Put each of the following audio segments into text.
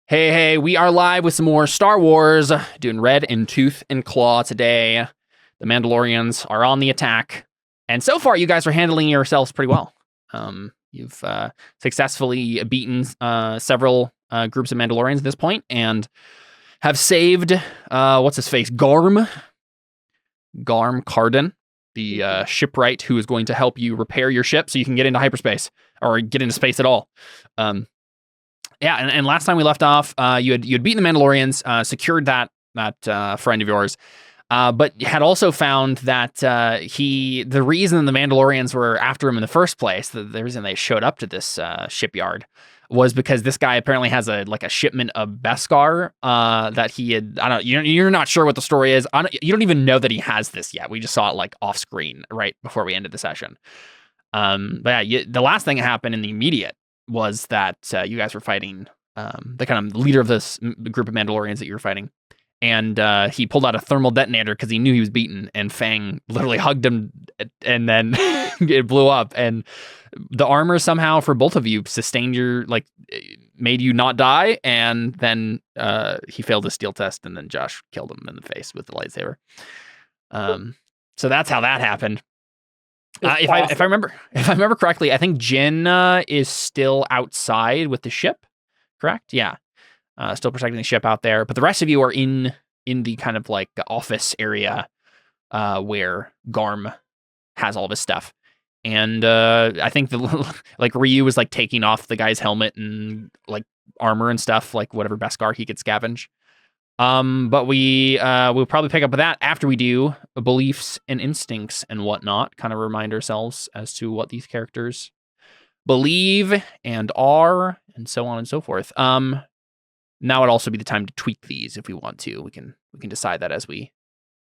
Hey, we are live with some more Star Wars, doing Red in Tooth and Claw today. The Mandalorians are on the attack, and so far you guys are handling yourselves pretty well. You've successfully beaten several groups of Mandalorians at this point, and have saved, what's his face, Garm Cardin, the shipwright who is going to help you repair your ship so you can get into hyperspace, or get into space at all. Yeah, and last time we left off, you had beaten the Mandalorians, secured that friend of yours, but had also found that the reason the Mandalorians were after him in the first place, the reason they showed up to this shipyard, was because this guy apparently has a shipment of Beskar that he had. I don't. You're not sure what the story is. You don't even know that he has this yet. We just saw it off screen right before we ended the session. But yeah, the last thing that happened in the immediate was that you guys were fighting the kind of leader of this group of Mandalorians that you were fighting, and he pulled out a thermal detonator because he knew he was beaten, and Fang literally hugged him, and then it blew up, and the armor somehow for both of you sustained made you not die, and then he failed his steel test, and then Josh killed him in the face with the lightsaber. So that's how that happened. If I remember correctly, I think Jin is still outside with the ship. Correct? Yeah, still protecting the ship out there. But the rest of you are in the kind of office area where Garm has all of his stuff. And I think Ryu was taking off the guy's helmet and armor and stuff, whatever Beskar he could scavenge. But we'll probably pick up with that after we do beliefs and instincts and whatnot, kind of remind ourselves as to what these characters believe and are, and so on and so forth. Now would also be the time to tweak these if we want to. We can decide that as we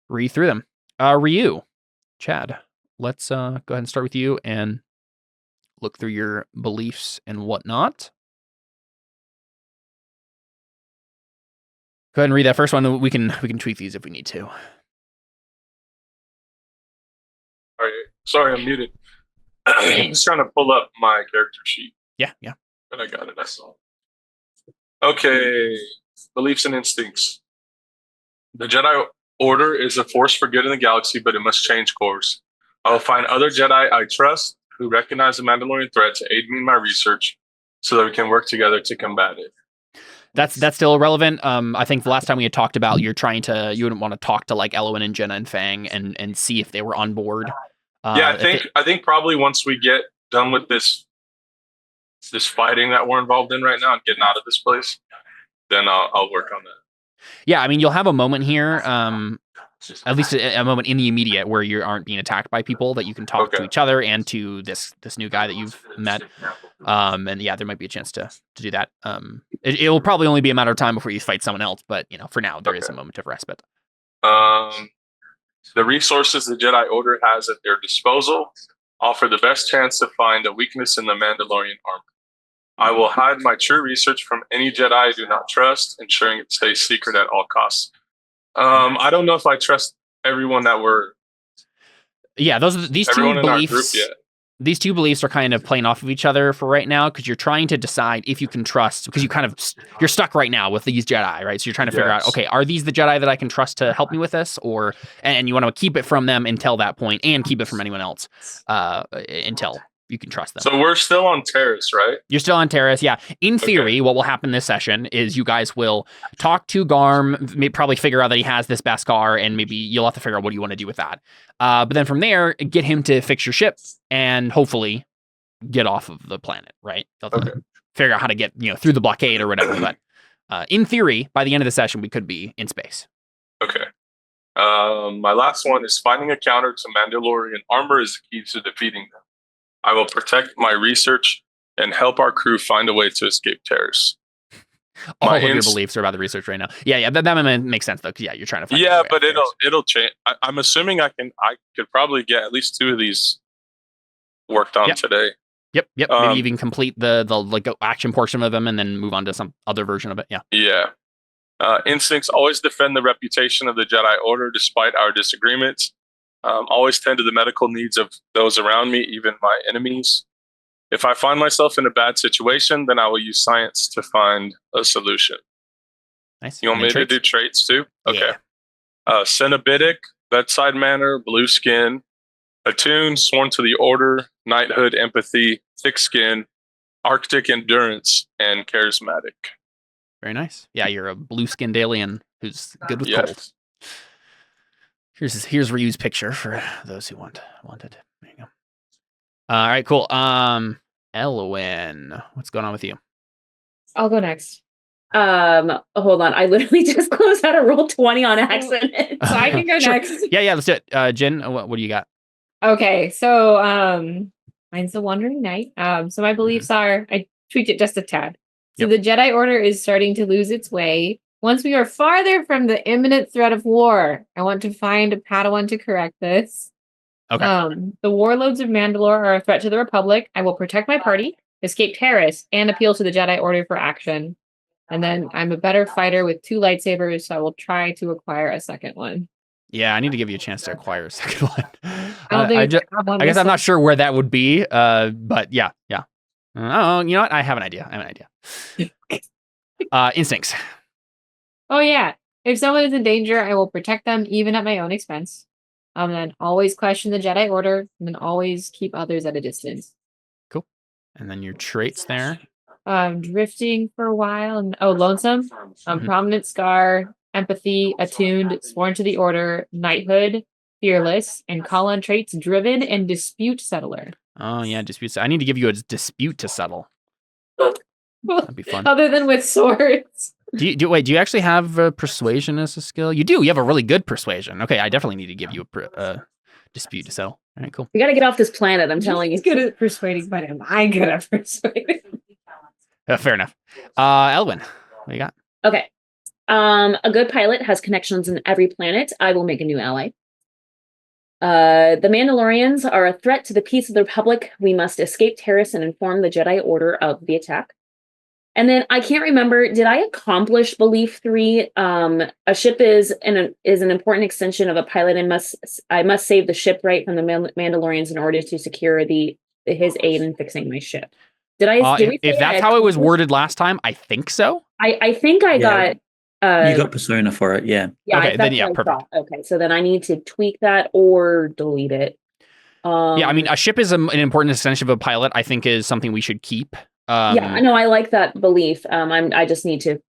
read through them. Ryu, Chad, let's go ahead and start with you and look through your beliefs and whatnot. Go ahead and read that first one. We can tweak these if we need to. All right. Sorry, I'm muted. I'm just trying to pull up my character sheet. Yeah. But I got it. That's all. Okay. Beliefs and instincts. The Jedi Order is a force for good in the galaxy, but it must change course. I will find other Jedi I trust who recognize the Mandalorian threat to aid me in my research so that we can work together to combat it. That's still relevant. I think the last time we had talked about you wouldn't want to talk to Elowen and Jenna and Fang and see if they were on board. I think probably once we get done with this fighting that we're involved in right now and getting out of this place, then I'll work on that. Yeah, I mean, you'll have a moment here, at least a moment in the immediate where you aren't being attacked by people, that you can talk to each other and to this new guy that you've met. And yeah, there might be a chance to do that. It will probably only be a matter of time before you fight someone else, but for now there is a moment of respite. The resources the Jedi Order has at their disposal offer the best chance to find a weakness in the Mandalorian armor. I will hide my true research from any Jedi I do not trust, ensuring it stays secret at all costs. I don't know if I trust everyone that we're. Yeah, these two beliefs. These two beliefs are kind of playing off of each other for right now, because you're trying to decide if you can trust, because you're stuck right now with these Jedi, right? So you're trying to figure out, okay, are these the Jedi that I can trust to help me with this, and you want to keep it from them until that point, and keep it from anyone else until you can trust them. So we're still on Terrace, right? You're still on Terrace, yeah. In theory, what will happen this session is you guys will talk to Garm, maybe probably figure out that he has this Beskar, and maybe you'll have to figure out what you want to do with that. But then from there, get him to fix your ship and hopefully get off of the planet, right? Figure out how to get through the blockade or whatever. But in theory, by the end of the session, we could be in space. Okay. My last one is finding a counter to Mandalorian armor is the key to defeating them. I will protect my research and help our crew find a way to escape Terrace. All of your beliefs are about the research right now. Yeah, that makes sense though. Because you're trying to find. Yeah, but it'll change. I'm assuming I could probably get at least 2 of these worked on today. Yep. Maybe even complete the action portion of them and then move on to some other version of it. Yeah. Yeah. Instincts always defend the reputation of the Jedi Order despite our disagreements. Always tend to the medical needs of those around me, even my enemies. If I find myself in a bad situation, then I will use science to find a solution. Nice. You want And me then to do traits too? Okay. Yeah. Cenobitic, bedside manner, blue skin, attuned, sworn to the order, knighthood, empathy, thick skin, Arctic endurance, and charismatic. Very nice. Yeah, you're a blue-skinned alien who's good with cold. Here's Ryu's picture for those who wanted. There you go. All right, cool. Elwyn, what's going on with you? I'll go next. Hold on. I literally just closed out a roll 20 on accident, so I can go Sure. next. Yeah, let's do it. Jen, what do you got? Okay, so mine's the Wandering Knight. So my beliefs are I tweaked it just a tad. So the Jedi Order is starting to lose its way. Once we are farther from the imminent threat of war, I want to find a Padawan to correct this. Okay. The warlords of Mandalore are a threat to the Republic. I will protect my party, escape terrorists, and appeal to the Jedi Order for action. And then I'm a better fighter with 2 lightsabers, so I will try to acquire a second one. Yeah, I need to give you a chance to acquire a second one. I guess I'm not sure where that would be, but yeah. Oh, you know what? I have an idea. Instincts. Oh, yeah. If someone is in danger, I will protect them even at my own expense. Then always question the Jedi Order, and then always keep others at a distance. Cool. And then your traits there. Drifting for a while, and lonesome. Prominent scar, empathy, attuned, sworn to the order, knighthood, fearless, and call on traits driven and dispute settler. Oh yeah, dispute. I need to give you a dispute to settle. That'd be fun. Other than with swords. Do you actually have persuasion as a skill? You do. You have a really good persuasion. Okay, I definitely need to give you a dispute to settle. All right, cool. We got to get off this planet. I'm telling you. He's good at persuading, but am I good at persuading? Fair enough. Elwyn, what do you got? Okay. A good pilot has connections in every planet. I will make a new ally. The Mandalorians are a threat to the peace of the Republic. We must escape terrorists and inform the Jedi Order of the attack. And then I can't remember, did I accomplish belief 3? A ship is an important extension of a pilot and I must save the shipwright from the Mandalorians in order to secure his aid in fixing my ship. If that's how it was worded last time, I think so. I think I got you got persona for it, yeah. Okay, then yeah, perfect. Okay, so then I need to tweak that or delete it. Yeah, I mean, a ship is an important extension of a pilot. I think is something we should keep. Yeah, I know. I like that belief. I just need to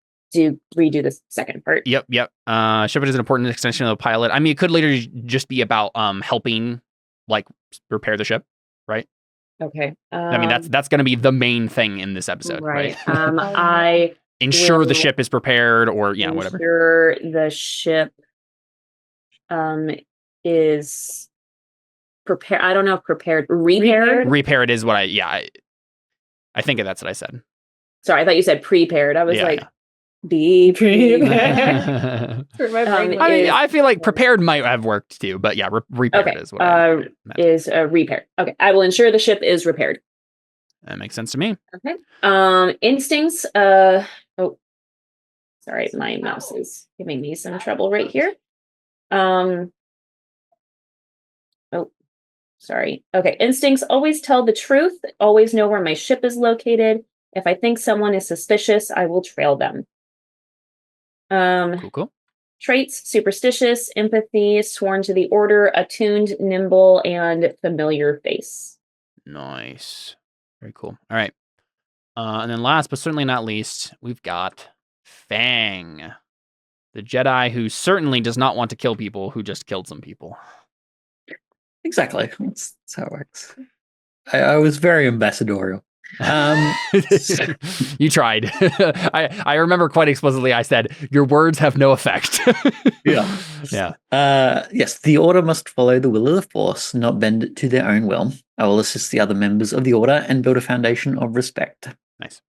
redo the second part. Yep. Ship is an important extension of the pilot. I mean, it could later just be about helping, like, repair the ship, right? Okay. I mean, that's going to be the main thing in this episode, right? I ensure the ship is prepared, or whatever. Ensure the ship is prepared. I don't know if prepared. Repaired. Repaired is what I think that's what I said. Sorry, I thought you said prepared. I was be prepared. I feel like prepared might have worked too, but yeah, repaired is what I meant. Is repaired. Okay, I will ensure the ship is repaired. That makes sense to me. Okay. Instincts. Sorry, my mouse is giving me some trouble right here. Sorry. Okay. Instincts always tell the truth, always know where my ship is located. If I think someone is suspicious, I will trail them. Cool. Traits: superstitious, empathy, sworn to the order, attuned, nimble, and familiar face. Nice. Very cool. All right. And then last but certainly not least, we've got Fang, the Jedi who certainly does not want to kill people who just killed some people. Exactly. That's how it works. I was very ambassadorial. You tried. I remember quite explicitly I said, your words have no effect. Yeah. Yes, the Order must follow the will of the Force, not bend it to their own will. I will assist the other members of the Order and build a foundation of respect. Nice.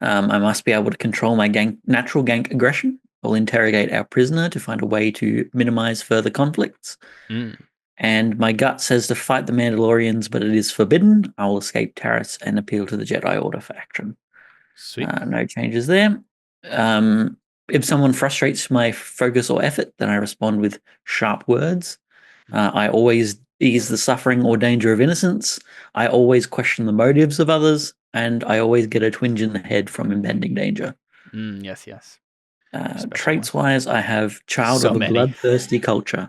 I must be able to control my natural gank aggression. I'll interrogate our prisoner to find a way to minimize further conflicts. And my gut says to fight the Mandalorians, but it is forbidden. I will escape terrorists and appeal to the Jedi Order for action. Sweet. No changes there. If someone frustrates my focus or effort, then I respond with sharp words. I always ease the suffering or danger of innocence. I always question the motives of others. And I always get a twinge in the head from impending danger. Yes. Traits-wise, I have child So of a many. bloodthirsty culture,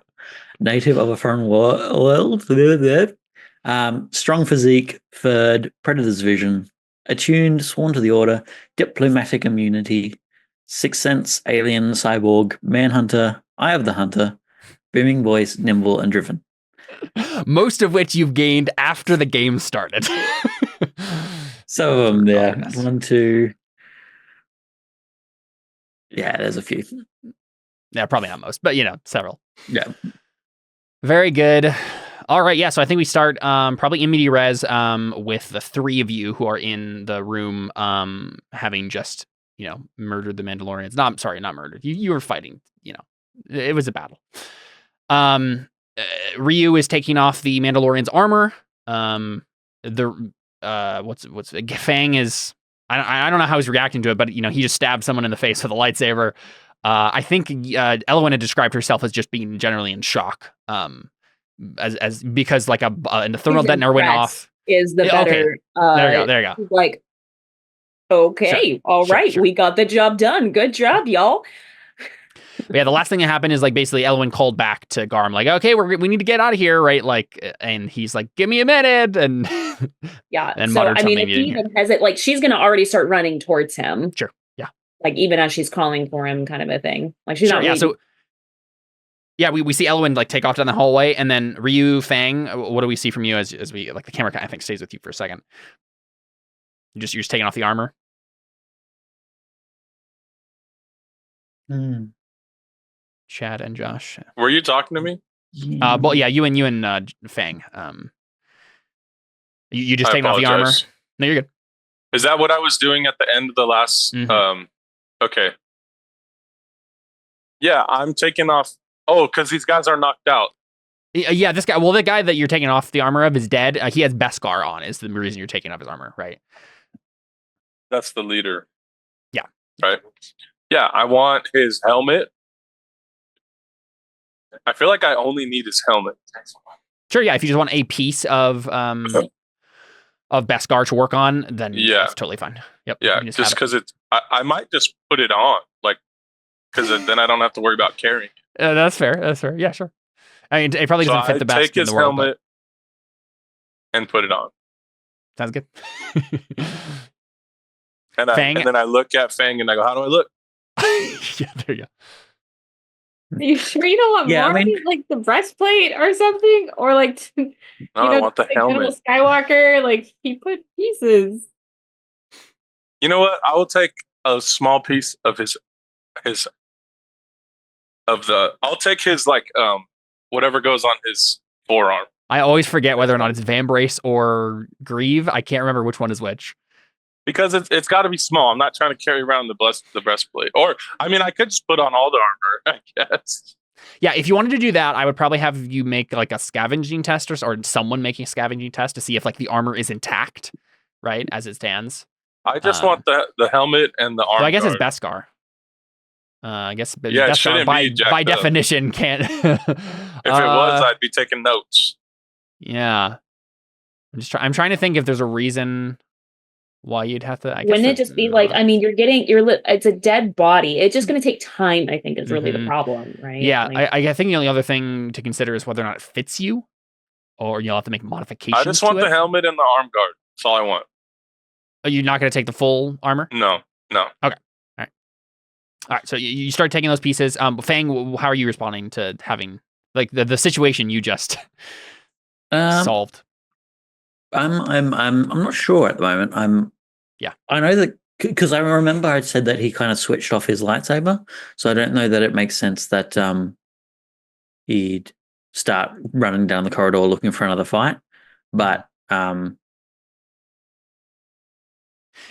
native of a foreign world, strong physique, third, predator's vision, attuned, sworn to the order, diplomatic immunity, sixth sense, alien, cyborg, manhunter, eye of the hunter, booming voice, nimble, and driven. Most of which you've gained after the game started. Some of them there. Yes. 1, 2. Yeah, there's a few. Yeah, probably not most, but several. Yeah. Very good. All right, yeah. So I think we start probably in media res with the three of you who are in the room, having just murdered the Mandalorians. Not murdered. You were fighting. It was a battle. Ryu is taking off the Mandalorian's armor. Fang is. I don't know how he's reacting to it, but he just stabbed someone in the face with a lightsaber. I think Elowen had described herself as just being generally in shock. Because like in the thermal detonator went off. Is the better? Okay. There you go. Like, okay, sure. All right, sure. We got the job done. Good job, y'all. But yeah, the last thing that happened is like basically Elowen called back to Garm, like, okay, we need to get out of here, right? Like, and he's like, give me a minute, and yeah. And so I mean, if he even has it, like, she's gonna already start running towards him. Sure. Yeah. Like even as she's calling for him, kind of a thing. Like she's not. Yeah. So. Yeah, we see Elowen like take off down the hallway, and then Ryu, Fang. What do we see from you as we like the camera? I think stays with you for a second. You're just taking off the armor. Chad and Josh. Were you talking to me? Well, yeah, you and Fang. You just taking off the armor. No, you're good. Is that what I was doing at the end of the last? Mm-hmm. Okay. Yeah, I'm taking off. Oh, because these guys are knocked out. Yeah, this guy. Well, the guy that you're taking off the armor of is dead. He has Beskar on. Is the reason you're taking off his armor, right? That's the leader. Yeah. Right. Yeah, I want his helmet. I feel like I only need his helmet. Sure. Yeah. If you just want a piece of Beskar to work on, then that's totally fine. Yep. Yeah, just because I might just put it on, like, because then I don't have to worry about carrying it. That's fair. That's fair. Yeah, sure. I mean, it probably doesn't fit the best take his in the world, helmet and put it on. Sounds good. And then I look at Fang and I go, how do I look? Yeah, there you go. Are you sure you don't want more? I mean, like the breastplate or something? Or like, I want the helmet. Skywalker, like he put pieces. You know what? I will take a small piece of I'll take his like whatever goes on his forearm. I always forget whether or not it's Vambrace or Grieve. I can't remember which one is which. Because it's got to be small. I'm not trying to carry around the breastplate. Or I mean, I could just put on all the armor, I guess. Yeah, if you wanted to do that, I would probably have you make like a scavenging test or someone making a scavenging test to see if like the armor is intact, right, as it stands. I just want the helmet and the arm. So I guess guard. it's Beskar. I guess Beskar by definition can't. If it was, I'd be taking notes. Yeah, I'm trying to think if there's a reason why you'd have to. Wouldn't it just be like? I mean, it's a dead body. It's just going to take time. I think is really the problem, right? Yeah, like, I think the only other thing to consider is whether or not it fits you, or you'll have to make modifications. I just want the helmet and the arm guard. That's all I want. Are you not going to take the full armor? No. Okay. All right, so you start taking those pieces. Fang, how are you responding to having like the situation you just solved? I'm not sure at the moment. I know that because I remember I said that he kind of switched off his lightsaber, so I don't know that it makes sense that he'd start running down the corridor looking for another fight. But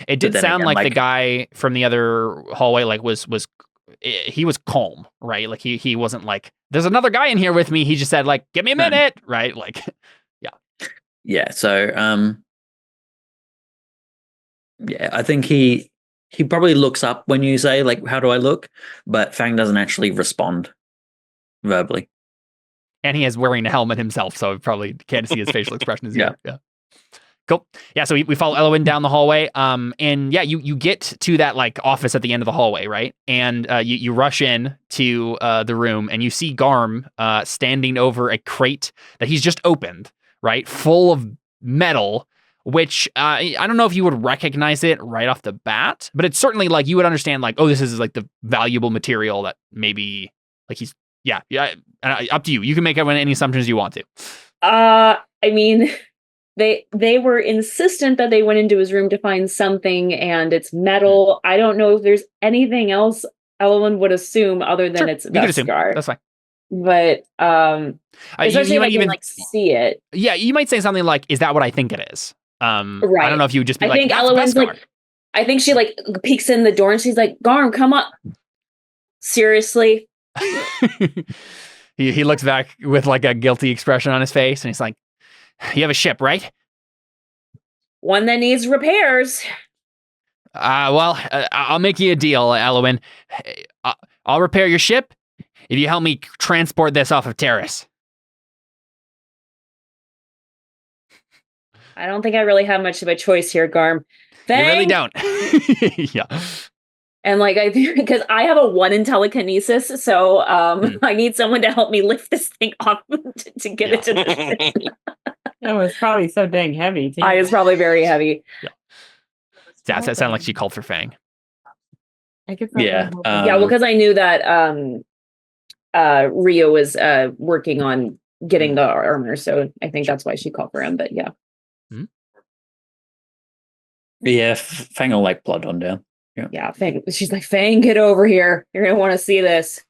it did sound like the guy from the other hallway he was calm, right? Like he wasn't like, there's another guy in here with me. He just said like, give me a minute, right? Like, yeah. Yeah. So, yeah, I think he probably looks up when you say like, how do I look? But Fang doesn't actually respond verbally. And he is wearing a helmet himself, so probably can't see his facial expression as yet. Yeah. Cool. Yeah, so we follow Elwyn down the hallway. And yeah, you get to that like office at the end of the hallway, right? And you rush in to the room and you see Garm standing over a crate that he's just opened, right? Full of metal, which I don't know if you would recognize it right off the bat, but it's certainly like you would understand like, oh, this is like the valuable material that maybe like he's up to you. You can make any assumptions you want to. I mean, they were insistent that they went into his room to find something, and it's metal. I don't know if there's anything else Elwyn would assume other than it's Beskar. That's fine. But especially if I can like see it. Yeah, you might say something like, "Is that what I think it is?" Right. I don't know if you would just be I think Elwyn's like, I think she like peeks in the door and she's like, "Garm, come up." Seriously. He looks back with like a guilty expression on his face, and he's like, "You have a ship, right?" One that needs repairs. Well, I'll make you a deal, Elwyn. I'll repair your ship if you help me transport this off of Terrace. I don't think I really have much of a choice here, Garm. You really don't. Yeah. And like I think because I have a 1 in telekinesis, so I need someone to help me lift this thing off to get it to the ship. It was probably so dang heavy. Too. It's probably very heavy. Yeah, that sounded like she called for Fang. I could well, because I knew that Rio was working on getting the armor, so I think that's why she called for him. But yeah. Mm-hmm. Yeah, Fang will like blood on down. Yeah, Fang. She's like, Fang, get over here. You're gonna want to see this.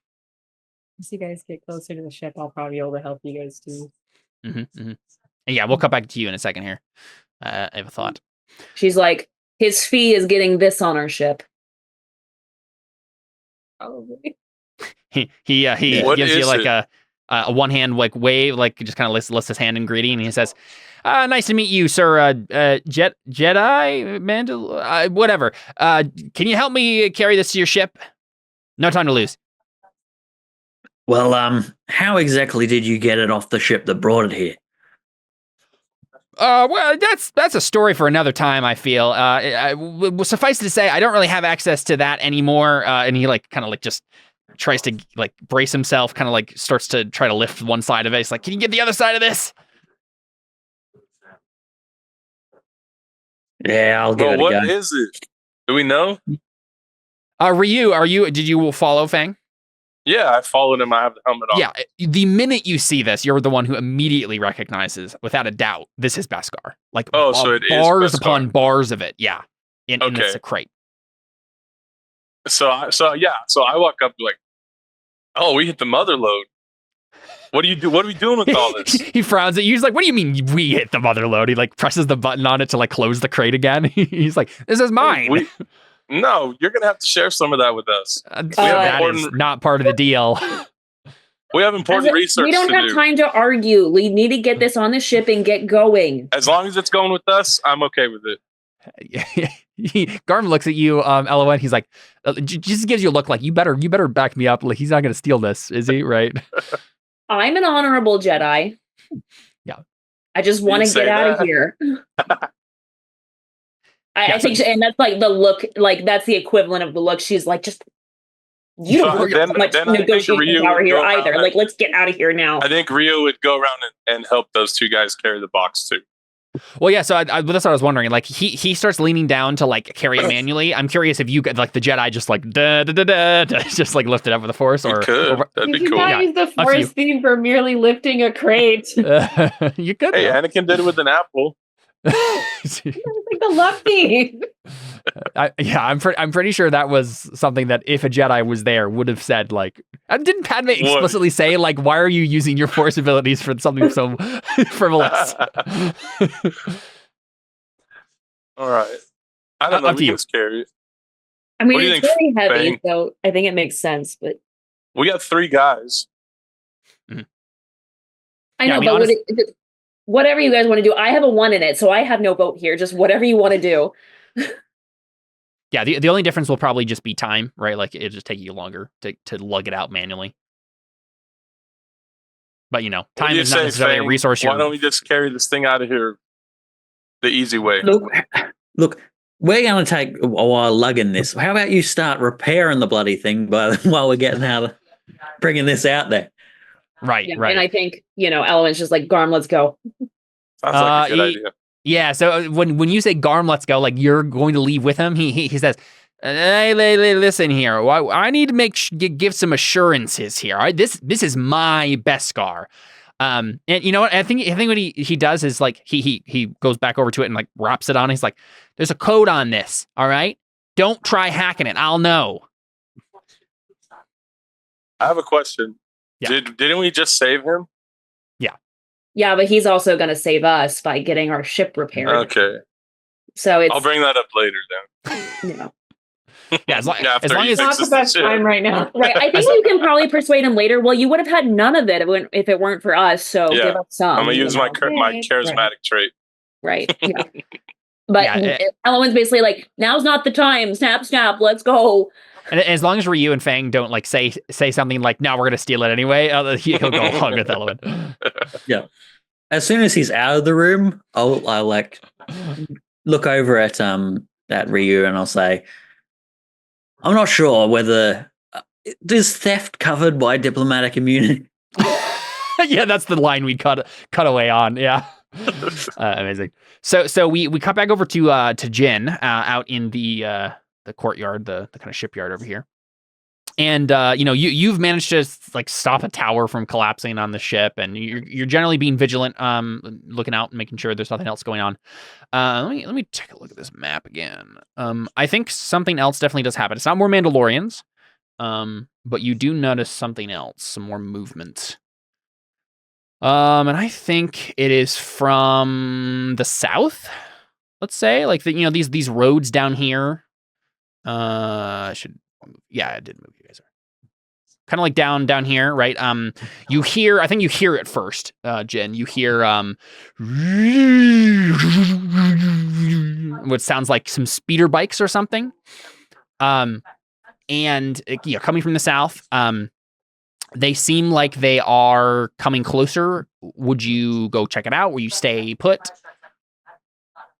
As you guys get closer to the ship, I'll probably be able to help you guys too. Mm-hmm, mm-hmm. And yeah, we'll come back to you in a second here. I have a thought. She's like, his fee is getting this on our ship. Probably. He gives you like a one hand like wave, like just kind of lifts his hand in greeting, and he says, "Nice to meet you, sir. Jedi, Mandal, whatever. Can you help me carry this to your ship? No time to lose." Well, how exactly did you get it off the ship that brought it here? Well, that's a story for another time, I feel. Suffice to say, I don't really have access to that anymore. And he like kind of like just tries to like brace himself, kind of like starts to try to lift one side of it. He's like, "Can you get the other side of this?" Yeah, I'll give it a go. What is it? Do we know? Ryu, did you follow Fang? Yeah, I followed him. I have the helmet on. Yeah, the minute you see this, you're the one who immediately recognizes, without a doubt, this is Beskar. Like, so it is bars Beskar. upon bars of it. Yeah, in this crate. So I walk up like, "Oh, we hit the mother load. What do you do? What are we doing with all this?" He frowns at you. He's like, "What do you mean we hit the mother load?" He like presses the button on it to like close the crate again. He's like, "This is mine." No, you're gonna have to share some of that with us. That is not part of the deal. We have important research. We don't have time to argue. We need to get this on the ship and get going. As long as it's going with us, I'm okay with it. Garm looks at you, Elwyn. He's like, just gives you a look like, you better back me up. Like, he's not going to steal this, is he? Right? I'm an honorable Jedi. Yeah. I just want to get out of here. I think, and that's like the look, like that's the equivalent of the look. She's like, just, you don't have much negotiation power here either. Like, let's get out of here now. I think Rio would go around and help those two guys carry the box too. Well, yeah. So that's what I was wondering. Like, he starts leaning down to like carry it manually. I'm curious if you could, like the Jedi just like just like lift it up with the Force, or that'd be cool. You use the Force theme for merely lifting a crate. You could. Hey, Anakin did it with an apple. It's like the lefty. I'm pretty sure that was something that if a Jedi was there would have said, like, didn't Padme explicitly say, like, why are you using your Force abilities for something so frivolous? All right, I don't know. We can carry it. I mean, it's very heavy, Fang? So I think it makes sense. But we got 3 guys. Mm-hmm. I know, but whatever you guys want to do, I have a 1 in it, so I have no vote here. Just whatever you want to do. Yeah, the only difference will probably just be time, right? Like, it'll just take you longer to lug it out manually. But, time is not necessarily a resource. Why don't we just carry this thing out of here the easy way. Look, we're going to take a while lugging this. How about you start repairing the bloody thing while we're getting out, bringing this out there? Right. And I think, Elowen's just like, Garm, let's go. Sounds like a good idea. Yeah. So when you say Garm, let's go, like you're going to leave with him, he says, hey, listen here. I need to give some assurances here. All right? This is my Beskar. And you know what? I think what he does is like he goes back over to it and like wraps it on. He's like, there's a code on this. All right. Don't try hacking it. I'll know. I have a question. Yeah. Didn't we just save him? Yeah, but he's also going to save us by getting our ship repaired. Okay. So I'll bring that up later then. Yeah, as long it's as not the best time right now. Right. I think you can probably persuade him later. Well, you would have had none of it if it weren't for us. So give us some. I'm going to use my charismatic trait. Right. Yeah. But Elowen's basically like, now's not the time. Snap, snap. Let's go. And as long as Ryu and Fang don't like say something like, no, we're going to steal it anyway, he'll go along with Elowen. Yeah. As soon as he's out of the room, I'll like look over at Ryu and I'll say, I'm not sure whether is theft covered by diplomatic immunity. Yeah, that's the line we cut away on. Yeah, amazing. So we cut back over to Jin out in the courtyard, the kind of shipyard over here. And you've managed to like stop a tower from collapsing on the ship, and you're generally being vigilant, looking out and making sure there's nothing else going on. Let me take a look at this map again. I think something else definitely does happen. It's not more Mandalorians, but you do notice something else, some more movement. And I think it is from the south. Let's say, like these roads down here. I did move you guys. Kind of like down here, right? I think you hear it first, Jen. You hear what sounds like some speeder bikes or something. And coming from the south, they seem like they are coming closer. Would you go check it out? Will you stay put?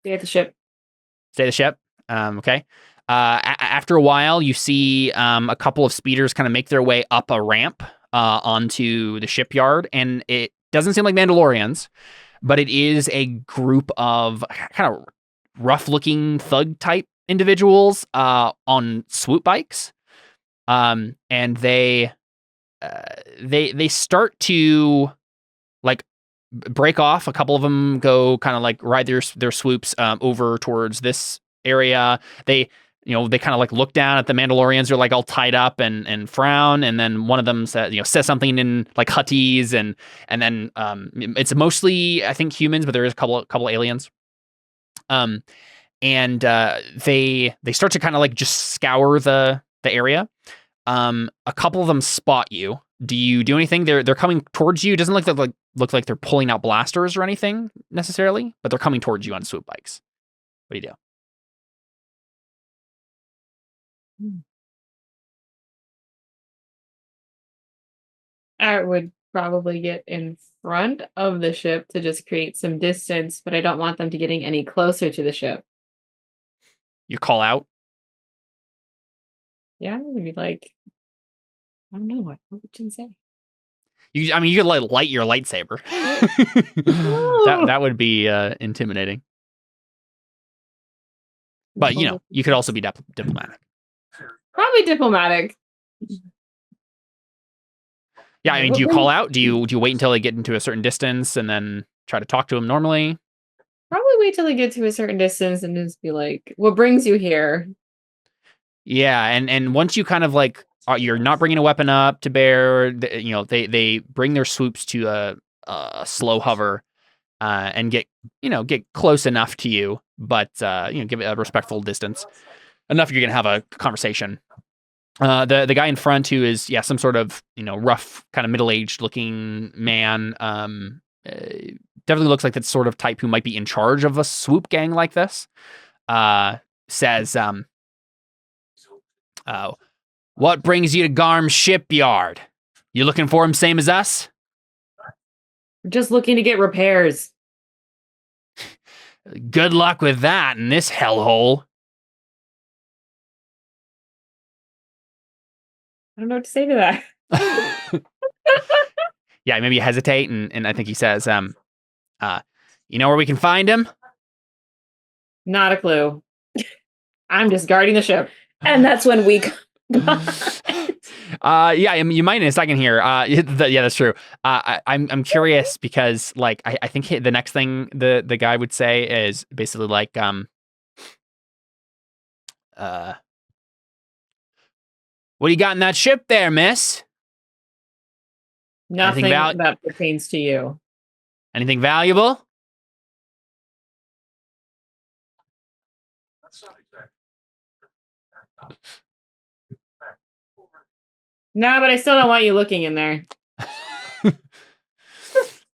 Stay at the ship. Stay at the ship. Okay. After a while, you see a couple of speeders kind of make their way up a ramp onto the shipyard, and it doesn't seem like Mandalorians, but it is a group of kind of rough-looking thug-type individuals on swoop bikes, and they start to like break off. A couple of them go kind of like ride their swoops over towards this area. They kind of like look down at the Mandalorians who are like all tied up and frown. And then one of them says something in like Huttese and then it's mostly, I think, humans, but there is a couple aliens. And they start to kind of like just scour the area. A couple of them spot you. Do you do anything? They're coming towards you. It doesn't look like they're pulling out blasters or anything necessarily, but they're coming towards you on swoop bikes. What do you do? I would probably get in front of the ship to just create some distance, but I don't want them to getting any closer to the ship. You call out? Yeah, maybe like, I don't know, what would you say? You could like light your lightsaber. that would be intimidating. But you could also be diplomatic. Probably diplomatic. Yeah, I mean, do you call out? Do you wait until they get into a certain distance and then try to talk to them normally? Probably wait till they get to a certain distance and just be like, "What brings you here?" Yeah, and once you kind of like you're not bringing a weapon up to bear, they bring their swoops to a slow hover and get close enough to you, but give it a respectful distance. Enough you're gonna have a conversation. The guy in front, who is some sort of rough kind of middle-aged looking man, definitely looks like that sort of type who might be in charge of a swoop gang like this. Says, "What brings you to Garm's shipyard? You looking for him same as us?" We're just looking to get repairs. Good luck with that in this hellhole. I don't know what to say to that. Yeah, maybe you hesitate, and I think he says, you know where we can find him? Not a clue. I'm just guarding the ship. And that's when we yeah, you might in a second here. Yeah, that's true. I'm curious because like I think the next thing the guy would say is basically like what do you got in that ship there, miss? Nothing that pertains to you. Anything valuable? No, but I still don't want you looking in there.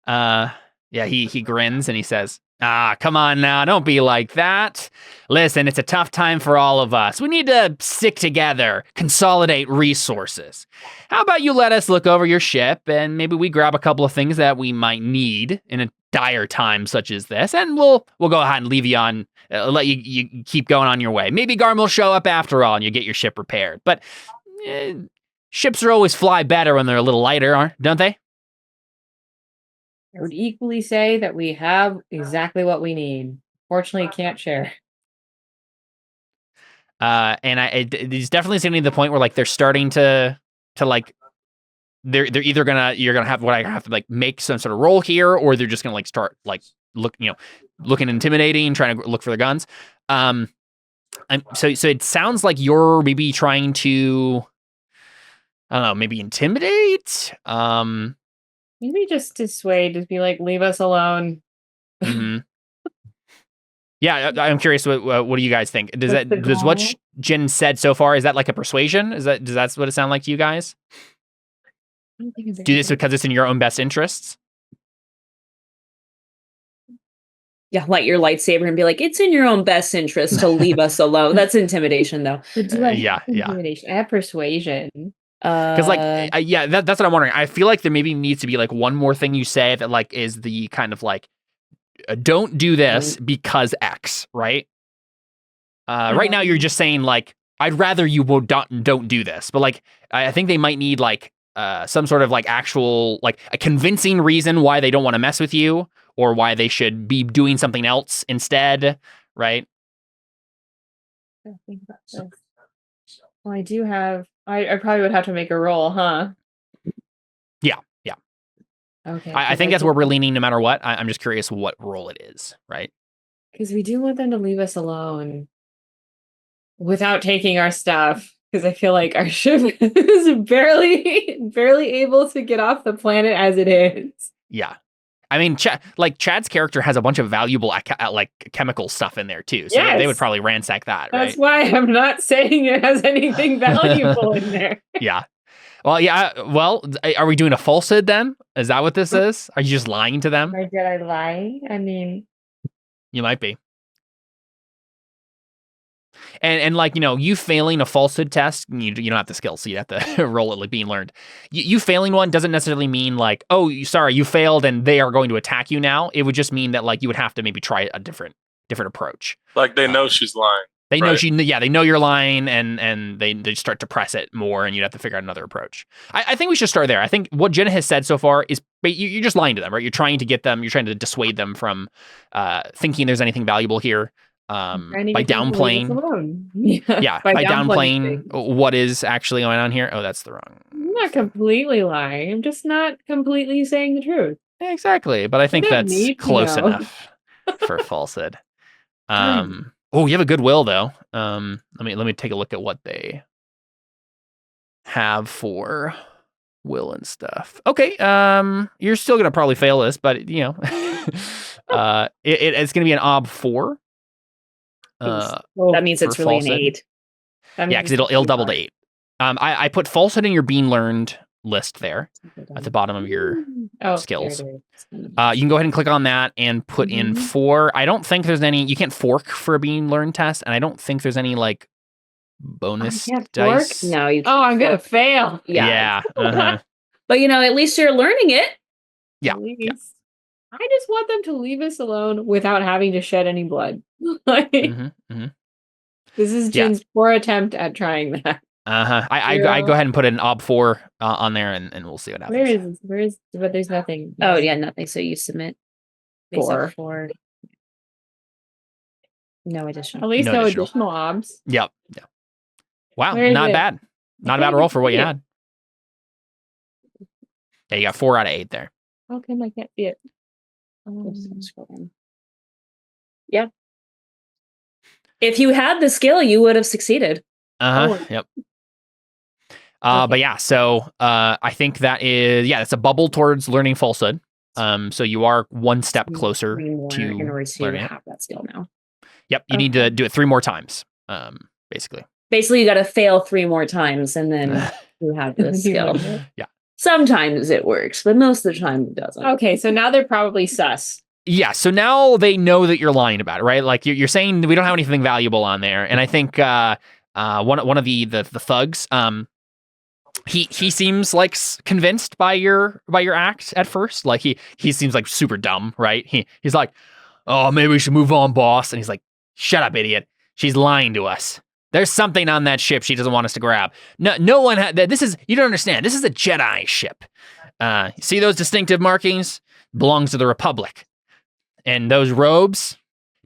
Yeah, he grins and he says, come on now, don't be like that. Listen, it's a tough time for all of us. We need to stick together, consolidate resources. How about you let us look over your ship and maybe we grab a couple of things that we might need in a dire time such as this, and we'll go ahead and leave you on, let you keep going on your way. Maybe Garm will show up after all and you get your ship repaired. But ships are always fly better when they're a little lighter, don't they? I would equally say that we have exactly what we need. Fortunately, can't share. And it's definitely getting to the point where like they're starting to like they're either you're gonna have to make some sort of roll here, or they're just gonna like start like looking intimidating, trying to look for the guns. So it sounds like you're maybe trying to, I don't know, maybe intimidate. Maybe just dissuade, just be like, leave us alone. Mm-hmm. Yeah, I'm curious. What do you guys think? Does what Jin said so far, is that like a persuasion? Does that what it sound like to you guys? I don't think it's do this because it's in your own best interests. Yeah, light your lightsaber and be like, it's in your own best interest to leave us alone. That's intimidation, though. Yeah. Intimidation. I have persuasion. Because that's what I'm wondering. I feel like there maybe needs to be like one more thing you say that like is the kind of like, don't do this because X, right? Right now you're just saying like, I'd rather you don't do this, but like I think they might need like some sort of like actual like a convincing reason why they don't want to mess with you, or why they should be doing something else instead, right? I think about this. Well, I do have. I probably would have to make a roll, huh? Yeah. Okay. I think that's where we're leaning no matter what. I'm just curious what role it is, right? Because we do want them to leave us alone without taking our stuff. Because I feel like our ship is barely able to get off the planet as it is. Yeah. I mean, Chad's character has a bunch of valuable like chemical stuff in there too, so they would probably ransack that. That's right? why I'm not saying it has anything valuable in there. Yeah. Well, yeah. Well, are we doing a falsehood then? Is that what this is? Are you just lying to them? Or did I lie? I mean, you might be. And like, you failing a falsehood test, you don't have the skills, so you have to roll it like being learned. You failing one doesn't necessarily mean like, oh, sorry, you failed and they are going to attack you now. It would just mean that like you would have to maybe try a different approach. Like they know she's lying. They know they know you're lying, and they start to press it more, and you'd have to figure out another approach. I think we should start there. I think what Jenna has said so far is you're just lying to them, right? You're trying to dissuade them from thinking there's anything valuable here. By downplaying, by downplaying what is actually going on here. Oh, that's the wrong. I'm not completely lying. I'm just not completely saying the truth. Exactly, but I think that's close enough for falsehood. Oh, you have a good will though. Let me take a look at what they have for will and stuff. Okay, you're still gonna probably fail this, but it's gonna be an ob 4. That means it's really falsehood. an 8. Yeah, because it'll double to 8. I put falsehood in your being learned list there at the bottom of your skills. You can go ahead and click on that and put in 4. I don't think there's any. You can't fork for a being learned test, and I don't think there's any like bonus dice. No, you. Oh, I'm gonna fail. Yeah. Uh-huh. But at least you're learning it. Yeah. I just want them to leave us alone without having to shed any blood. Like, this is Jin's poor attempt at trying that. I go ahead and put an ob 4 on there, and we'll see what happens. Where is? But there's nothing. Oh yeah, nothing. So you submit 4. No additional. At least no additional obs. Yep. Yeah. Wow, not bad. Not a bad roll for what you had. Yeah, you got 4 out of 8 there. How come I can't see it? Yeah. If you had the skill, you would have succeeded. Yep. But yeah, so I think that is it's a bubble towards learning falsehood. So you are one step closer to in order to learning have that skill now. Yep, you need to do it 3 more times, basically. Basically, you got to fail 3 more times, and then you have the skill. Yeah. Sometimes it works, but most of the time it doesn't. Okay, so now they're probably sus. Yeah, so now they know that you're lying about it, right? Like you're saying we don't have anything valuable on there, and I think one of the thugs, he seems like convinced by your act at first. Like he seems like super dumb, right? He's like, oh, maybe we should move on, boss. And he's like, shut up, idiot. She's lying to us. There's something on that ship she doesn't want us to grab. No one this is, you don't understand. This is a Jedi ship. See those distinctive markings? Belongs to the Republic. And those robes,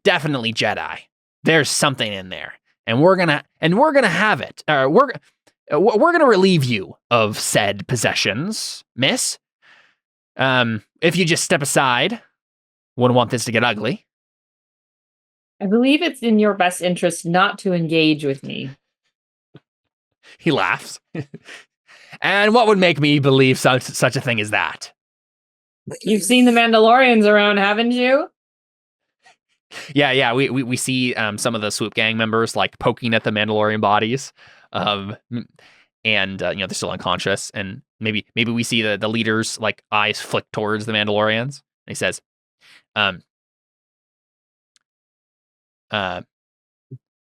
definitely Jedi. There's something in there. And we're gonna have it. We're gonna relieve you of said possessions, miss. If you just step aside, wouldn't want this to get ugly. I believe it's in your best interest not to engage with me. He laughs. And what would make me believe such a thing as that? You've seen the Mandalorians around, haven't you? Yeah. We see some of the swoop gang members like poking at the Mandalorian bodies, and they're still unconscious. And maybe we see the leaders like eyes flick towards the Mandalorians. And he says,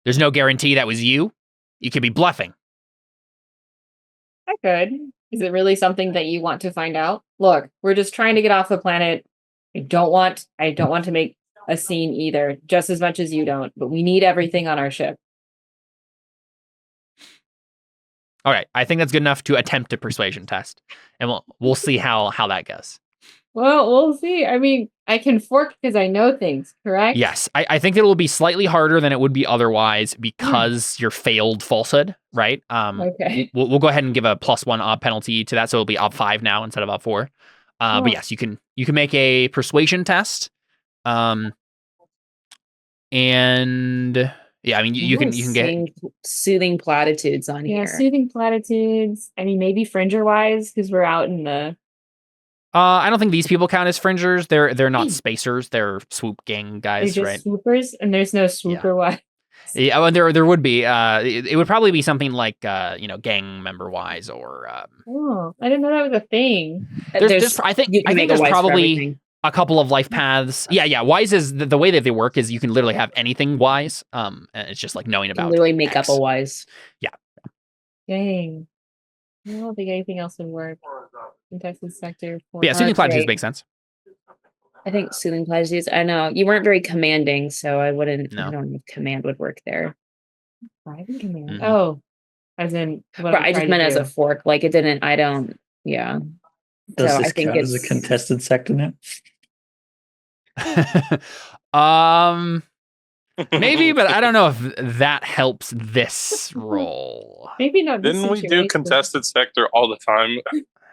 "There's no guarantee that was you. You could be bluffing." I could. Is it really something that you want to find out? Look, we're just trying to get off the planet. I don't want to make a scene either, just as much as you don't, but we need everything on our ship. All right, I think that's good enough to attempt a persuasion test, and we'll see how that goes. Well, we'll see. I mean, I can fork because I know things, correct? Yes, I think it will be slightly harder than it would be otherwise because your failed falsehood, right? Okay. We'll go ahead and give a +1 ob penalty to that, so it'll be ob 5 now instead of ob 4. But yes, you can make a persuasion test, and yeah, I mean you can get soothing platitudes on here. Yeah, soothing platitudes. I mean, maybe Fringer wise because we're out in the. I don't think these people count as fringers. They're not spacers. They're swoop gang guys, they're just swoopers, right? And there's no swooper wise. Yeah, well, there would be. It would probably be something like gang member wise or. Oh, I didn't know that was a thing. I think there's probably a couple of life paths. Yeah. Wise is the way that they work is you can literally have anything wise. And it's just like knowing about. Literally make up a wise. Yeah. Dang. I don't think anything else would work. Contested sector. Yeah, soothing platitudes makes sense. I think soothing platitudes. I know you weren't very commanding, so I wouldn't. No. I don't know if command would work there. Driving command. Mm-hmm. Oh, as in. I just meant as a fork. Like it didn't. I don't. Yeah. Does this count as a contested sector now? Maybe, but I don't know if that helps this roll. Maybe not. Didn't we do contested sector all the time?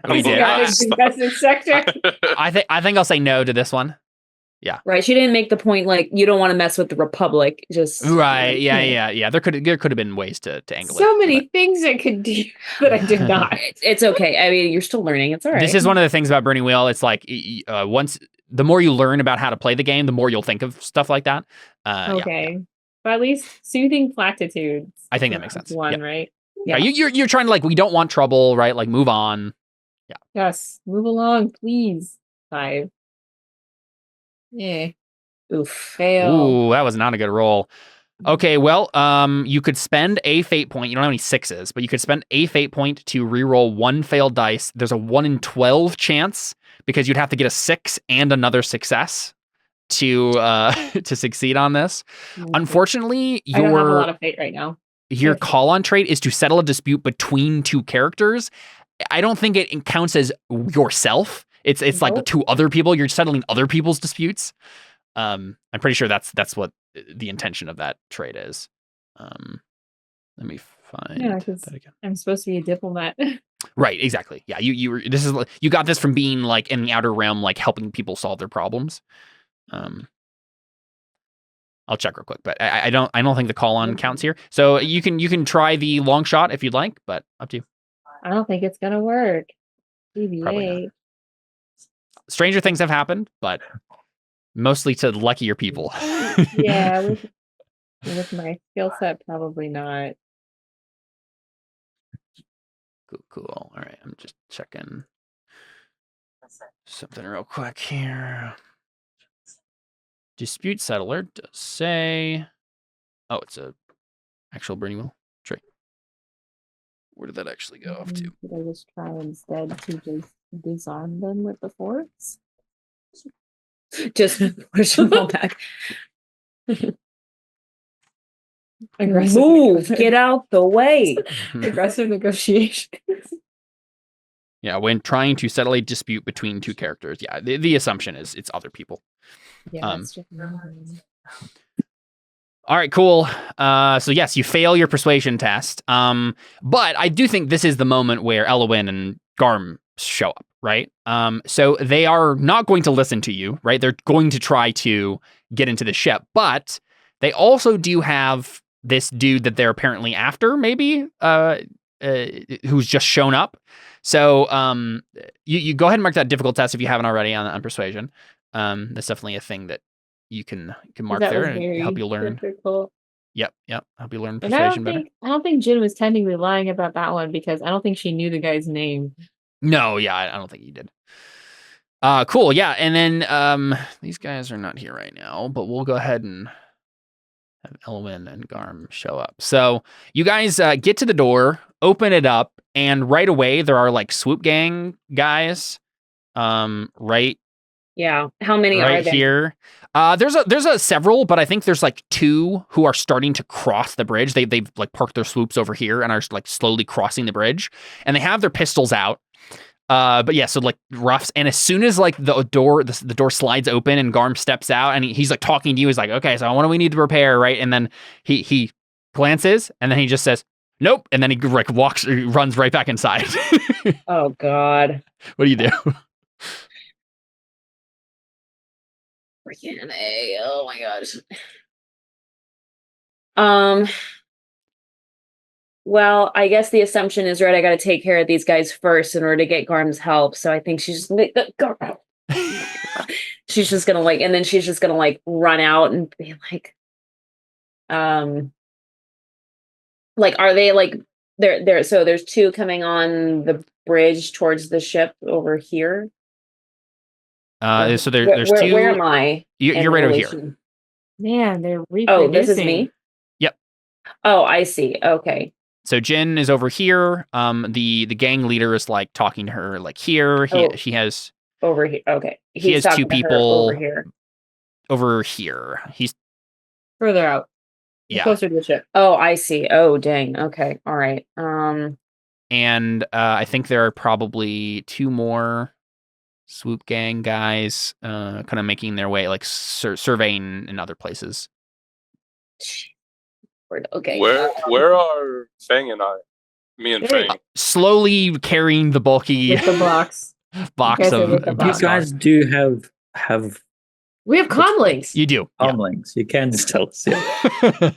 We did. Contested sector. I think I'll say no to this one. Yeah. Right. She didn't make the point like you don't want to mess with the Republic. Just right. Yeah. There could have been ways to angle it. So many things I could do that I did not. It's okay. I mean, you're still learning. It's all right. This is one of the things about Burning Wheel. It's like the more you learn about how to play the game, the more you'll think of stuff like that. Okay. Yeah. But at least soothing platitudes. I think that makes sense. One, right? Yeah. You're trying to like, we don't want trouble, right? Like move on. Yeah. Yes. Move along, please. 5. Yeah. Oof. Fail. Ooh, that was not a good roll. Okay, well, you could spend a fate point. You don't have any 6s, but you could spend a fate point to reroll 1 failed dice. There's a 1 in 12 chance because you'd have to get a 6 and another success to to succeed on this. Unfortunately, I don't have a lot of fate right now. your call on trait is to settle a dispute between two characters. I don't think it counts as yourself. It's like two other people. You're settling other people's disputes. I'm pretty sure that's what the intention of that trait is. Let me find that again. I'm supposed to be a diplomat. Right, exactly. Yeah, you got this from being like in the outer realm, like helping people solve their problems. I'll check real quick, but I don't think the call on counts here. So you can try the long shot if you'd like, but up to you. I don't think it's gonna work. Probably not. Stranger things have happened, but mostly to luckier people. Yeah, with my skill set, probably not. Cool. All right, I'm just checking something real quick here. Dispute settler does say, oh, it's a actual burning wheel trait. Where did that actually go off to? Should I just try instead to just disarm them with the force? Just push them all back. Aggressive Get out the way. Aggressive negotiation. Yeah, when trying to settle a dispute between two characters. Yeah, the assumption is it's other people. Yeah, that's just all right, cool. So yes, you fail your persuasion test. But I do think this is the moment where Elowin and Garm show up, right? So they are not going to listen to you, right? They're going to try to get into the ship, but they also do have this dude that they're apparently after, maybe, who's just shown up. So you go ahead and mark that difficult test if you haven't already on persuasion. That's definitely a thing that you can mark there and help you learn. Difficult. Yep. Help you learn persuasion better. I don't think Jin was technically lying about that one because I don't think she knew the guy's name. No, yeah, I don't think he did. Cool, yeah, and then these guys are not here right now, but we'll go ahead and have Elwin and Garm show up. So you guys get to the door, open it up, and right away there are like swoop gang guys. Right. Yeah. How many right are there? Here? There's a several, but I think there's like 2 who are starting to cross the bridge. They've like parked their swoops over here and are like slowly crossing the bridge, and they have their pistols out. But yeah, so like roughs, and as soon as like the door slides open and Garm steps out and he's like talking to you, he's like, okay, so what do we need to repair, right? And then he glances and then he just says, nope, and then he like runs right back inside. Oh God. What do you do? Freaking A. Oh my gosh. Well, I guess the assumption is, right, I got to take care of these guys first in order to get Garm's help. So I think she's she's just gonna like, and then she's just gonna like run out and be like, are they like there? So there's 2 coming on the bridge towards the ship over here. So there's 2. Where am I? You're right over here. Man, they're reproducing. Oh, this is me? Yep. Oh, I see. Okay. So Jin is over here. The gang leader is like talking to her like here. She has over here. Okay. He has 2 people over here. Over here. He's further out. Yeah. Closer to the ship. Oh, I see. Oh, dang. Okay. All right. And I think there are probably 2 more swoop gang guys kind of making their way, like surveying in other places. Okay. Where are Fang and I? Me and Fang. Slowly carrying the bulky with the box of You guys do have we have comlinks. You do. Comlinks. You can just tell us. Yeah.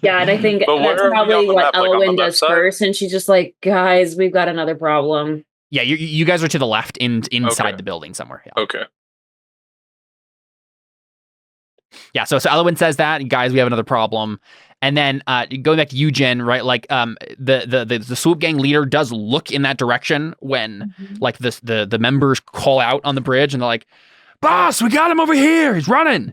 Yeah, and I think But that's probably what Elwin does first, and she's just like, guys, we've got another problem. Yeah, you guys are to the left inside the building somewhere. Yeah. Okay. Yeah, so Elwin says that, guys, we have another problem. And then going back to Eugen, right? Like the swoop gang leader does look in that direction when like the members call out on the bridge and they're like, boss, we got him over here. He's running.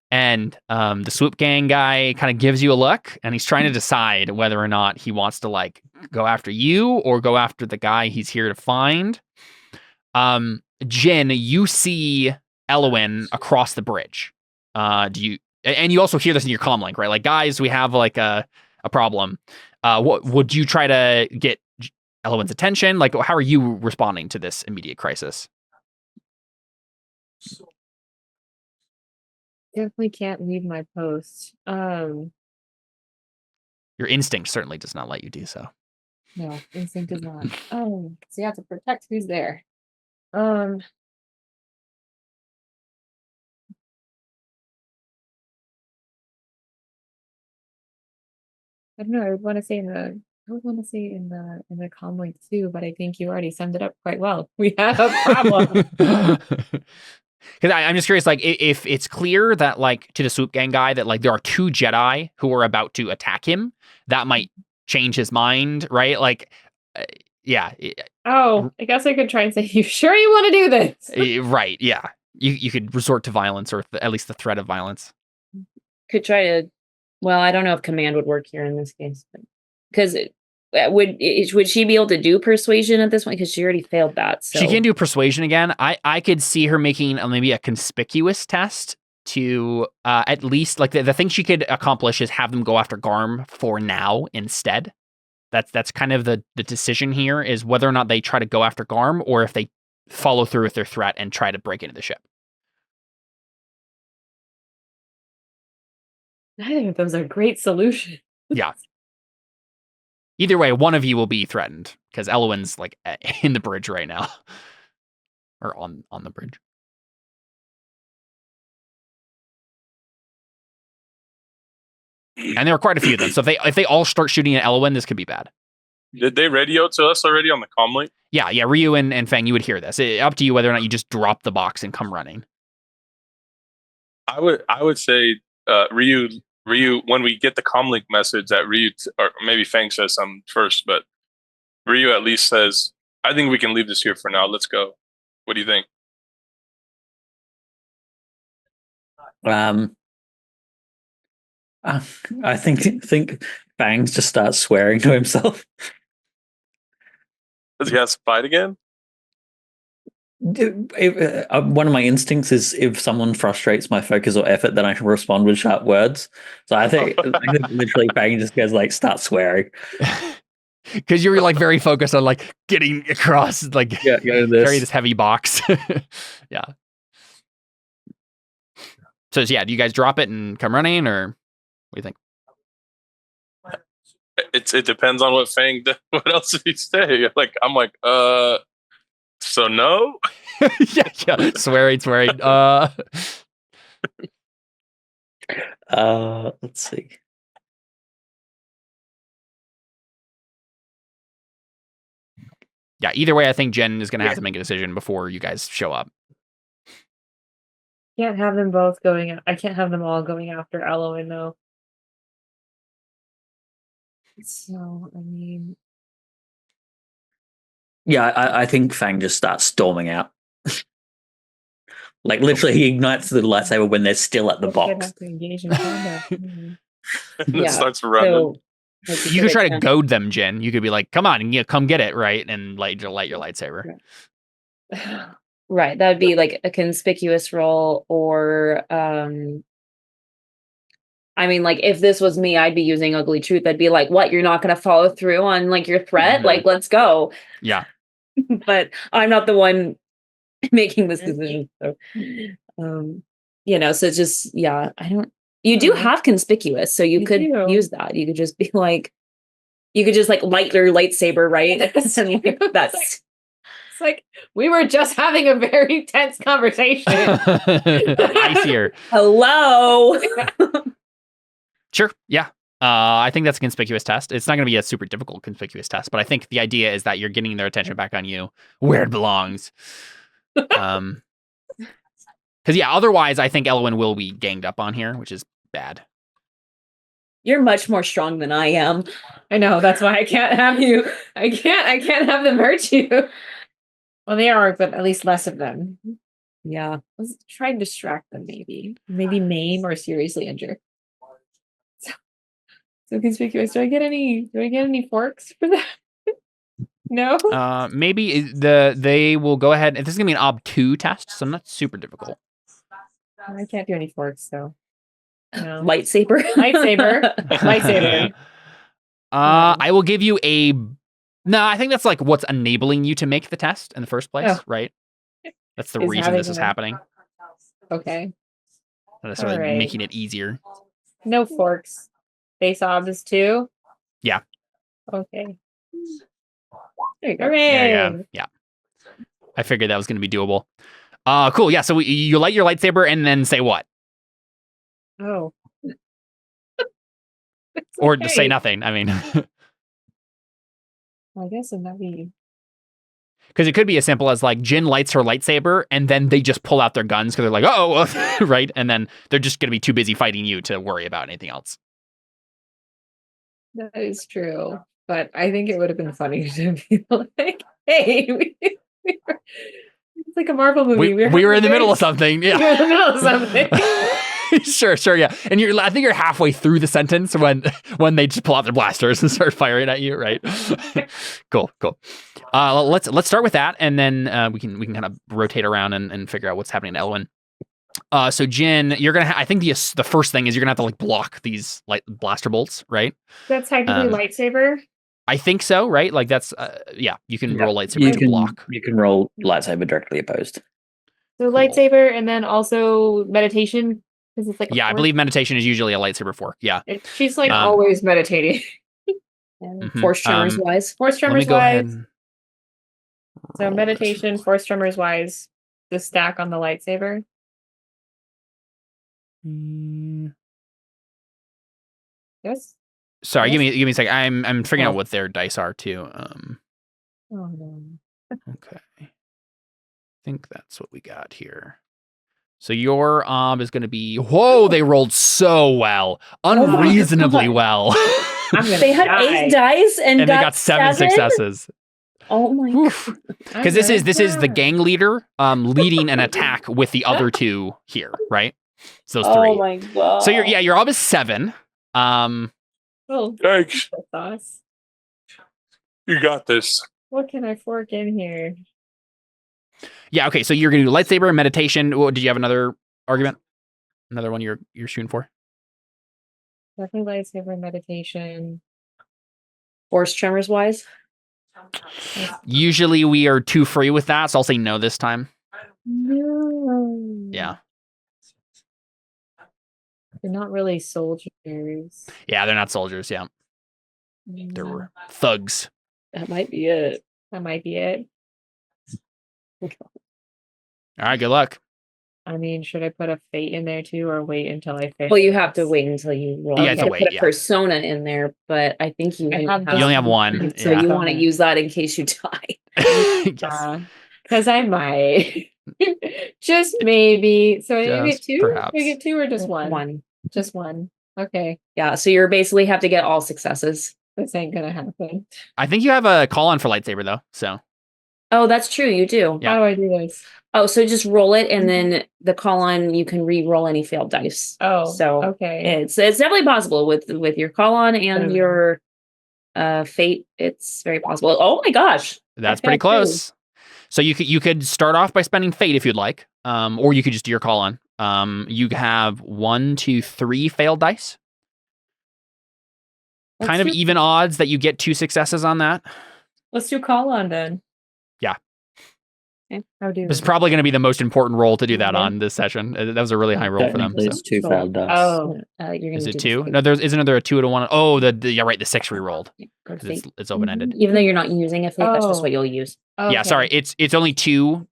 And the swoop gang guy kind of gives you a look and he's trying to decide whether or not he wants to like go after you or go after the guy he's here to find. Jin, you see Elwyn across the bridge. And you also hear this in your comm link, right? Like, guys, we have like a problem. What would you try to get Elwyn's attention? Like, how are you responding to this immediate crisis? Definitely can't leave my post. Your instinct certainly does not let you do so. No, instinct does not. So you have to protect who's there. I don't know. I would want to say in the comm link too, but I think you already summed it up quite well. We have a problem. Because I'm just curious, like, if it's clear that, like, to the swoop gang guy that, like, there are 2 Jedi who are about to attack him, that might change his mind, right? Like, yeah. Oh, I guess I could try and say, you sure you want to do this? Right, yeah. You could resort to violence, or at least the threat of violence. Could try to. Well, I don't know if command would work here in this case, because would she be able to do persuasion at this point? Because she already failed that. So. She can do persuasion again. I could see her making maybe a conspicuous test to at least, like, the thing she could accomplish is have them go after Garm for now instead. That's kind of the decision here, is whether or not they try to go after Garm or if they follow through with their threat and try to break into the ship. Neither of those are great solutions. Yeah. Either way, one of you will be threatened because Elwyn's like in the bridge right now, or on the bridge. And there are quite a few of them. So if they all start shooting at Elwyn, this could be bad. Did they radio to us already on the comm link? Yeah. Ryu and Fang, you would hear this. Up to you whether or not you just drop the box and come running. I would say Ryu, when we get the comlink message that Ryu, or maybe Fang says something first, but Ryu at least says, I think we can leave this here for now. Let's go. What do you think? I think Fangs just starts swearing to himself. Does he have to fight again? One of my instincts is if someone frustrates my focus or effort, then I can respond with sharp words. So I think literally Fang just goes like, start swearing. Because you're like very focused on like getting across, like carry this heavy box. Yeah. So yeah, do you guys drop it and come running, or what do you think? It depends on what Fang does. What else did he say? I'm like, so no? yeah. Swearing. Let's see. Yeah, either way, I think Jen is going to have to make a decision before you guys show up. Can't have them both going. I can't have them all going after Elwyn, though. So, I mean... Yeah, I think Fang just starts storming out. Like, literally, he ignites the lightsaber when they're still at the box. Have to engage in combat. And it starts running. So, You could try to goad them, Jen. You could be like, come on, and come get it, right? And light your lightsaber. Right. That would be like a conspicuous role, or I mean, like, if this was me, I'd be using ugly truth. I'd be like, what, you're not going to follow through on like your threat? Mm-hmm. Like, let's go. Yeah. But I'm not the one making this decision. So, so just, you do have conspicuous, so you could use that. You could just be like, light your lightsaber, right? That's it's like, we were just having a very tense conversation. Icier. Hello. Sure. Yeah. I think that's a conspicuous test. It's not going to be a super difficult conspicuous test, but I think the idea is that you're getting their attention back on you where it belongs. Because otherwise I think Elwyn will be ganged up on here, which is bad. You're much more strong than I am. I know, that's why I can't have you. I can't have them hurt you. Well, they are, but at least less of them. Yeah. Let's try and distract them, maybe maim or seriously injure. So conspicuous. Do I get any forks for that? No. Maybe they will go ahead. This is gonna be an ob2 test, so not super difficult. I can't do any forks, so. No. Lightsaber. Lightsaber. I will give you a. No, I think that's like what's enabling you to make the test in the first place, right? That's the Is reason having this is happening. Okay. Not necessarily Alright. making it easier. No forks. Base obs is 2? Yeah. Okay. There you go. There you go. Yeah. I figured that was going to be doable. Cool. Yeah. So you light your lightsaber and then say what? Oh. Or say nothing. I mean, I guess it might be. because it could be as simple as like Jin lights her lightsaber and then they just pull out their guns because they're like, oh, right. And then they're just going to be too busy fighting you to worry about anything else. That is true. But I think it would have been funny to be like, hey, it's like a Marvel movie. We were in the middle of something. Yeah. We were in the middle of something. Sure, yeah. And I think you're halfway through the sentence when they just pull out their blasters and start firing at you, right? Cool. Let's start with that, and then we can kind of rotate around and figure out what's happening to Elwyn. So Jin, you're gonna. I think the first thing is you're gonna have to like block these like blaster bolts, right? That's technically lightsaber. I think so, right? Like that's you can roll lightsaber to block. You can roll lightsaber directly opposed. So lightsaber, and then also meditation. Because it's like I believe meditation is usually a lightsaber fork. Yeah. She's like always meditating. Force tremors wise. Force tremors wise. So meditation, force tremors wise, the stack on the lightsaber. Yes. Sorry, give me a second. I'm figuring out what their dice are too. Oh no. Okay. I think that's what we got here. So your is going to be, whoa, they rolled so well. Unreasonably well. They had 8 dice and they got 7 successes. Oh my god. Because this is the gang leader leading an attack with the other 2 here, right? So those 3. Oh my god. So your ob is 7. Thanks. You got this. What can I fork in here? Yeah, okay, so you're going to do lightsaber and meditation. Did you have another argument? Another one you're shooting for? Definitely lightsaber and meditation. Force tremors wise? Usually we are too free with that, so I'll say no this time. No. Yeah. They're not really soldiers. Yeah, they're not soldiers, yeah. They're thugs. That might be it. All right, good luck. I mean, should I put a fate in there too, or wait until I fail? Well, you have to wait until you roll. Yeah, you have have to wait, put a persona in there, but I think you only have one. So you want to use that in case you die. Because I might. Just maybe. So I get 2? Perhaps. I get 2 or just 1? One. Just 1. Okay. Yeah, so you're basically have to get all successes. This ain't gonna happen. I think you have a call on for lightsaber though, so. Oh, that's true. You do. Yeah. How do I do this? Oh, so just roll it, and then the call on you can re-roll any failed dice. Oh, so okay. It's definitely possible with your call on and your fate. It's very possible. Oh my gosh, that's pretty close. So you could start off by spending fate if you'd like, or you could just do your call on. You have 1, 2, 3 failed dice. Kind of even odds that you get 2 successes on that. Let's do call on then. Yeah. Okay. This is probably going to be the most important roll to do that on this session. That was a really high roll for them. It's 2 failed dice. Oh, you're is it 2? No, isn't there a 2 to 1? Oh, yeah, right. The 6 re-rolled. It's open ended. Even though you're not using a fate, that's just what you'll use. Okay. Yeah, sorry. It's only 2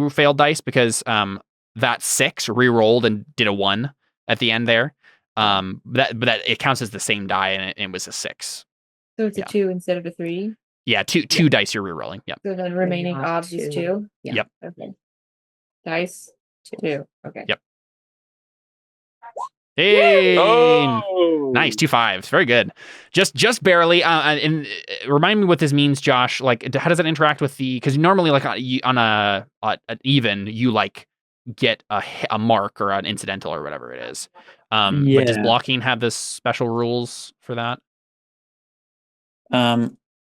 failed dice because that 6 re-rolled and did a 1 at the end there. But that it counts as the same die and it was a 6. So it's a 2 instead of a 3. Yeah, two dice you're re-rolling. Yep. So then remaining obs is 2. Yeah. Yep. Okay. Dice 2. Okay. Yep. Hey, Oh, nice 2 5s. Very good. Just barely. And remind me what this means, Josh. Like, how does that interact with the? Because normally, like on an even, you like get a mark or an incidental or whatever it is. But does blocking have this special rules for that?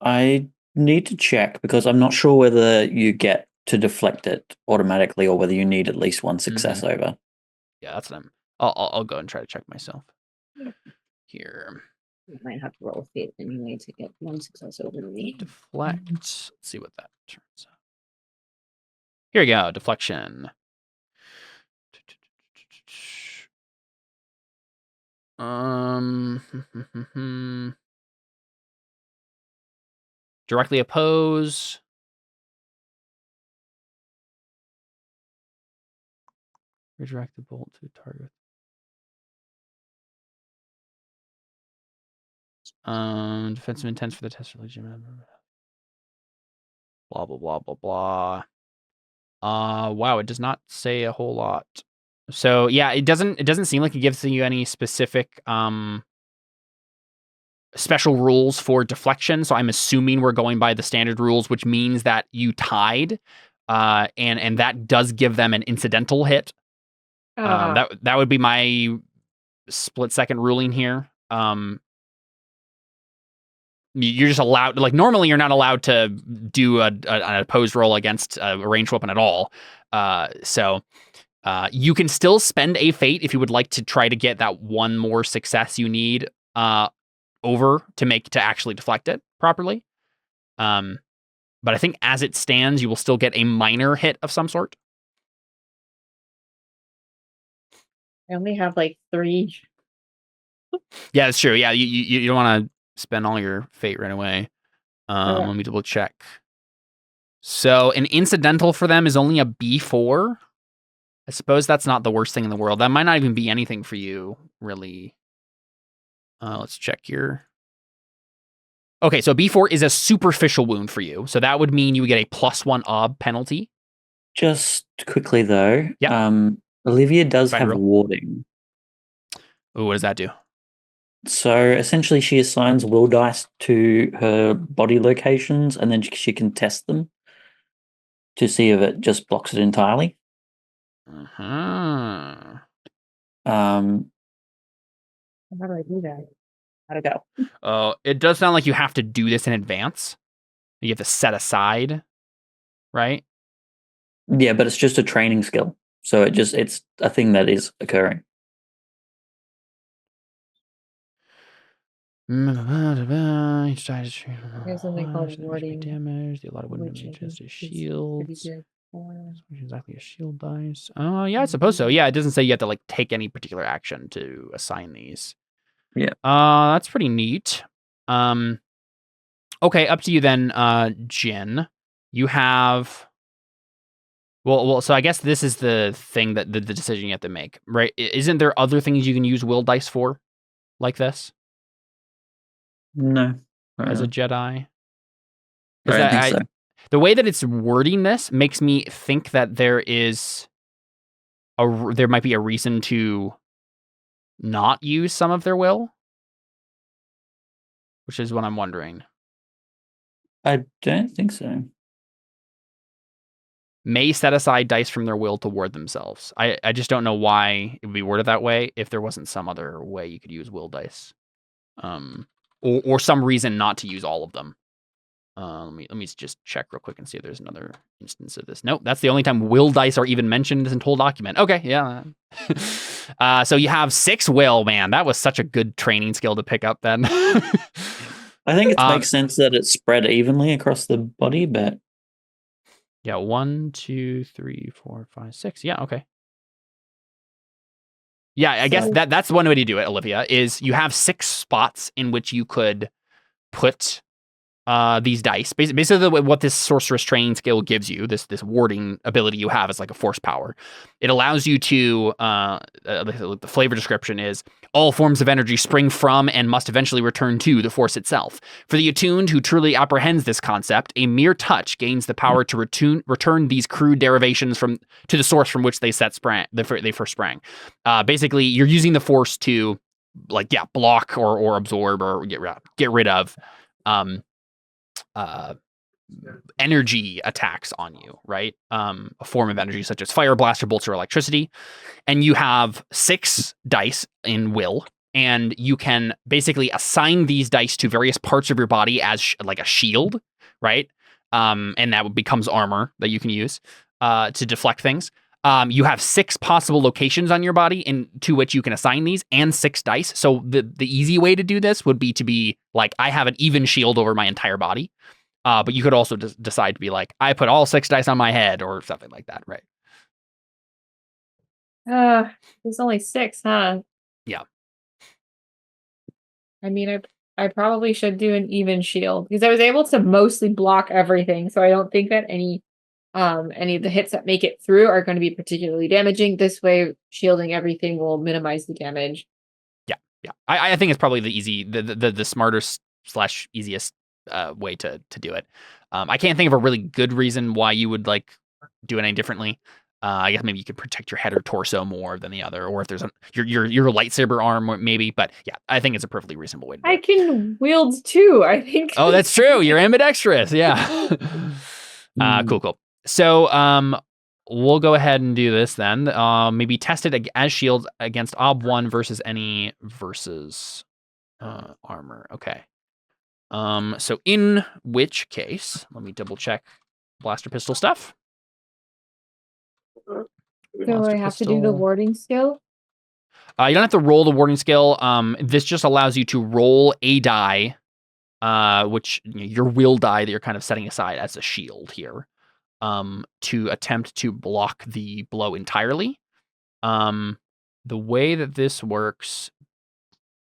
I need to check because I'm not sure whether you get to deflect it automatically or whether you need at least one success over. Yeah, that's what I'll go and try to check myself here. I might have to roll a fate anyway to get one success over me. Deflect. Let's see what that turns out. Here we go. Deflection. Directly oppose. Redirect the bolt to target. Defensive intents for the test religion. Blah blah blah blah blah. Wow, it does not say a whole lot. So yeah, it doesn't seem like it gives you any specific special rules for deflection. So I'm assuming we're going by the standard rules, which means that you tied, and that does give them an incidental hit. That would be my split second ruling here. You're just allowed, like normally you're not allowed to do an opposed roll against a ranged weapon at all. So you can still spend a fate if you would like to try to get that one more success you need over to actually deflect it properly. But I think as it stands, you will still get a minor hit of some sort. I only have like 3. Yeah, that's true. Yeah, you don't want to spend all your fate right away. Let me double check. So an incidental for them is only a B4. I suppose that's not the worst thing in the world. That might not even be anything for you, really. Let's check here. Okay, so B4 is a superficial wound for you. So that would mean you would get a +1 ob penalty. Just quickly though, yeah. Olivia does have warding. Oh, what does that do? So essentially she assigns will dice to her body locations and then she can test them to see if it just blocks it entirely. How do I do that? How'd it go? It does sound like you have to do this in advance. You have to set aside, right? Yeah, but it's just a training skill. So it's a thing that is occurring. Each die is There's something called warding. Damage. A lot of wound damages to shields. Exactly a shield dice. Yeah, I suppose so. Yeah, it doesn't say you have to like take any particular action to assign these. Yeah. That's pretty neat. Okay, up to you then, Jin. You have. Well. So I guess this is the thing that the decision you have to make, right? Isn't there other things you can use will dice for, like this? No. As a Jedi? I don't think so. The way that it's wording this makes me think that there might be a reason to not use some of their will, which is what I'm wondering. I don't think so. May set aside dice from their will to ward themselves. I just don't know why it would be worded that way if there wasn't some other way you could use will dice. Or some reason not to use all of them. Let me just check real quick and see if there's another instance of this. Nope, that's the only time will dice are even mentioned in this whole document. Okay, yeah. So you have 6 will, man. That was such a good training skill to pick up then. I think it makes sense that it's spread evenly across the body, but... Yeah, 1, 2, 3, 4, 5, 6. Yeah, okay. Yeah, I guess that's one way to do it, Olivia, is you have 6 spots in which you could put these dice. Basically, what this sorceress training skill gives you, this warding ability you have, is like a force power. It allows you to, the flavor description is, all forms of energy spring from and must eventually return to the force itself. For the attuned who truly apprehends this concept, a mere touch gains the power to return these crude derivations to the source from which they first sprang. Basically, you're using the force to, block or absorb or get rid of energy attacks on you, right? A form of energy such as fire, blast, or bolts, or electricity. And you have 6 dice in will, and you can basically assign these dice to various parts of your body as like a shield. right? And that becomes armor that you can use to deflect things. You have 6 possible locations on your body to which you can assign these, and 6 dice. So the easy way to do this would be to be like, I have an even shield over my entire body. But you could also decide to be like, I put all 6 dice on my head or something like that, right? There's only 6, huh? Yeah. I mean, I probably should do an even shield because I was able to mostly block everything. So I don't think that any of the hits that make it through are going to be particularly damaging. This way, shielding everything will minimize the damage. Yeah. I think it's probably the smartest / easiest way to do it. I can't think of a really good reason why you would like do it any differently. I guess maybe you could protect your head or torso more than the other, or if there's your lightsaber arm, maybe. But yeah, I think it's a perfectly reasonable way to do it. I can wield 2, I think. Oh, that's true. You're ambidextrous. Yeah. Cool. So we'll go ahead and do this then. Maybe test it as shield against Ob 1 versus any versus armor. Okay. So in which case, let me double check blaster pistol stuff. So I have to do the warding skill? You don't have to roll the warding skill. This just allows you to roll a die, which your will die that you're kind of setting aside as a shield here, to attempt to block the blow entirely. The way that this works,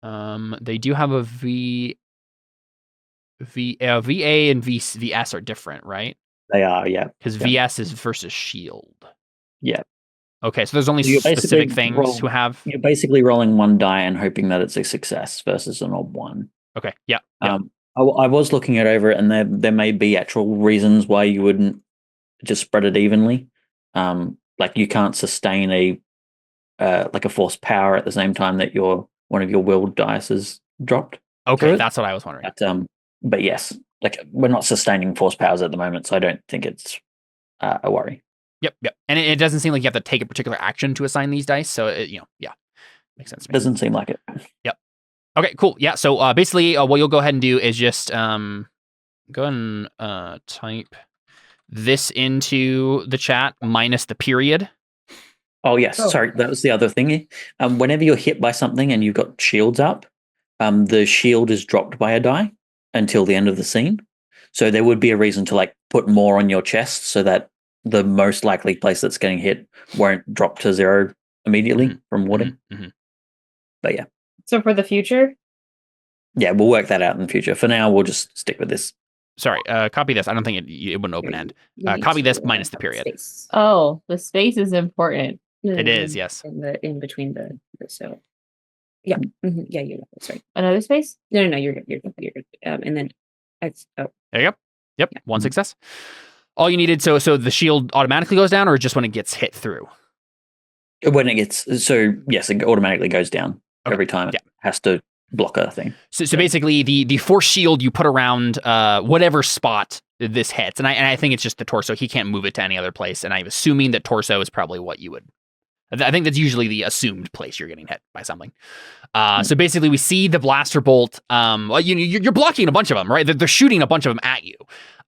they do have a VA and VS are different, right? They are, yeah. Because VS is versus shield. Yeah. Okay, so there's only specific things who have. You're basically rolling 1 die and hoping that it's a success versus an odd 1. Okay, yeah. I was looking it over, and there may be actual reasons why you wouldn't just spread it evenly. Like you can't sustain a force power at the same time that one of your willed dice is dropped. Okay, that's what I was wondering. But yes, like we're not sustaining force powers at the moment, so I don't think it's a worry. Yep. And it doesn't seem like you have to take a particular action to assign these dice, so makes sense to me. Doesn't seem like it. Yep. Okay, cool. Yeah, so basically what you'll go ahead and do is just go ahead and type this into the chat minus the period. Oh, yes. Oh. Sorry, that was the other thing. Whenever you're hit by something and you've got shields up, the shield is dropped by a die until the end of the scene. So there would be a reason to like put more on your chest so that the most likely place that's getting hit won't drop to 0 immediately from warding. Mm-hmm. But yeah. So for the future? Yeah, we'll work that out in the future. For now, we'll just stick with this. Sorry, copy this. I don't think it wouldn't open end. Copy this minus the period. Space. Oh, the space is important. It is, yes. In between the so. Yeah. Mm-hmm. Yeah, you're right. That's right. Another space? No, you're good. You're good. And then it's There you go. Yep. Yeah. One success. All you needed, so the shield automatically goes down, or just when it gets hit through? When it gets, yes, it automatically goes down every time. It has to block a thing. So basically, the force shield you put around whatever spot this hits, and I think it's just the torso. He can't move it to any other place, and I'm assuming that torso is probably what you would. I think that's usually the assumed place you're getting hit by something. So basically, we see the blaster bolt. You're blocking a bunch of them, right? They're shooting a bunch of them at you.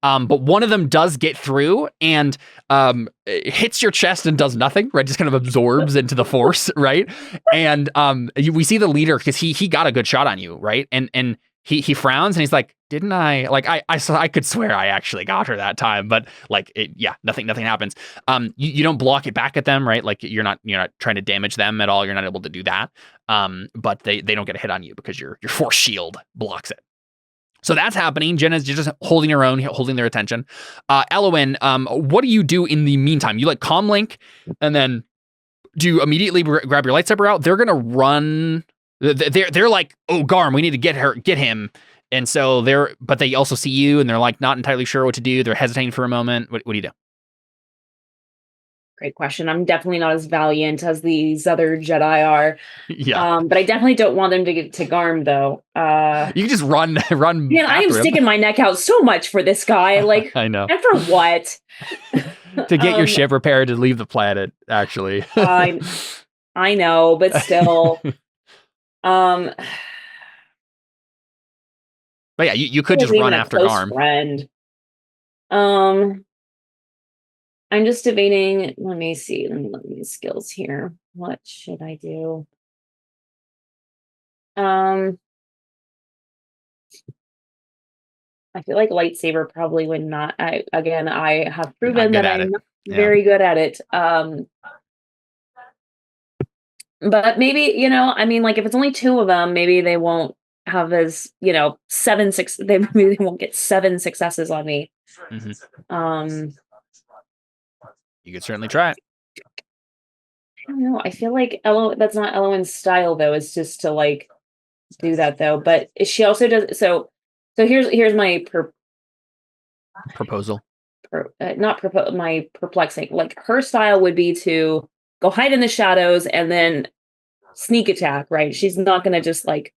But one of them does get through and it hits your chest and does nothing, right? Just kind of absorbs into the force, right? And we see the leader because he got a good shot on you, right? And he frowns and he's like, "Didn't I? Like I could swear I actually got her that time, but like nothing happens. You don't block it back at them, right? Like you're not trying to damage them at all. You're not able to do that. But they don't get a hit on you because your force shield blocks it." So that's happening. Jenna's just holding her own, holding their attention. Elowen, what do you do in the meantime? You like comm link, and then do you immediately grab your lightsaber out? They're gonna run. They're like, "Oh, Garm, we need to get him." And so but they also see you, and they're like not entirely sure what to do. They're hesitating for a moment. What do you do? Great question. I'm definitely not as valiant as these other Jedi are. Yeah. But I definitely don't want them to get to Garm, though. You can just run. Man, I am sticking my neck out so much for this guy. Like, I know. And for what? To get your ship repaired to leave the planet, actually. I know, but still. But yeah, you could just run after Garm. Friend. I'm just debating. Let me see. Let me look at these skills here. What should I do? I feel like lightsaber probably would not. I have proven good that at I'm it. not Yeah. very good at it. But maybe, I mean, like if it's only 2 of them, maybe they won't have as, 7 6. Maybe they won't get 7 successes on me. Mhm. You could certainly try it. I don't know. I feel like that's not Elowen's style though. It's just to like do that though. But she also does so. So here's my Proposal. my perplexing. Like her style would be to go hide in the shadows and then sneak attack. Right? She's not gonna just like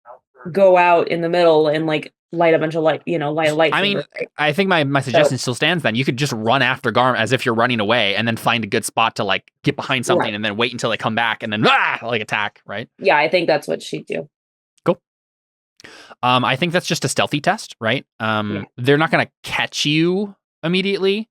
go out in the middle and like light a bunch of light a light. I mean, I think my suggestion still stands then. You could just run after Garm as if you're running away and then find a good spot to like get behind something Right. and then wait until they come back and then like attack, right? Yeah, I think that's what she'd do. Cool. I think that's just a stealthy test, right? They're not going to catch you immediately.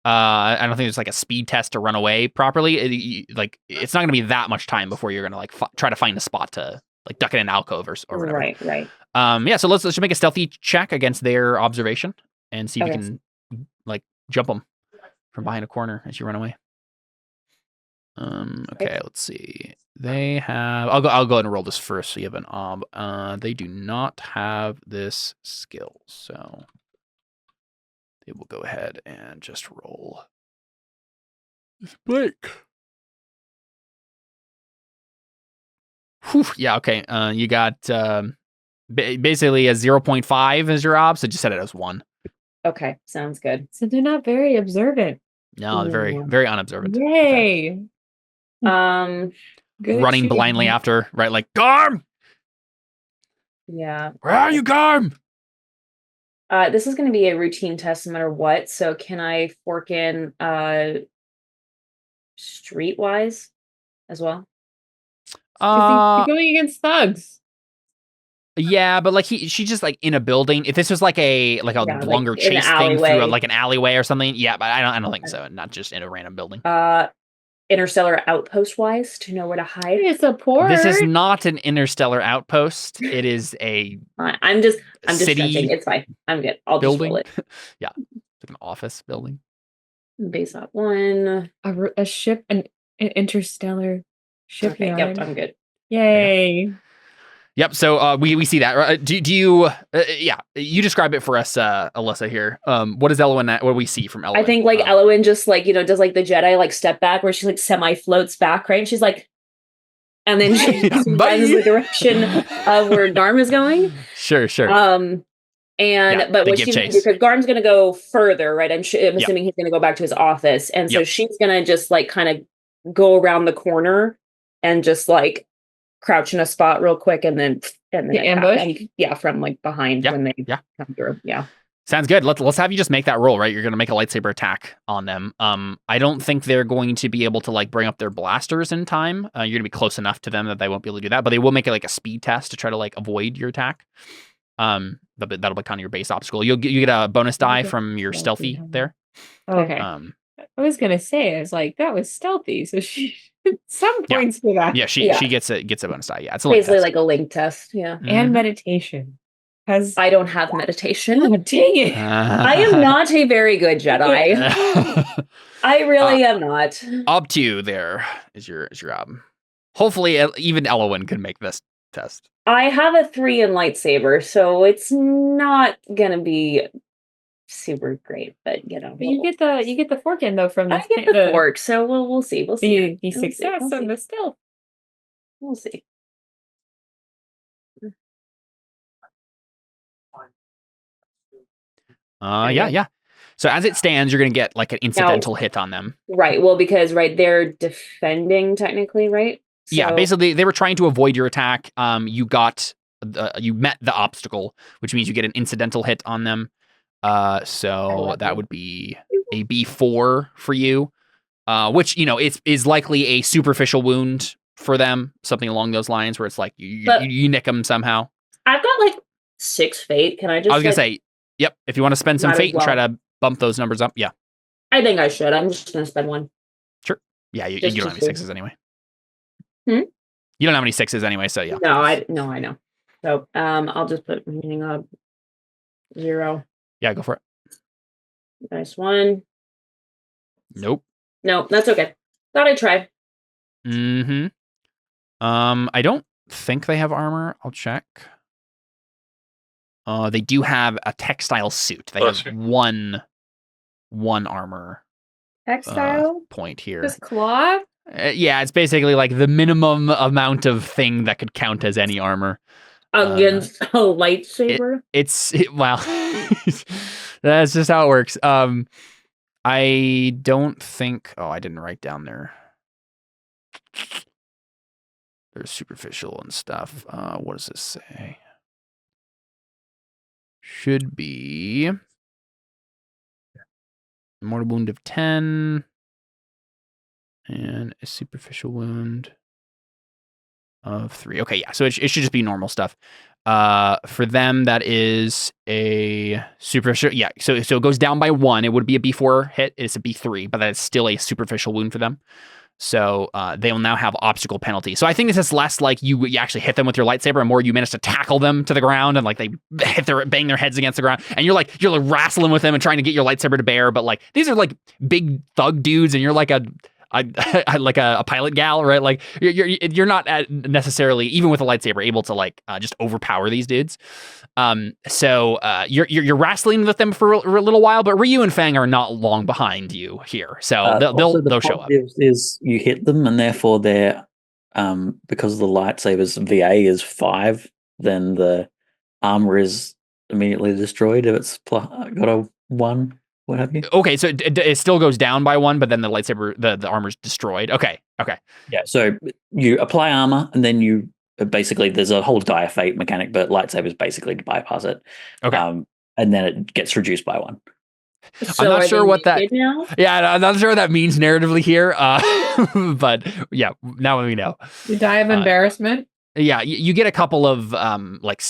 I don't think there's like a speed test to run away properly. It's not going to be that much time before you're going to like try to find a spot to like duck in an alcove or whatever. Right. Yeah, so let's make a stealthy check against their observation and see if you Okay. can like jump them from behind a corner as you run away. Okay, let's see. They have. I'll go ahead and roll this first. So you have an ob. They do not have this skill, so they will go ahead and just roll this Blake. Whew, yeah. Okay. You got basically a 0.5 as your ob, so just set it as 1. Okay, sounds good. So they're not very observant. No, they're very Yeah. very unobservant. Yay. Good at Running shooting. blindly after, right? Like Garm, Yeah. where are you, Garm? This is going to be a routine test no matter what. So can I fork in streetwise as well? 'Cause he's going against thugs. Yeah, but like she's just like in a building. If this was like a Yeah, like longer in chase an thing through alleyway. like an alleyway or something, yeah, but I don't think so. Not just in a random building. Interstellar outpost wise to know where to hide. It's a port. This is not an interstellar outpost. It is a I'm just city judging. It's fine. I'm good. I'll building. just roll Yeah, it's like an office building. it. Base up 1. a ship, an interstellar Okay, shipyard. yep, I'm good. Yay. Yep. So we see that. Right? Do you? Yeah. You describe it for us, Alyssa. Here. What is Elowen? What do we see from Elowen? I think like Elowen just like does like the Jedi like step back where she like semi floats back, right? And she's like, and then she Bye. runs the direction of where Garm is going. Sure. But they what give she's chase. because Garm's gonna go further, right? I'm assuming he's gonna go back to his office, and so she's gonna just like kind of go around the corner and just like crouch in a spot real quick, and then The ambush. From like behind when they come through. Yeah. Sounds good. Let's have you just make that roll, right? You're going to make a lightsaber attack on them. I don't think they're going to be able to like bring up their blasters in time. You're going to be close enough to them that they won't be able to do that, but they will make it like a speed test to try to like avoid your attack. That'll be kind of your base obstacle. You get a bonus die from your stealthy there. Okay. I was gonna say, I was like, that was stealthy. So she some points for that. Yeah, she gets a bonus die. Yeah, it's a basically like a link test. Yeah. And meditation. Because I don't have meditation. oh, dang it. I am not a very good Jedi. I really am not. Up to you there is your job. Hopefully even Elowen can make this test. I have a 3 in lightsaber, so it's not gonna be super great, but But you get the fork in though from the I get the fork, so we'll see. We'll see. the success on the stealth. We'll see. Yeah. So as it stands, you're gonna get like an incidental hit on them. Right. Well, because they're defending technically, right? So, Yeah, basically they were trying to avoid your attack. You met the obstacle, which means you get an incidental hit on them. So that would be a B4 for you, which is likely a superficial wound for them, something along those lines, where it's like you nick them somehow. I've got like 6 fate. Can I just? I was gonna say, yep. If you want to spend some fate and try to bump those numbers up? Yeah. I think I should. I'm just going to spend one. Yeah, you Just don't to have any see. sixes anyway. Hmm? You don't have any sixes anyway, so yeah. No, I know. So I'll just put meaning of 0. Yeah, go for it. Nice one. Nope. No, that's okay. Thought I'd try. Mm-hmm. I don't think they have armor. I'll check. They do have a textile suit. They have one armor Textile? point here. Just cloth? Yeah, it's basically like the minimum amount of thing that could count as any armor. Against a lightsaber? Well, that's just how it works. I don't think. Oh, I didn't write down their superficial and stuff. What does this say? Should be mortal wound of 10 and a superficial wound of 3. Okay, yeah. So it should just be normal stuff. For them, that is a superficial. Yeah. So it goes down by 1. It would be a B4 hit. It's a B3, but that's still a superficial wound for them. So they will now have obstacle penalty. So I think this is less like you actually hit them with your lightsaber, and more you manage to tackle them to the ground, and like they bang their heads against the ground, and you're like wrestling with them and trying to get your lightsaber to bear. But like these are like big thug dudes, and you're like a pilot gal, right? Like you're not necessarily, even with a lightsaber, able to like just overpower these dudes. So you're wrestling with them for a little while, but Ryu and Fang are not long behind you here, so they'll show up. Is you hit them, and therefore they're because the lightsaber's VA is 5, then the armor is immediately destroyed if it's got a 1. What have you? Okay, so it still goes down by 1, but then the lightsaber, the armor's destroyed. Okay. Yeah, so you apply armor, and then you basically there's a whole die of fate mechanic, but lightsabers basically bypass it. Okay, and then it gets reduced by 1. So I'm not sure what that. Now? Yeah, I'm not sure what that means narratively here. But yeah, now we know. You die of embarrassment. Yeah, you get a couple of like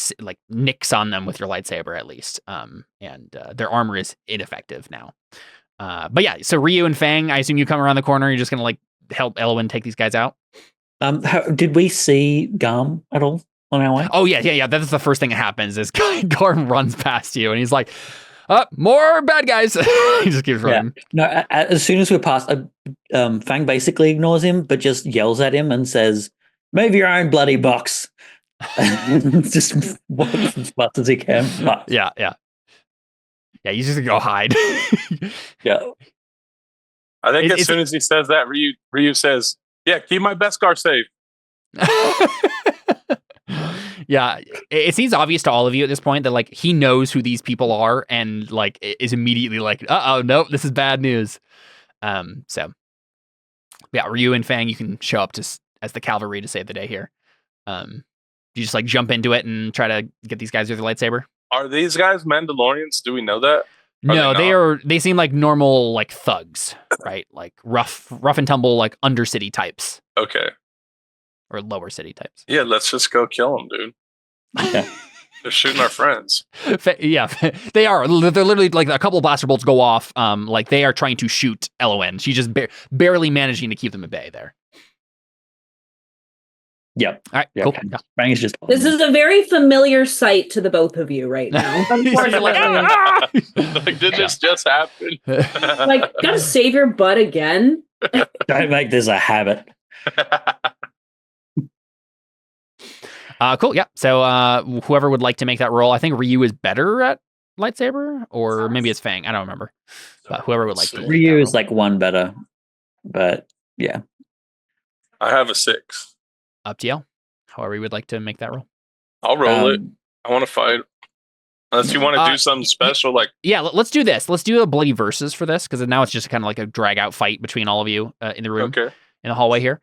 nicks on them with your lightsaber at least, and their armor is ineffective now. But yeah, so Ryu and Fang, I assume you come around the corner. You're just gonna like help Elwyn take these guys out. Did we see Garm at all on our way? Oh yeah. That's the first thing that happens is Garm runs past you and he's like, more bad guys. He just keeps running. No, as soon as we're past, Fang basically ignores him, but just yells at him and says, "Move your own bloody box." Just walks as fast as he can. Yeah. You just go hide. Yeah. I think as soon as he says that, Ryu says, "Yeah, keep my Beskar safe." Yeah, it seems obvious to all of you at this point that like he knows who these people are and like is immediately like, nope, this is bad news. So yeah, Ryu and Fang, you can show up as the cavalry to save the day here. You just like jump into it and try to get these guys with their lightsaber. Are these guys Mandalorians? Do we know that? No, they seem like normal like thugs, right? Like rough and tumble like undercity types. Okay. Or lower city types. Yeah, let's just go kill them, dude. Yeah. They're shooting our friends. Yeah, they are. They're literally like a couple of blaster bolts go off. Like they are trying to shoot LON. She's just barely managing to keep them at bay there. Yep. All right. Yep. Cool. Yeah. Fang's just. This is a very familiar sight to the both of you right now. You're like, "Ah!" Like, did this just happen? Like, gotta save your butt again. Don't make this a habit. Cool. Yeah. So whoever would like to make that roll, I think Ryu is better at lightsaber, or maybe it's Fang. I don't remember. But whoever would like to. Ryu is like 1 better, but yeah. I have a 6. Up to you. However you would like to make that roll. I'll roll it. I want to fight. Unless you want to do something special, like yeah, let's do this. Let's do a bloody versus for this because now it's just kind of like a drag out fight between all of you in the room, in the hallway here.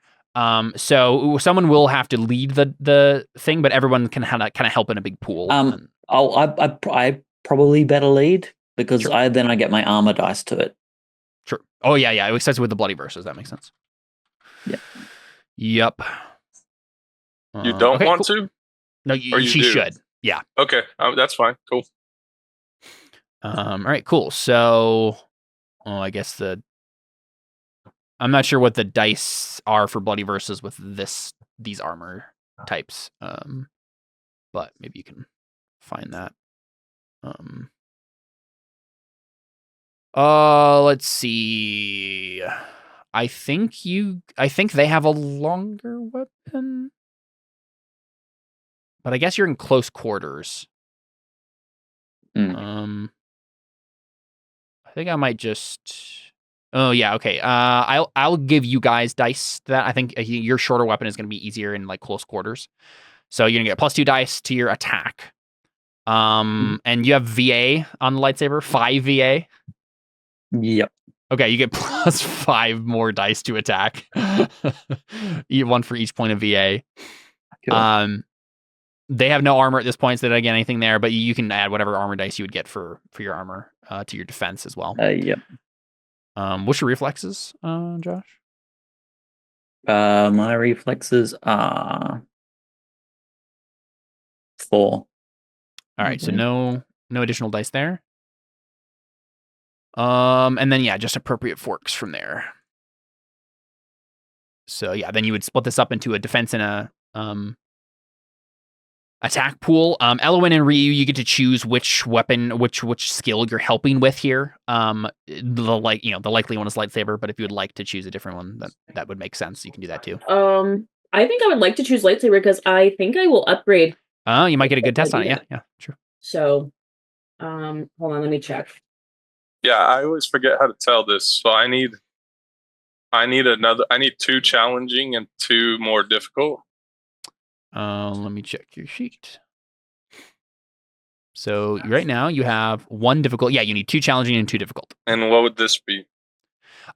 So someone will have to lead the thing, but everyone can kind of help in a big pool. I probably better lead because Sure. I get my armor dice to it. Sure. Oh yeah. It starts with the bloody versus. That makes sense. Yeah. Yep. you don't okay, want cool. to. No, Or you she do? should. Yeah. Okay, that's fine. Cool. All right, cool. So, I guess I'm not sure what the dice are for bloody versus with these armor types. But maybe you can find that. Let's see. I think they have a longer weapon. But I guess you're in close quarters. I think I might just. Oh yeah, okay. I'll give you guys dice to that. I think your shorter weapon is going to be easier in like close quarters. So you're gonna get +2 dice to your attack. And you have VA on the lightsaber, 5 VA. Yep. Okay, you get +5 more dice to attack. One for each point of VA. Cool. They have no armor at this point, so they don't get anything there, but you can add whatever armor dice you would get for your armor to your defense as well. Yep. What's your reflexes, Josh? My reflexes are 4. All right, so no additional dice there. And then just appropriate forks from there. So then you would split this up into a defense and a attack pool. Elwyn and Ryu, you get to choose which weapon, which skill you're helping with here. The likely one is lightsaber, but if you would like to choose a different one, that would make sense. You can do that too. I think I would like to choose lightsaber because I think I will upgrade. You might get a good test on it. Yeah, true. So, hold on, let me check. Yeah, I always forget how to tell this. So I need 2 challenging and 2 more difficult. Let me check your sheet. So right now you have 1 difficult. Yeah, you need 2 challenging and 2 difficult. And what would this be?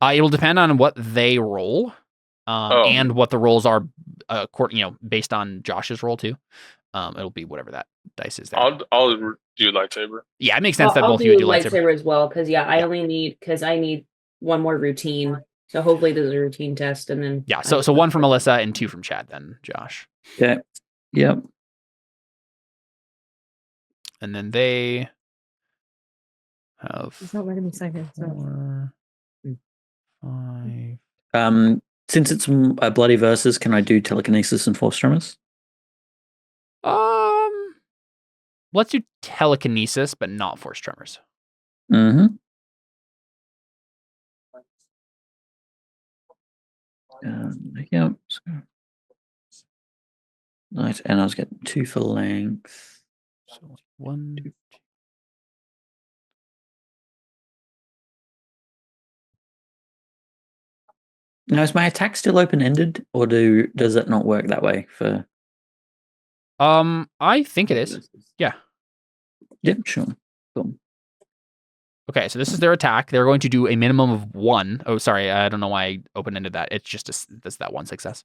It'll depend on what they roll, and what the rolls are, based on Josh's roll too. It'll be whatever that dice is there. I'll do lightsaber. Yeah, it makes sense that I'll both of you would do lightsaber as well because I need 1 more routine. So hopefully there's a routine test and then so 1 from Melissa and 2 from Chad then, Josh. Okay. Yep. And then they have. It's not letting me sign in. 4, 5. Since it's a bloody versus, can I do telekinesis and force tremors? Let's do telekinesis, but not force tremors. Mm-hmm. Yep. Right, and I was getting 2 for length. So 1, 2. Now, is my attack still open-ended, or does it not work that way for? I think it is. Yeah. Yep, sure. Cool. Okay, so this is their attack. They're going to do a minimum of 1. Oh, sorry, I don't know why I open-ended that. It's just that's that 1 success.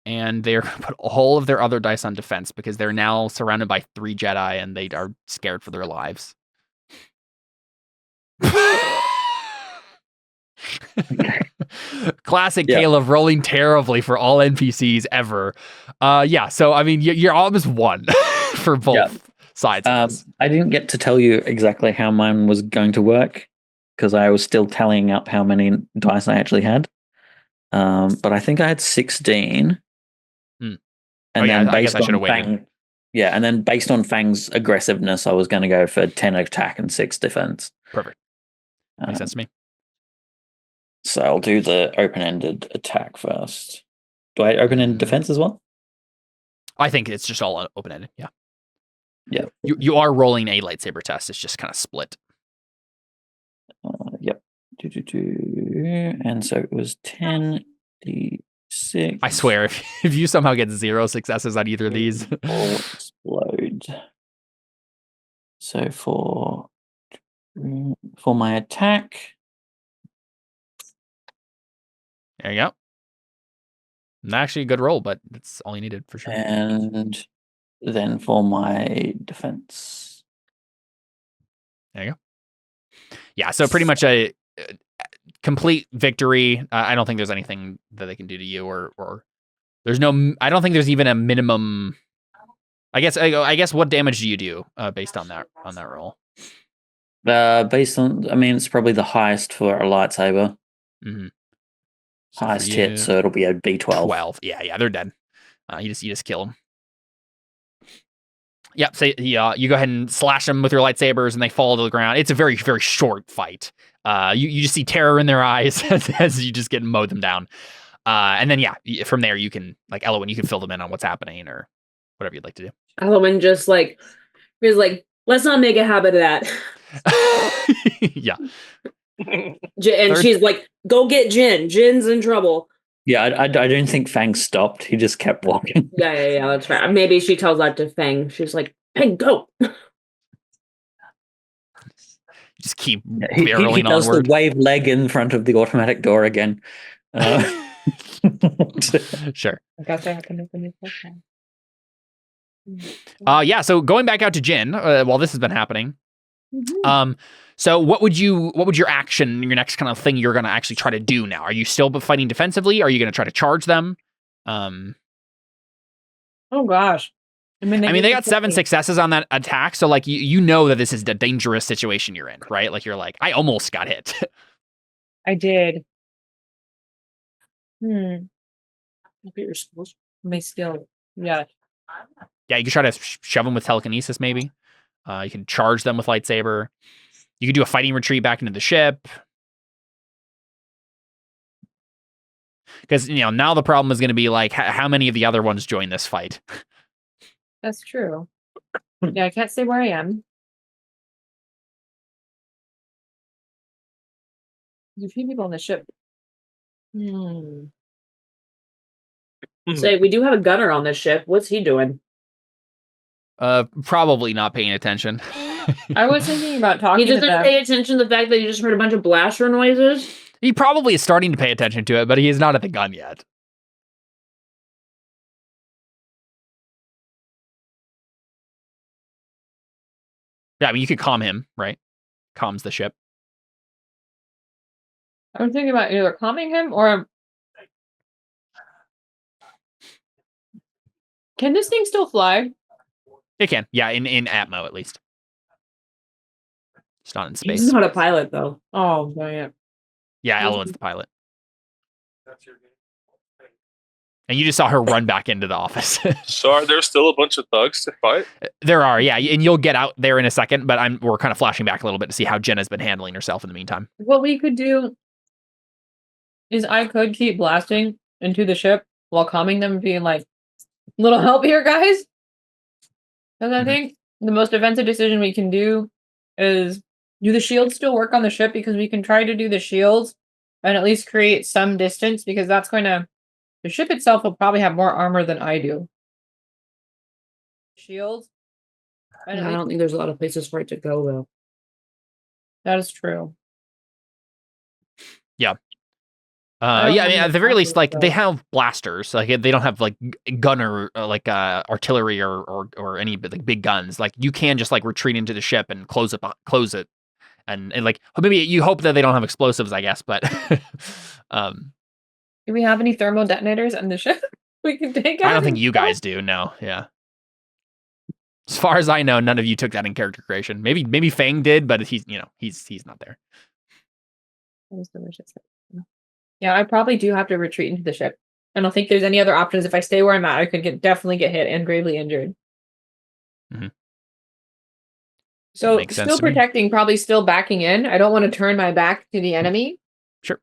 And they're going to put all of their other dice on defense because they're now surrounded by 3 Jedi and they are scared for their lives. Classic tale of rolling terribly for all NPCs ever. So I mean, you're almost 1 for both sides. I didn't get to tell you exactly how mine was going to work because I was still tallying up how many dice I actually had. But I think I had 16. And then based on Fang, and then based on Fang's aggressiveness, I was going to go for 10 attack and 6 defense. Perfect. Makes sense to me. So I'll do the open-ended attack first. Do I open-ended defense as well? I think it's just all open-ended. Yeah. Yeah. You are rolling a lightsaber test. It's just kind of split. Yep. And so it was 10d6. I swear, if you somehow get 0 successes on either of these, explode. So for my attack, there you go. Not actually a good roll, but that's all you needed for sure. And then for my defense, there you go. Yeah, so pretty much a complete victory. I don't think there's anything that they can do to you, or there's no. I don't think there's even a minimum I guess what damage do you do based on that roll? Based on, I mean, it's probably the highest for a lightsaber. Mm-hmm. So highest hit, so it'll be a D12. 12. Yeah, they're dead. You just kill them. Yep. So you go ahead and slash them with your lightsabers, and they fall to the ground. It's a very, very short fight. You just see terror in their eyes as you just get mowed them down. And then from there you can, like, Elowen, you can fill them in on what's happening or whatever you'd like to do. Elowen just is like, let's not make a habit of that. Yeah. And she's like, go get Jin. Jin's in trouble. Yeah, I don't think Fang stopped. He just kept walking. Yeah, that's right. Maybe she tells that to Fang. She's like, Fang, go. Just keep He barreling does onward. the wave leg in front of the automatic door again. Sure. I guess I have to make a new So going back out to Jin, while this has been happening. Mm-hmm. So what would your action, your next kind of thing you're going to actually try to do now? Are you still fighting defensively? Are you going to try to charge them? Oh gosh. I mean, they got 7 successes on that attack, so like you know that this is the dangerous situation you're in, right? Like you're like, I almost got hit. I did. Look at your skills. My skill. Yeah. Yeah, you could try to shove them with telekinesis, maybe. You can charge them with lightsaber. You could do a fighting retreat back into the ship. Because, now the problem is going to be like, how many of the other ones join this fight? That's true. Yeah, I can't say where I am. There's a few people on the ship. Say, we do have a gunner on this ship. What's he doing? Probably not paying attention. I was thinking about talking He to doesn't them. pay attention to the fact that you just heard a bunch of blaster noises. He probably is starting to pay attention to it, but he is not at the gun yet. Yeah, I mean, you could calm him, right? Calms the ship. I was thinking about either calming him or... Can this thing still fly? It can. Yeah, in Atmo, at least. It's not in space. He's not a pilot, though. Oh, yeah. Yeah, Elowen's the pilot. And you just saw her run back into the office. So are there still a bunch of thugs to fight? There are, yeah. And you'll get out there in a second, but we're kind of flashing back a little bit to see how Jenna's been handling herself in the meantime. What we could do is I could keep blasting into the ship while calming them, being like, little help here, guys. Because I think the most defensive decision we can do is, do the shields still work on the ship? Because we can try to do the shields and at least create some distance, because that's going to... The ship itself will probably have more armor than I do. Shields. I don't think there's a lot of places for it to go, though. That is true. Yeah. I mean, at the very least, like, they have blasters. Like, they don't have like gunner, artillery or any big guns. Like, you can just like retreat into the ship and close it, and like maybe you hope that they don't have explosives, I guess. But do we have any thermal detonators on the ship we can take out? I don't think you guys do. No, yeah. As far as I know, none of you took that in character creation. Maybe Fang did, but he's not there. That was delicious. Yeah, I probably do have to retreat into the ship. I don't think there's any other options. If I stay where I'm at, I could definitely get hit and gravely injured. Mm-hmm. So still protecting, probably still backing in. I don't want to turn my back to the enemy. Sure.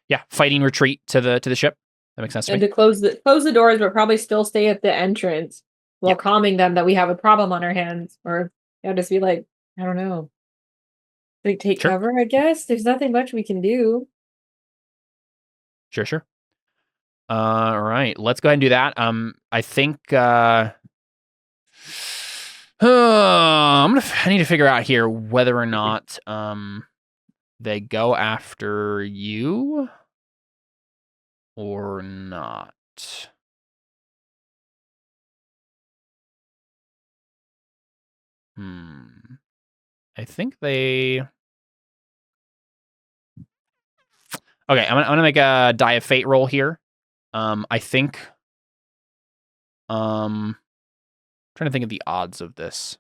Yeah, fighting retreat to the ship. That makes sense. And to close the doors, but probably still stay at the entrance while calming them that we have a problem on our hands, or just be like, I don't know, like take cover. I guess there's nothing much we can do. Sure. All right, let's go ahead and do that. I think I need to figure out here whether or not they go after you or not. I think they... Okay, I'm gonna make a die of fate roll here. I think trying to think of the odds of this.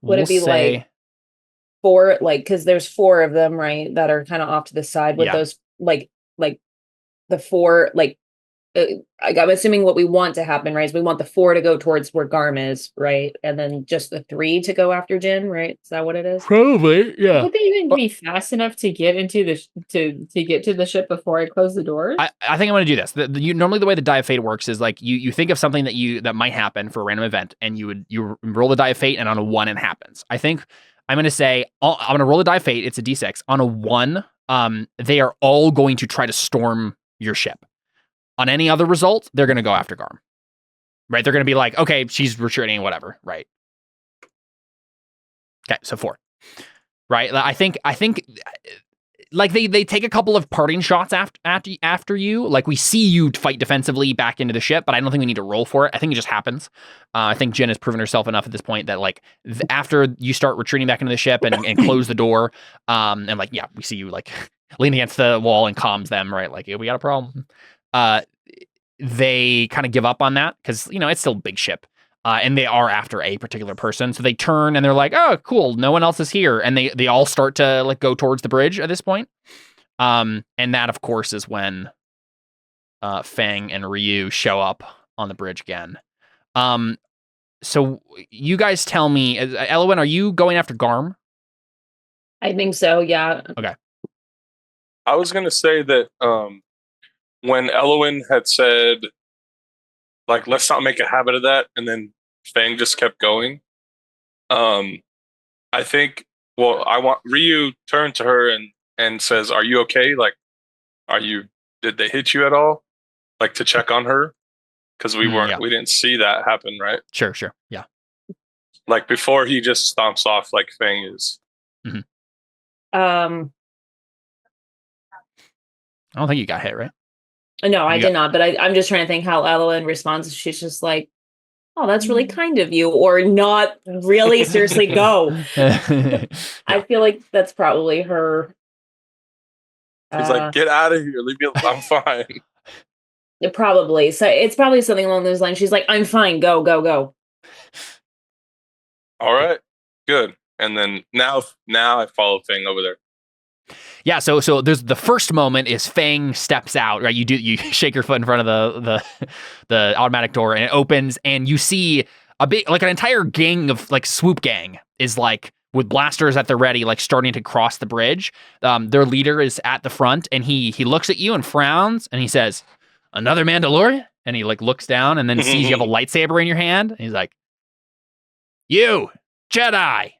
Would it be like 4, like, because there's 4 of them, right, that are kind of off to the side with those, like the 4, like, I'm assuming what we want to happen, right, is we want the 4 to go towards where Garm is, right, and then just the 3 to go after Jin, right? Is that what it is? Probably, yeah. Would they even be fast enough to get into the to get to the ship before I close the doors? I think I'm going to do this. Normally the way the die of fate works is like you think of something that might happen for a random event, and you roll the die of fate, and on a 1 it happens. I think I'm going to say I'm going to roll the die of fate. It's a d6 on a 1. They are all going to try to storm your ship. On any other result, they're going to go after Garm. Right? They're going to be like, okay, she's retreating, whatever. Right? Okay, so 4. Right? I think like they take a couple of parting shots after you. Like we see you fight defensively back into the ship, but I don't think we need to roll for it. I think it just happens. I think Jin has proven herself enough at this point that like after you start retreating back into the ship and close the door, and like we see you like lean against the wall and calms them, right? Like, we got a problem. They kind of give up on that because it's still a big ship. And they are after a particular person. So they turn and they're like, oh, cool. No one else is here. And they all start to like go towards the bridge at this point. And that, of course, is when Fang and Ryu show up on the bridge again. So you guys tell me, Elwyn, are you going after Garm? I think so, yeah. Okay. I was going to say that when Elwyn had said, like, let's not make a habit of that, and then Fang just kept going. I think, Ryu turned to her and says, "Are you okay? Like, did they hit you at all? Like, to check on her? Because we didn't see that happen, right?" Sure. Yeah. Like, before he just stomps off like Fang is. Mm-hmm. I don't think you got hit, right? No, I did not, but I'm just trying to think how Elowen responds. She's just like, oh, that's really kind of you, or not really, seriously, go. I feel like that's probably her. She's like, get out of here. Leave me alone. I'm fine. Probably. So it's probably something along those lines. She's like, I'm fine. Go, go, go. All right. Good. And then now I follow Fang over there. Yeah, so there's the first moment is Fang steps out, right? You shake your foot in front of the automatic door and it opens and you see an entire gang of like swoop gang is like with blasters at the ready, like starting to cross the bridge. Their leader is at the front and he looks at you and frowns and he says, "Another Mandalorian?" And he like looks down and then sees you have a lightsaber in your hand. And he's like, "You, Jedi,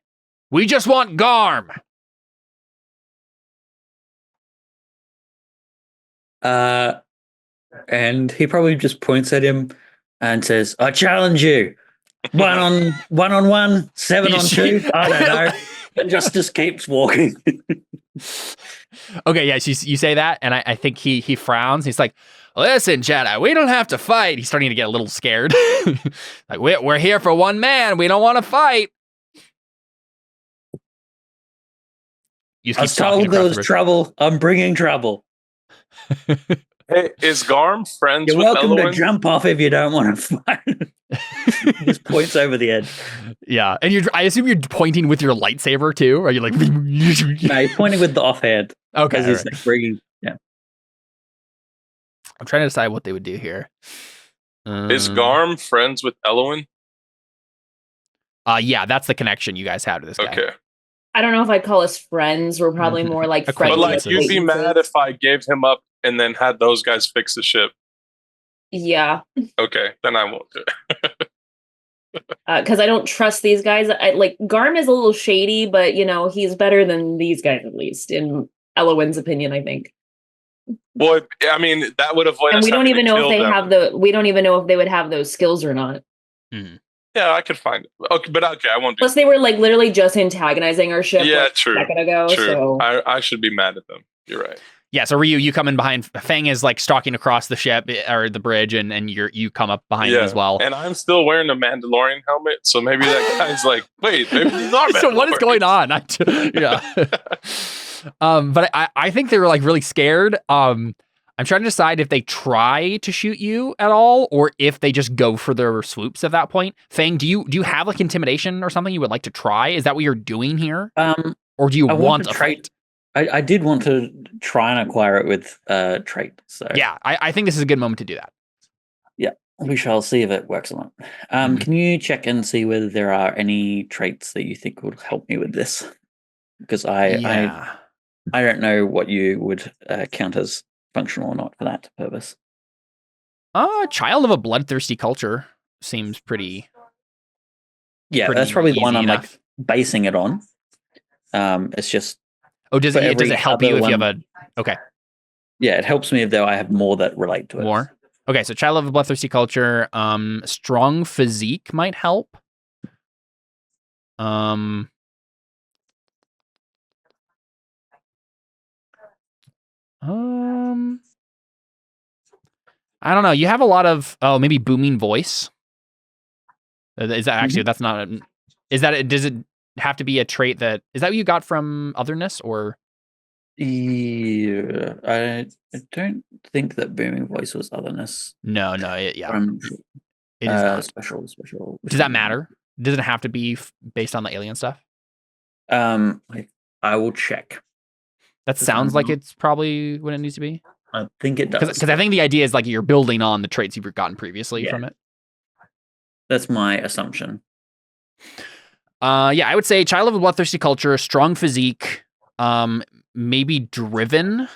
we just want Garm." And he probably just points at him and says, "I challenge you. 1 on 1, 7 on 2. I don't know." And just keeps walking. Okay, yeah, you say that, and I think he frowns. He's like, "Listen, Jedi, we don't have to fight." He's starting to get a little scared. Like, we're here for one man. We don't want to fight. I was told there was trouble. I'm bringing trouble. Hey, is Garm friends You're with welcome Elwyn? to jump off if you don't want to fight. He just points over the edge. Yeah, and I assume you're pointing with your lightsaber too, or you're like... No, he's pointing with the offhand. Okay, he's like bringing... Yeah. I'm trying to decide what they would do here. Is Garm friends with Elwyn? Yeah, that's the connection you guys have to this guy. Okay. I don't know if I'd call us friends. We're probably more like friends. But like, you'd be mad if I gave him up and then had those guys fix the ship. Yeah. Okay, then I won't do it. Because I don't trust these guys. Garm is a little shady, but he's better than these guys, at least in Elowyn's opinion, I think. Well, I mean, that would avoid. And us we don't even know if they them. We don't even know if they would have those skills or not. Mm-hmm. Yeah, I could find it. Okay, but okay, I won't do. Plus, they were like literally just antagonizing our ship. Yeah, like, true. A second ago. True. So I should be mad at them. You're right. Yeah, so Ryu, you come in behind. Fang is like stalking across the ship or the bridge, and you come up behind him as well. And I'm still wearing a Mandalorian helmet, so maybe that guy's like, wait, maybe these are So what is going on? Yeah. But I think they were like really scared. I I'm trying to decide if they try to shoot you at all, or if they just go for their swoops at that point. Fang, do you have like intimidation or something you would like to try? Is that what you're doing here? Or do you want a trait? fight? I did want to try and acquire it with trait. So yeah, I think this is a good moment to do that. Yeah, we shall see if it works or not. Can you check and see whether there are any traits that you think would help me with this? Because I don't know what you would count as functional or not for that purpose. Child of a bloodthirsty culture seems pretty. Yeah, pretty that's probably the one I'm enough. like basing it on. It's just. Oh, does it help you if you have a? Okay. Yeah, it helps me if though I have more that relate to it. More. Okay, so child of a bloodthirsty culture. Strong physique might help. I don't know. You have a lot of maybe booming voice. Is that actually that's not? Is that does it have to be a trait that is that what you got from otherness or? Yeah, I don't think that booming voice was otherness. No, it is not. Special. Does that matter? Does it have to be based on the alien stuff? I will check. That sounds like it's probably what it needs to be. I think it does. Because I think the idea is like you're building on the traits you've gotten previously from it. That's my assumption. I would say child of a bloodthirsty culture, strong physique, maybe driven.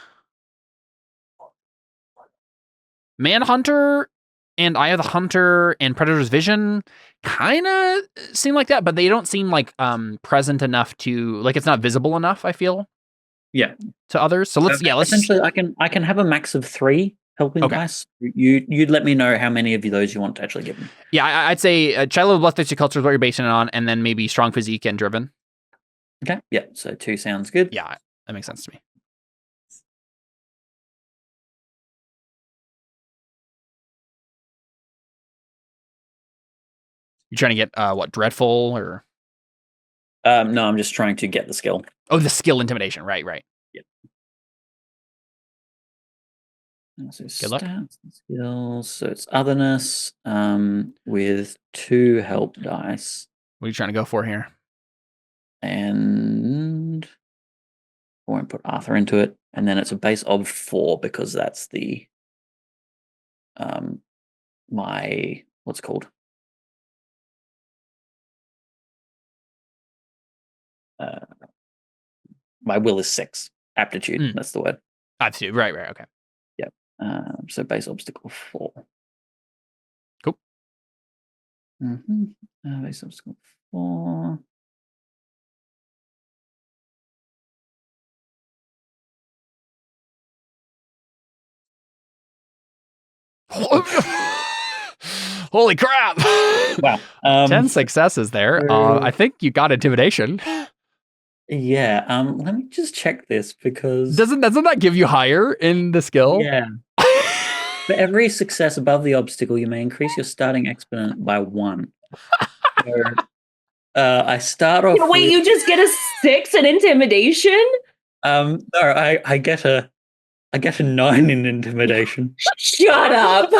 Manhunter and Eye of the Hunter and Predator's Vision kind of seem like that, but they don't seem like present enough to like it's not visible enough, I feel. Yeah. To others. So let's essentially I can have a max of 3 helping dice. You'd let me know how many of those you want to actually give me. Yeah, I'd say child of bloodthirsty culture is what you're basing it on, and then maybe strong physique and driven. Okay. Yeah. So 2 sounds good. Yeah, that makes sense to me. You trying to get what, dreadful or? No, I'm just trying to get the skill. Oh, the skill intimidation. Right. Yeah. So Good luck. Skills. So it's otherness with 2 help dice. What are you trying to go for here? And I won't put Arthur into it. And then it's a base of 4 because that's the my what's it called? My will is 6. Aptitude. That's the word. Aptitude. Right. Okay. Yep. So base obstacle 4. Cool. Base obstacle 4. Holy crap! Wow. 10 successes there. I think you got intimidation. Yeah. Let me just check this because doesn't that give you higher in the skill? Yeah. For every success above the obstacle, you may increase your starting exponent by 1. So, I start off. Wait, you just get a 6 in intimidation? No, I get a 9 in intimidation. Shut up.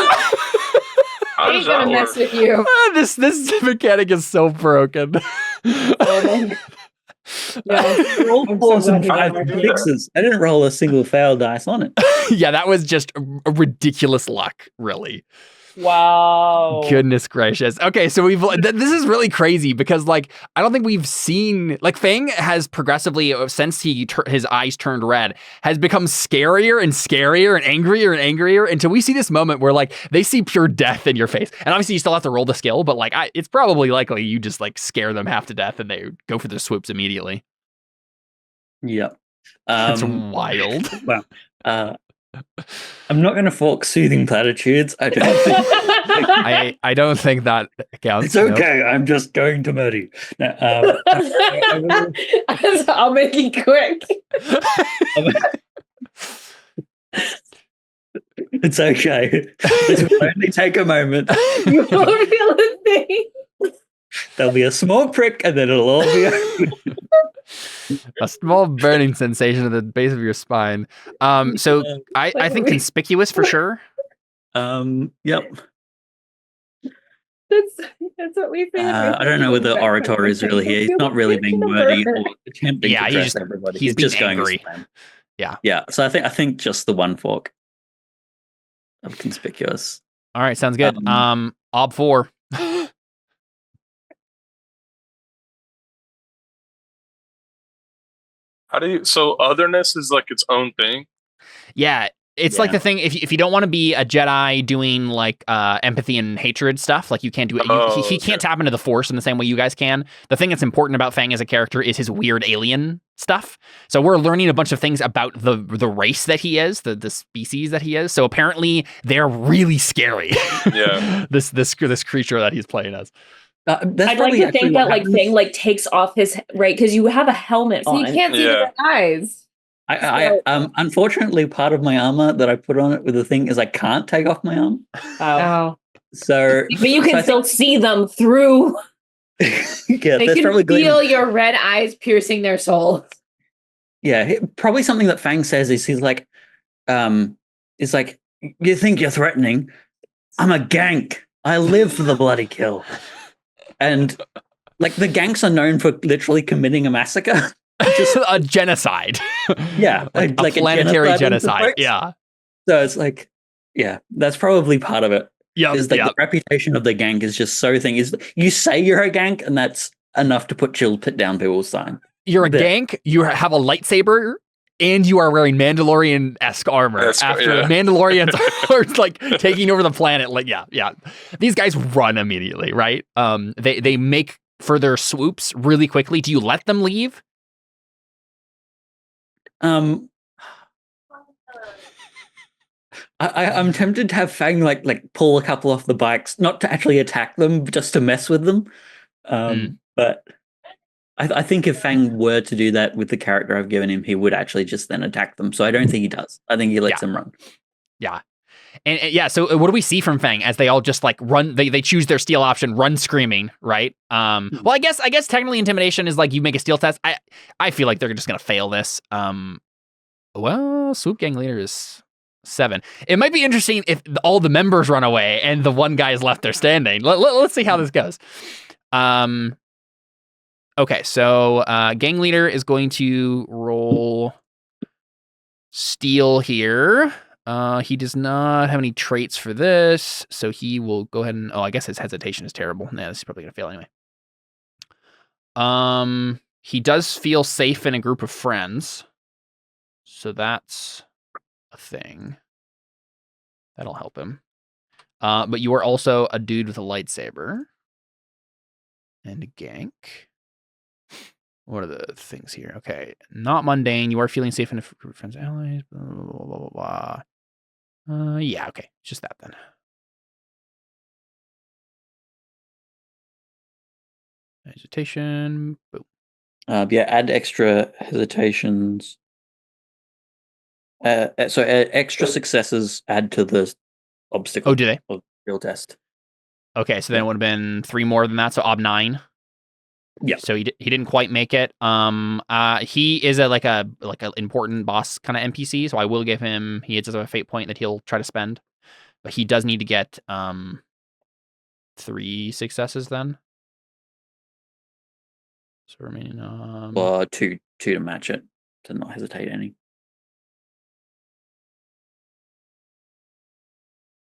How I does ain't that gonna work? mess with you. This mechanic is so broken. Roll 4s and 5s and 6s. I didn't roll a single fail dice on it. Yeah, that was just a ridiculous luck, really. Wow. Goodness gracious. Okay, so this is really crazy because like I don't think we've seen like Fang has progressively since his eyes turned red has become scarier and scarier and angrier until we see this moment where like they see pure death in your face. And obviously you still have to roll the skill, but like it's probably likely you just like scare them half to death and they go for their swoops immediately. Yep. That's wild. Wow. I'm not going to fork soothing platitudes. I don't think. I don't think that counts. It's okay. No. I'm just going to murder you. No, I'll make it quick. It's okay. This will only take a moment. You won't feel a thing. There'll be a small prick and then it'll all be over. A small burning sensation at the base of your spine. So I think conspicuous for sure. Yep. That's what we say. I don't know whether orator is really here. He's not really being wordy or attempting to address everybody. He's just angry. going slam. Yeah. Yeah. So I think just the one fork of conspicuous. All right, sounds good. Ob 4. So otherness is like its own thing? Yeah. It's like the thing, if you don't want to be a Jedi doing like empathy and hatred stuff, like you can't do it. He can't tap into the Force in the same way you guys can. The thing that's important about Fang as a character is his weird alien stuff. So we're learning a bunch of things about the race that he is, the species that he is. So apparently they're really scary. Yeah. this creature that he's playing as. I'd like to think that like Fang like takes off his because you have a helmet so on. you can't see the eyes. I unfortunately, part of my armor that I put on it with the thing is I can't take off my arm. Oh. So, but you can still see them through. Yeah, they can feel your red eyes piercing their souls. Yeah, probably something that Fang says is he's like, it's like, you think you're threatening? I'm a gank. I live for the bloody kill. And like the ganks are known for literally committing a massacre. Just a genocide. Yeah. like a planetary genocide. Yeah. So it's like, yeah, that's probably part of it. Yeah. Is that the reputation of the gank is just so thing is you say you're a gank and that's enough to put down people's sign. You're a gank, you have a lightsaber, and you are wearing Mandalorian-esque armor. After the Mandalorians are like taking over the planet. Like, yeah. These guys run immediately, right? They make further swoops really quickly. Do you let them leave? I'm tempted to have Fang like pull a couple off the bikes, not to actually attack them, but just to mess with them. But I think if Fang were to do that with the character I've given him, he would actually just then attack them. So I don't think he does. I think he lets them run. Yeah. And yeah, so what do we see from Fang as they all just like run? They choose their steal option, run screaming, right? Well, I guess technically intimidation is like you make a steal test. I feel like they're just gonna fail this. Well, swoop gang leader is 7. It might be interesting if all the members run away and the one guy is left there standing. Let's see how this goes. Okay, so gang leader is going to roll steal here. He does not have any traits for this, so he will go ahead and... Oh, I guess his hesitation is terrible. Nah, this is probably going to fail anyway. He does feel safe in a group of friends, so that's a thing. That'll help him. But you are also a dude with a lightsaber. And a gank. What are the things here? Okay, not mundane. You are feeling safe in a group of friends, allies, blah, blah, blah, blah, blah. Yeah, okay. Just that then. Hesitation. Boom. Yeah, add extra hesitations. Extra successes add to the obstacle. Oh, do they? Real test. Okay, so then it would have been 3 more than that, so ob 9. Yeah. So he didn't quite make it. He is like a important boss kind of NPC, so I will give him. He does have a fate point that he'll try to spend, but he does need to get 3 successes then. So remaining two to match it to not hesitate any.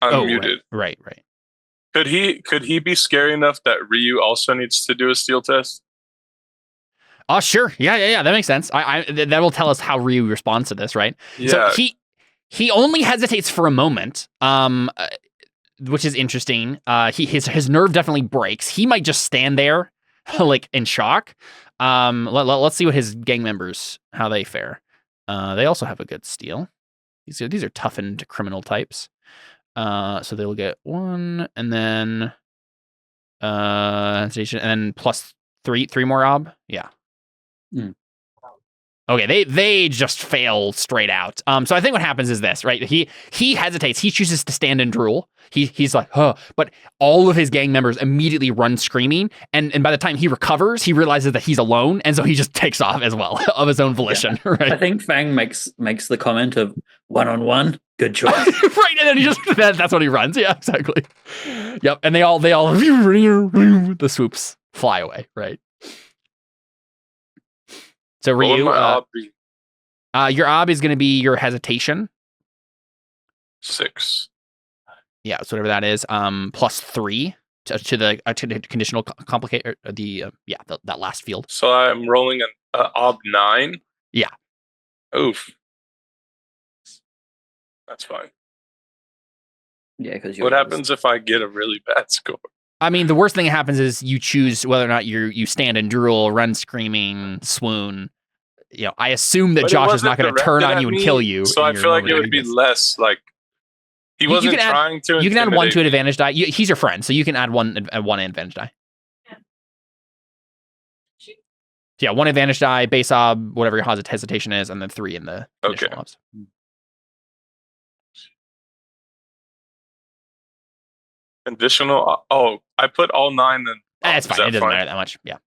Unmuted. Right. Could he be scary enough that Ryu also needs to do a steal test? Oh, sure. Yeah. That makes sense. That will tell us how Ryu responds to this, right? Yeah. So he only hesitates for a moment, which is interesting. His nerve definitely breaks. He might just stand there, like in shock. Let's see what his gang members how they fare. They also have a good steal. These are toughened criminal types. So they'll get 1, and then hesitation, and then plus 3 more ob. Yeah. Okay, they just fail straight out. So I think what happens is this, right? He hesitates. He chooses to stand and drool. He's like, huh. But all of his gang members immediately run screaming. And by the time he recovers, he realizes that he's alone. And so he just takes off as well of his own volition, right? I think Fang makes the comment of one-on-one, good choice. Right, and then he just that's what he runs. Yeah, exactly. Yep, and they all the swoops fly away, right? So What would Ryu, my ob be? your ob is going to be your hesitation. 6. Yeah, so whatever that is. +3 to the conditional complicate that last field. So I'm rolling an ob 9. Yeah. Oof. That's fine. Yeah, because What happens if I get a really bad score? I mean, the worst thing that happens is you choose whether or not you stand and drool, run screaming, swoon. You know, I assume that But it Josh is wasn't not going to turn directed on at you and me, kill you. So in I your feel like it moment would be of weakness. less like he wasn't trying to. You can add 1 to intimidate me. advantage die. He's your friend, so you can add one advantage die. So yeah, 1 advantage die, base ob, whatever your hesitation is, and then 3 in the conditional obs. Conditional. Oh, I put all 9 then. It's fine. It doesn't matter that much. Yeah.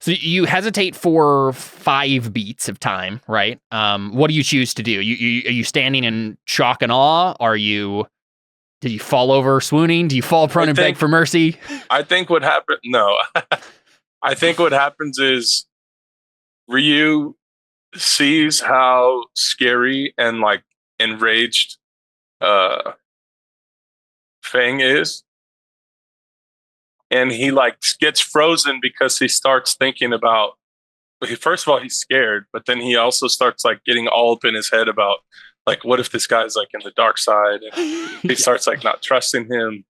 So you hesitate for 5 beats of time, right? What do you choose to do? Are you standing in shock and awe? Did you fall over swooning? Do you fall prone and beg for mercy? I think what happened. No, I think what happens is Ryu sees how scary and like enraged Fang is. And he like gets frozen because he starts thinking about. First of all, he's scared, but then he also starts like getting all up in his head about like, what if this guy's like in the dark side? And he starts like not trusting him,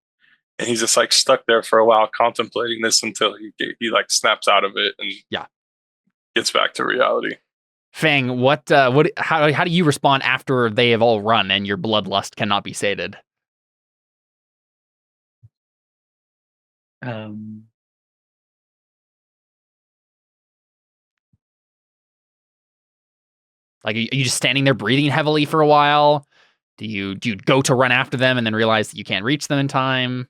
and he's just like stuck there for a while contemplating this until he like snaps out of it and gets back to reality. Fang, how do you respond after they have all run and your bloodlust cannot be sated? Like, are you just standing there breathing heavily for a while? Do you go to run after them and then realize that you can't reach them in time?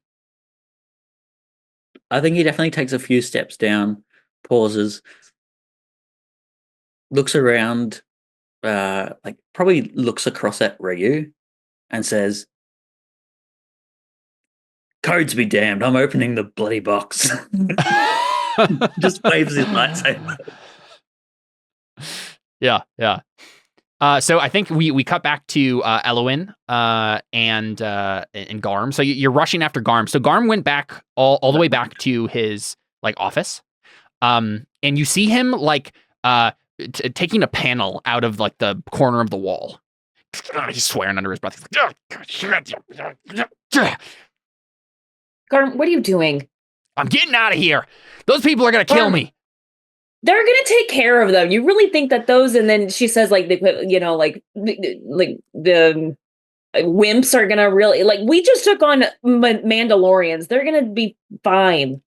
I think he definitely takes a few steps down, pauses, looks around, like probably looks across at Ryu and says, "Codes be damned, I'm opening the bloody box." Just waves his lightsaber. Yeah. So I think we cut back to Eloin and Garm. So you're rushing after Garm. So Garm went back all the way back to his like office, and you see him like taking a panel out of like the corner of the wall. He's swearing under his breath. He's like, Garm, what are you doing? I'm getting out of here. Those people are gonna kill me. They're gonna take care of them. You really think that those? And then she says, like, they put, like the wimps are gonna really like. We just took on Mandalorians. They're gonna be fine.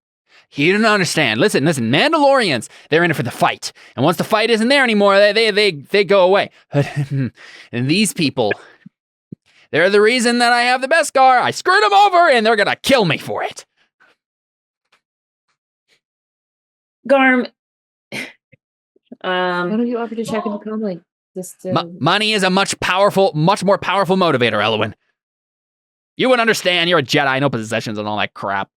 You don't understand. Listen. Mandalorians, they're in it for the fight, and once the fight isn't there anymore, they go away. And these people, they're the reason that I have the Beskar. I screwed them over, and they're gonna kill me for it. Garm. Why don't you offer to check in the comlink? Just money is a much more powerful motivator, Eloin. You wouldn't understand. You're a Jedi, no possessions and all that crap.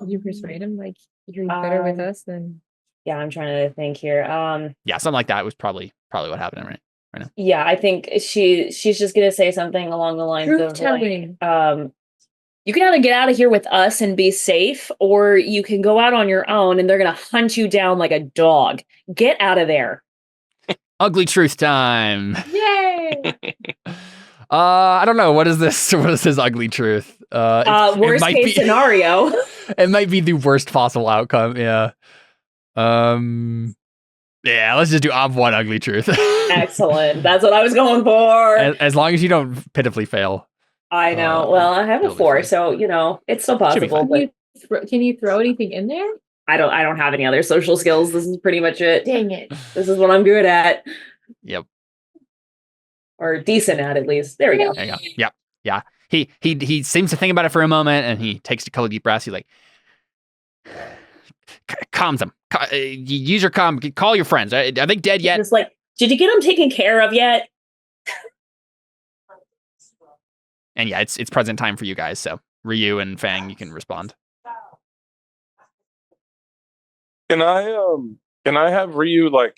you persuade him like you're better with us than. Yeah, I'm trying to think here. Yeah, something like that was probably what happened right now. Yeah, I think she's just gonna say something along the lines of like, you can either get out of here with us and be safe, or you can go out on your own and they're going to hunt you down like a dog. Get out of there. Ugly truth time. Yay! I don't know. What is this? What is this ugly truth? Worst case scenario. It might be the worst possible outcome. Yeah. Yeah, let's just do ob 1 ugly truth. Excellent. That's what I was going for. As long as you don't pitifully fail. I know. Well, I have a 4, so it's still possible. Can you throw anything in there? I don't have any other social skills. This is pretty much it. Dang it. This is what I'm good at. Yep. Or decent at least. There we go. There you go. Yep. Yeah. He seems to think about it for a moment, and he takes a couple of deep breaths. He's like, calms them. Use your calm. Call your friends. Are they dead yet? Just like, did you get them taken care of yet? And yeah, it's present time for you guys. So Ryu and Fang, you can respond. Can I have Ryu like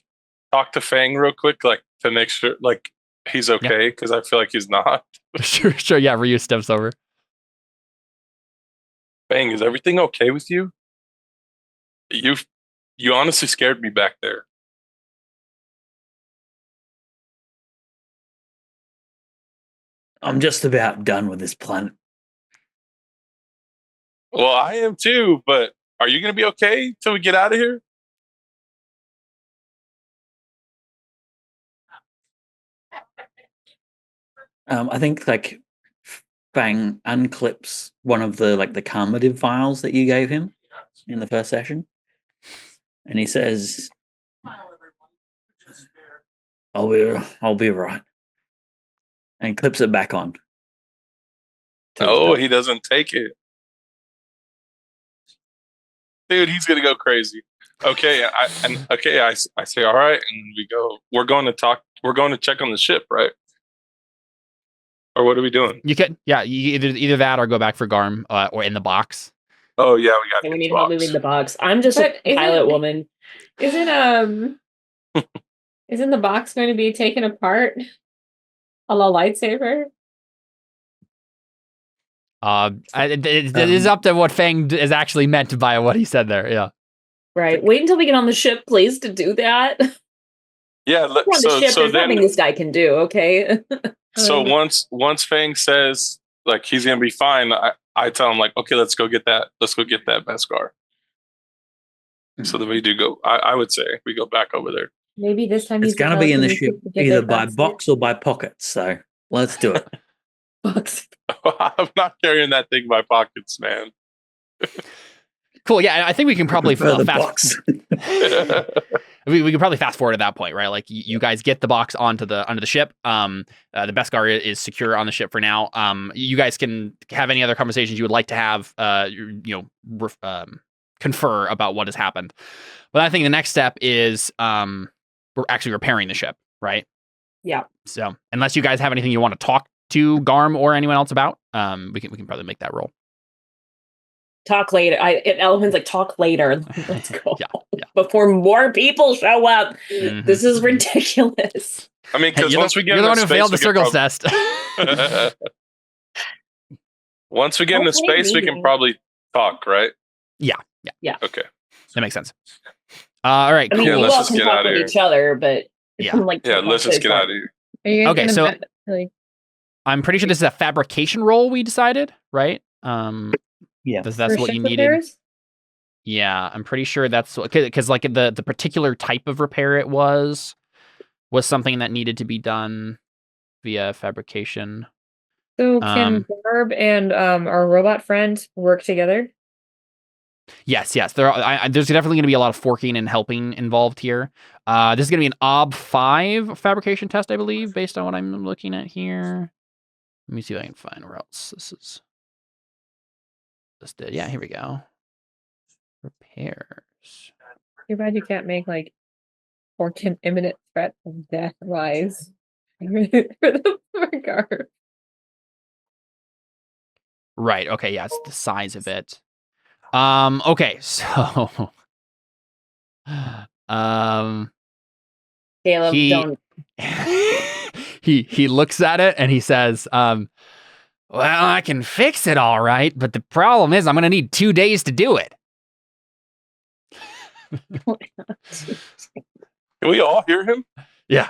talk to Fang real quick, like to make sure like he's okay? Because I feel like he's not. Sure. Yeah, Ryu steps over. Fang, is everything okay with you? You honestly scared me back there. I'm just about done with this planet. Well, I am too, but are you going to be okay till we get out of here? I think like Fang unclips one of the like the calmative vials that you gave him in the first session, and he says, I'll be right," and clips it back on. Oh, he doesn't take it. Dude, he's gonna go crazy. Okay, I say all right, and we go. We're going to talk. We're going to check on the ship, right? Or what are we doing? You can, yeah, either that or go back for Garm or in the box. Oh yeah, We need help moving the box. I'm just But a pilot woman. Isn't the box going to be taken apart? A la lightsaber? It is up to what Fang is actually meant by what he said there. Yeah. Right. Wait until we get on the ship, please, to do that. Yeah. On the ship, there's nothing this guy can do. Okay. So once Fang says like he's gonna be fine, I tell him like, okay, let's go get that Beskar. So then we do go. I would say we go back over there. Maybe this time It's gonna be in the ship either by box or by pockets. So let's do it. box. I'm not carrying that thing by pockets, man. Cool. Yeah, I think we can probably The fast. box. We can probably fast forward at that point, right? Like you guys get the box onto the ship. The Beskar is secure on the ship for now. You guys can have any other conversations you would like to have. Confer about what has happened. But I think the next step is we're actually repairing the ship, right? Yeah. So unless you guys have anything you want to talk to Garm or anyone else about, we can probably make that roll. Talk later. Elephant's like, talk later. Let's go. Yeah. Before more people show up. Mhm. This is ridiculous. I mean, because once we get you're in the one who space, failed the we can circles test. Once we get into space, we can probably talk, right? Yeah. Okay. That makes sense. All right. I mean, Cool. we let's all just can get talk outta with here. each other, but Yeah. Let's just get out of here. Are you guys Okay, gonna so- bet, like, I'm pretty sure this is a fabrication roll we decided, right? Yeah. That's for what ship you needed. repairs? Yeah, I'm pretty sure that's because like the particular type of repair it was something that needed to be done via fabrication. So can Barb and our robot friend work together? Yes. There's definitely going to be a lot of forking and helping involved here. This is going to be an OB5 fabrication test, I believe, based on what I'm looking at here. Let me see if I can find where else this is. Yeah, here we go. Repairs. Too bad you can't make like an imminent threat of death rise for the Beskar. Right. Okay. Yeah, it's the size of it. Okay. So, Caleb, don't. he looks at it and he says, "Well, I can fix it all right, but the problem is I'm going to need 2 days to do it." Can we all hear him? Yeah.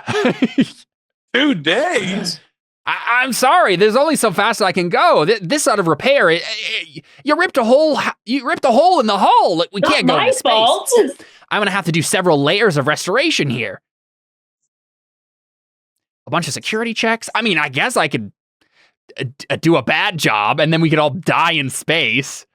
2 days. I'm sorry. There's only so fast I can go. This sort of repair, you ripped a hole. You ripped a hole in the hull. We can't go my into space. fault. I'm gonna have to do several layers of restoration here. A bunch of security checks. I mean, I guess I could do a bad job, and then we could all die in space.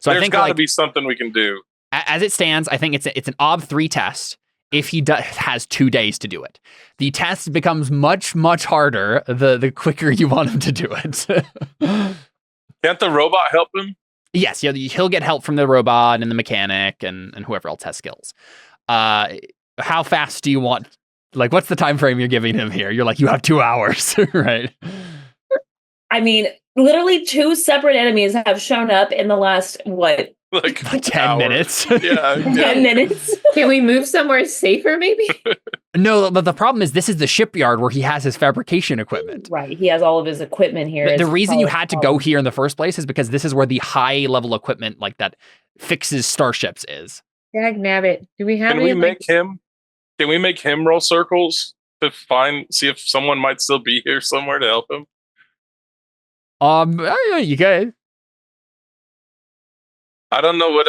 So I There's think got to like, be something we can do. as it stands, I think it's an ob 3 test. If he has 2 days to do it, the test becomes much harder the quicker you want him to do it. Can't the robot help him? Yes, he'll get help from the robot and the mechanic and whoever else has skills. How fast do you want? Like, what's the time frame you're giving him here? You're like, you have 2 hours, right? I mean, literally 2 separate enemies have shown up in the last, what? Like 10 minutes. Yeah. 10 minutes? Can we move somewhere safer, maybe? No, but the problem is this is the shipyard where he has his fabrication equipment. Right. He has all of his equipment here. The reason you had to go here in the first place is because this is where the high level equipment like that fixes starships is. Dag nabbit. Do we have Can any? we make him? Can we make him roll circles to see if someone might still be here somewhere to help him? You could. I don't know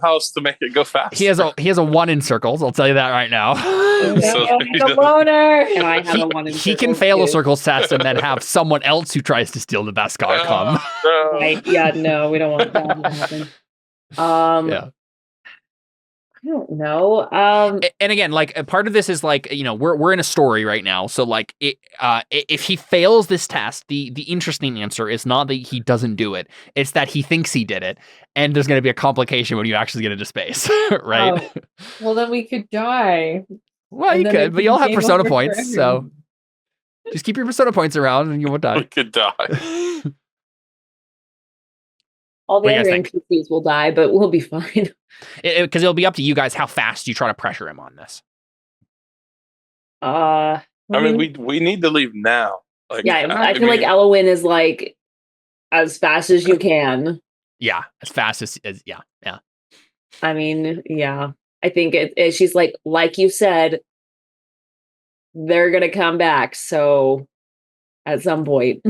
how else to make it go fast. He has a 1 in circles. I'll tell you that right now. So the loner. And I have a 1 in He can circles, fail a too. circles test and then have someone else who tries to steal the Beskar come. Right. Yeah, no, we don't want that to happen. Yeah. I don't know. And again, like a part of this is like, we're in a story right now. So like if he fails this test, the interesting answer is not that he doesn't do it. It's that he thinks he did it. And there's going to be a complication when you actually get into space, right? Oh, well, then we could die. Well, and you then could, it but you'll have game persona over points. for So everyone. just keep your persona points around and you won't we die. could die. All the What do you other guys NPCs will die, but we'll be fine. Because it'll be up to you guys how fast you try to pressure him on this. I mean, we need to leave now. Like, yeah, I feel like Elowin is like as fast as you can. Yeah, as fast as yeah. I mean, yeah, I think she's like you said, they're gonna come back. So at some point,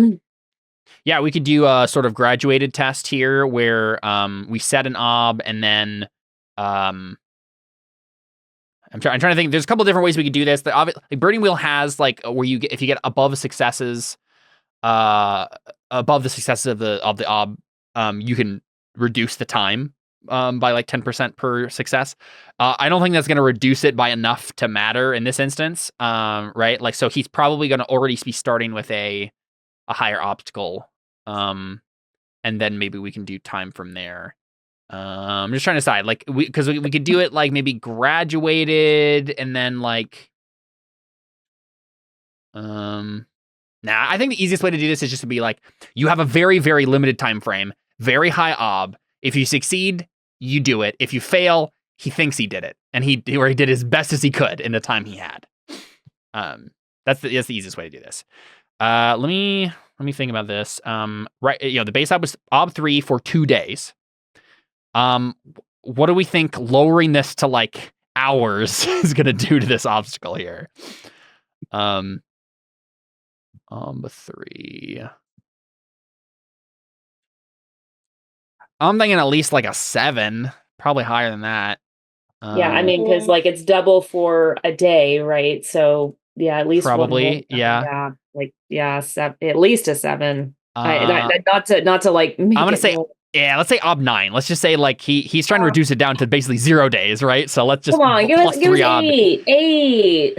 Yeah, we could do a sort of graduated test here where we set an ob and then I'm trying to think. There's a couple different ways we could do this. Like Burning Wheel has like where you get if you get above the successes of the ob, you can reduce the time by like 10% per success. I don't think that's going to reduce it by enough to matter in this instance, right? Like, so he's probably going to already be starting with a higher obstacle, and then maybe we can do time from there. I'm just trying to decide, like, because we could do it like maybe graduated and then like, I think the easiest way to do this is just to be like, you have a very, very limited time frame, very high ob. If you succeed, you do it. If you fail, he thinks he did it, and he did as best as he could in the time he had. That's the easiest way to do this. Let me think about this. Right, the base ob was ob 3 for 2 days. What do we think lowering this to like hours is going to do to this obstacle here? Ob 3. I'm thinking at least like a 7, probably higher than that. yeah, I mean, because like it's double for a day, right? So yeah, at least probably, at least a 7. Not to like. I'm gonna say. Yeah, let's say ob 9. Let's just say like he's trying to reduce it down to basically 0 days, right? So let's just come on, give us 3 ob. 8.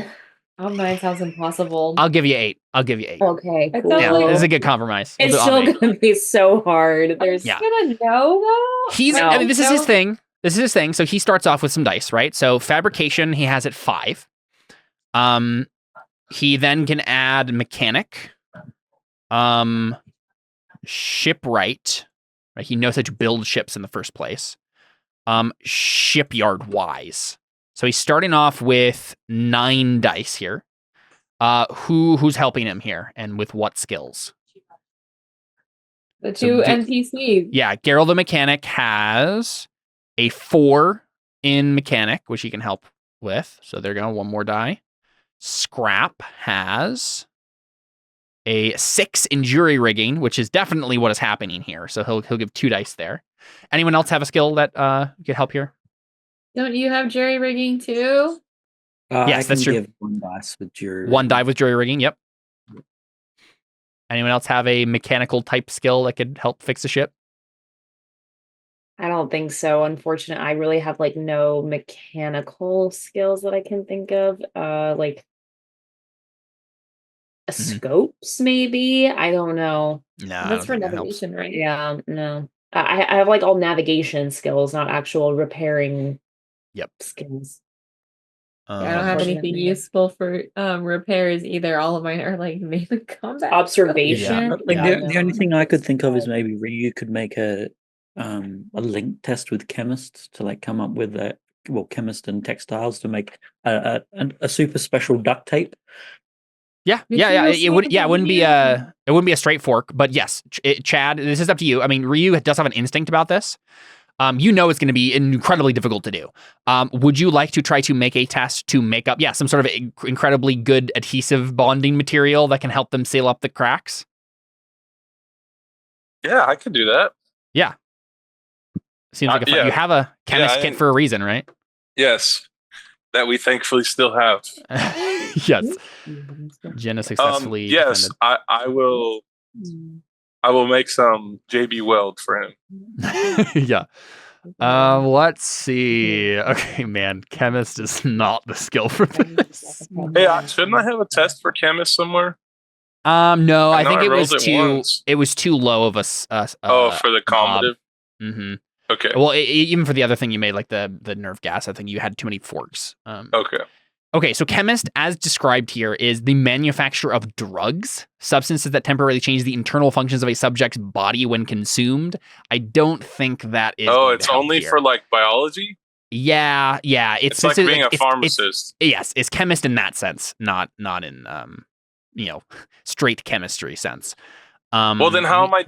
Ob 9 sounds impossible. I'll give you 8. Okay, I cool. thought, Yeah, like, this is a good compromise. We'll It's do ob still 8. gonna be so hard. There's Yeah. gonna know though. I mean, this is his thing. So he starts off with some dice, right? So fabrication, he has at 5. He then can add mechanic, shipwright. Right? He knows how to build ships in the first place. Shipyard wise. So he's starting off with 9 dice here. Who's helping him here, and with what skills? The 2 So NPCs. Yeah, Geralt the mechanic has a 4 in mechanic, which he can help with. So they're going 1 more die. Scrap has a 6 in jury rigging, which is definitely what is happening here. So he'll give 2 dice there. Anyone else have a skill that could help here? Don't you have jury rigging too? Yes, that's true. Give 1 dice with jury. 1 die with jury rigging. Yep. Anyone else have a mechanical type skill that could help fix a ship? I don't think so. Unfortunately, I really have like no mechanical skills that I can think of. Like scopes, maybe. I don't know. No, I That's don't for think that helps. navigation, right? Yeah, no. I have like all navigation skills, not actual repairing Yep. skills. Yeah, I don't have anything Unfortunately. useful for repairs either. All of mine are like mainly combat. Observation. Like Yeah, the only thing I could think of is Uh, maybe Ryu could make a link test with chemists to like come up with chemist and textiles to make a super special duct tape. Yeah. It would. Yeah, it wouldn't be a straight fork, but yes, Chad, this is up to you. I mean, Ryu does have an instinct about this. You know it's going to be incredibly difficult to do. Would you like to try to make a test to make up, some sort of incredibly good adhesive bonding material that can help them seal up the cracks? Yeah, I could do that. Yeah. Seems like you have a chemist kit for a reason, right? Yes. That we thankfully still have. Yes. Jenna successfully yes, defended. I will make some JB Weld for him. Yeah. Let's see. Okay, man, chemist is not the skill for this. Hey, shouldn't I have a test for chemist somewhere? No, I think I it was rolled it too. once. It was too low of a. For the combative. Mm-hmm. Okay. Well, even for the other thing you made, like the nerve gas, I think you had too many forks. Okay. Okay, so chemist, as described here, is the manufacturer of drugs, substances that temporarily change the internal functions of a subject's body when consumed. I don't think that is. Oh, it's only for like biology? Yeah. It's like being a pharmacist. Yes, it's chemist in that sense, not in straight chemistry sense. Well, then how am I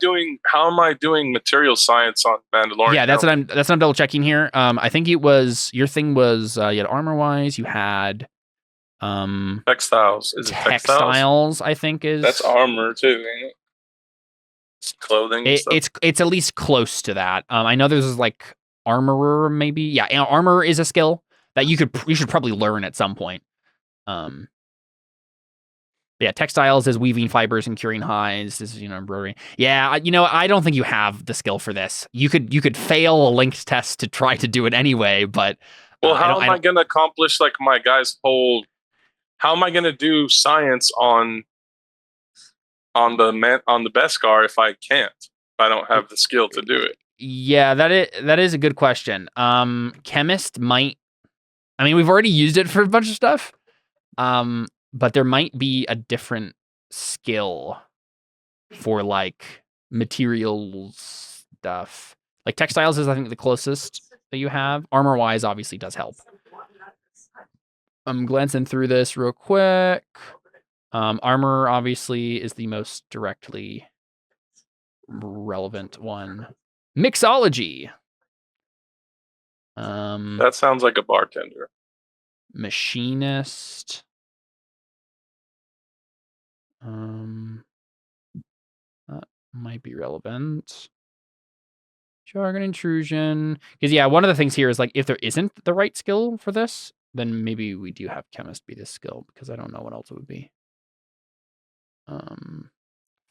doing material science on Mandalorian? Yeah, that's what I'm double checking here. I think your thing was you had armor wise, you had textiles. Is it textiles? I think that's armor too, ain't it? It's clothing. It's at least close to that. I know there's like armorer, maybe. Yeah, armor is a skill that you should probably learn at some point. Yeah, textiles is weaving fibers and curing hides. This is embroidery. Yeah, I don't think you have the skill for this. You could fail a linked test to try to do it anyway, but well, how am I going to accomplish like my guy's whole? How am I going to do science on the Beskar if I can't? If I don't have the skill to do it. Yeah, that is a good question. Chemist might. I mean, we've already used it for a bunch of stuff. But there might be a different skill for like materials stuff. Like textiles is, I think, the closest that you have. Armor wise, obviously, does help. I'm glancing through this real quick. Armor obviously is the most directly relevant one. Mixology. That sounds like a bartender. Machinist. That might be relevant. Jargon intrusion. Because one of the things here is like if there isn't the right skill for this, then maybe we do have chemist be this skill because I don't know what else it would be.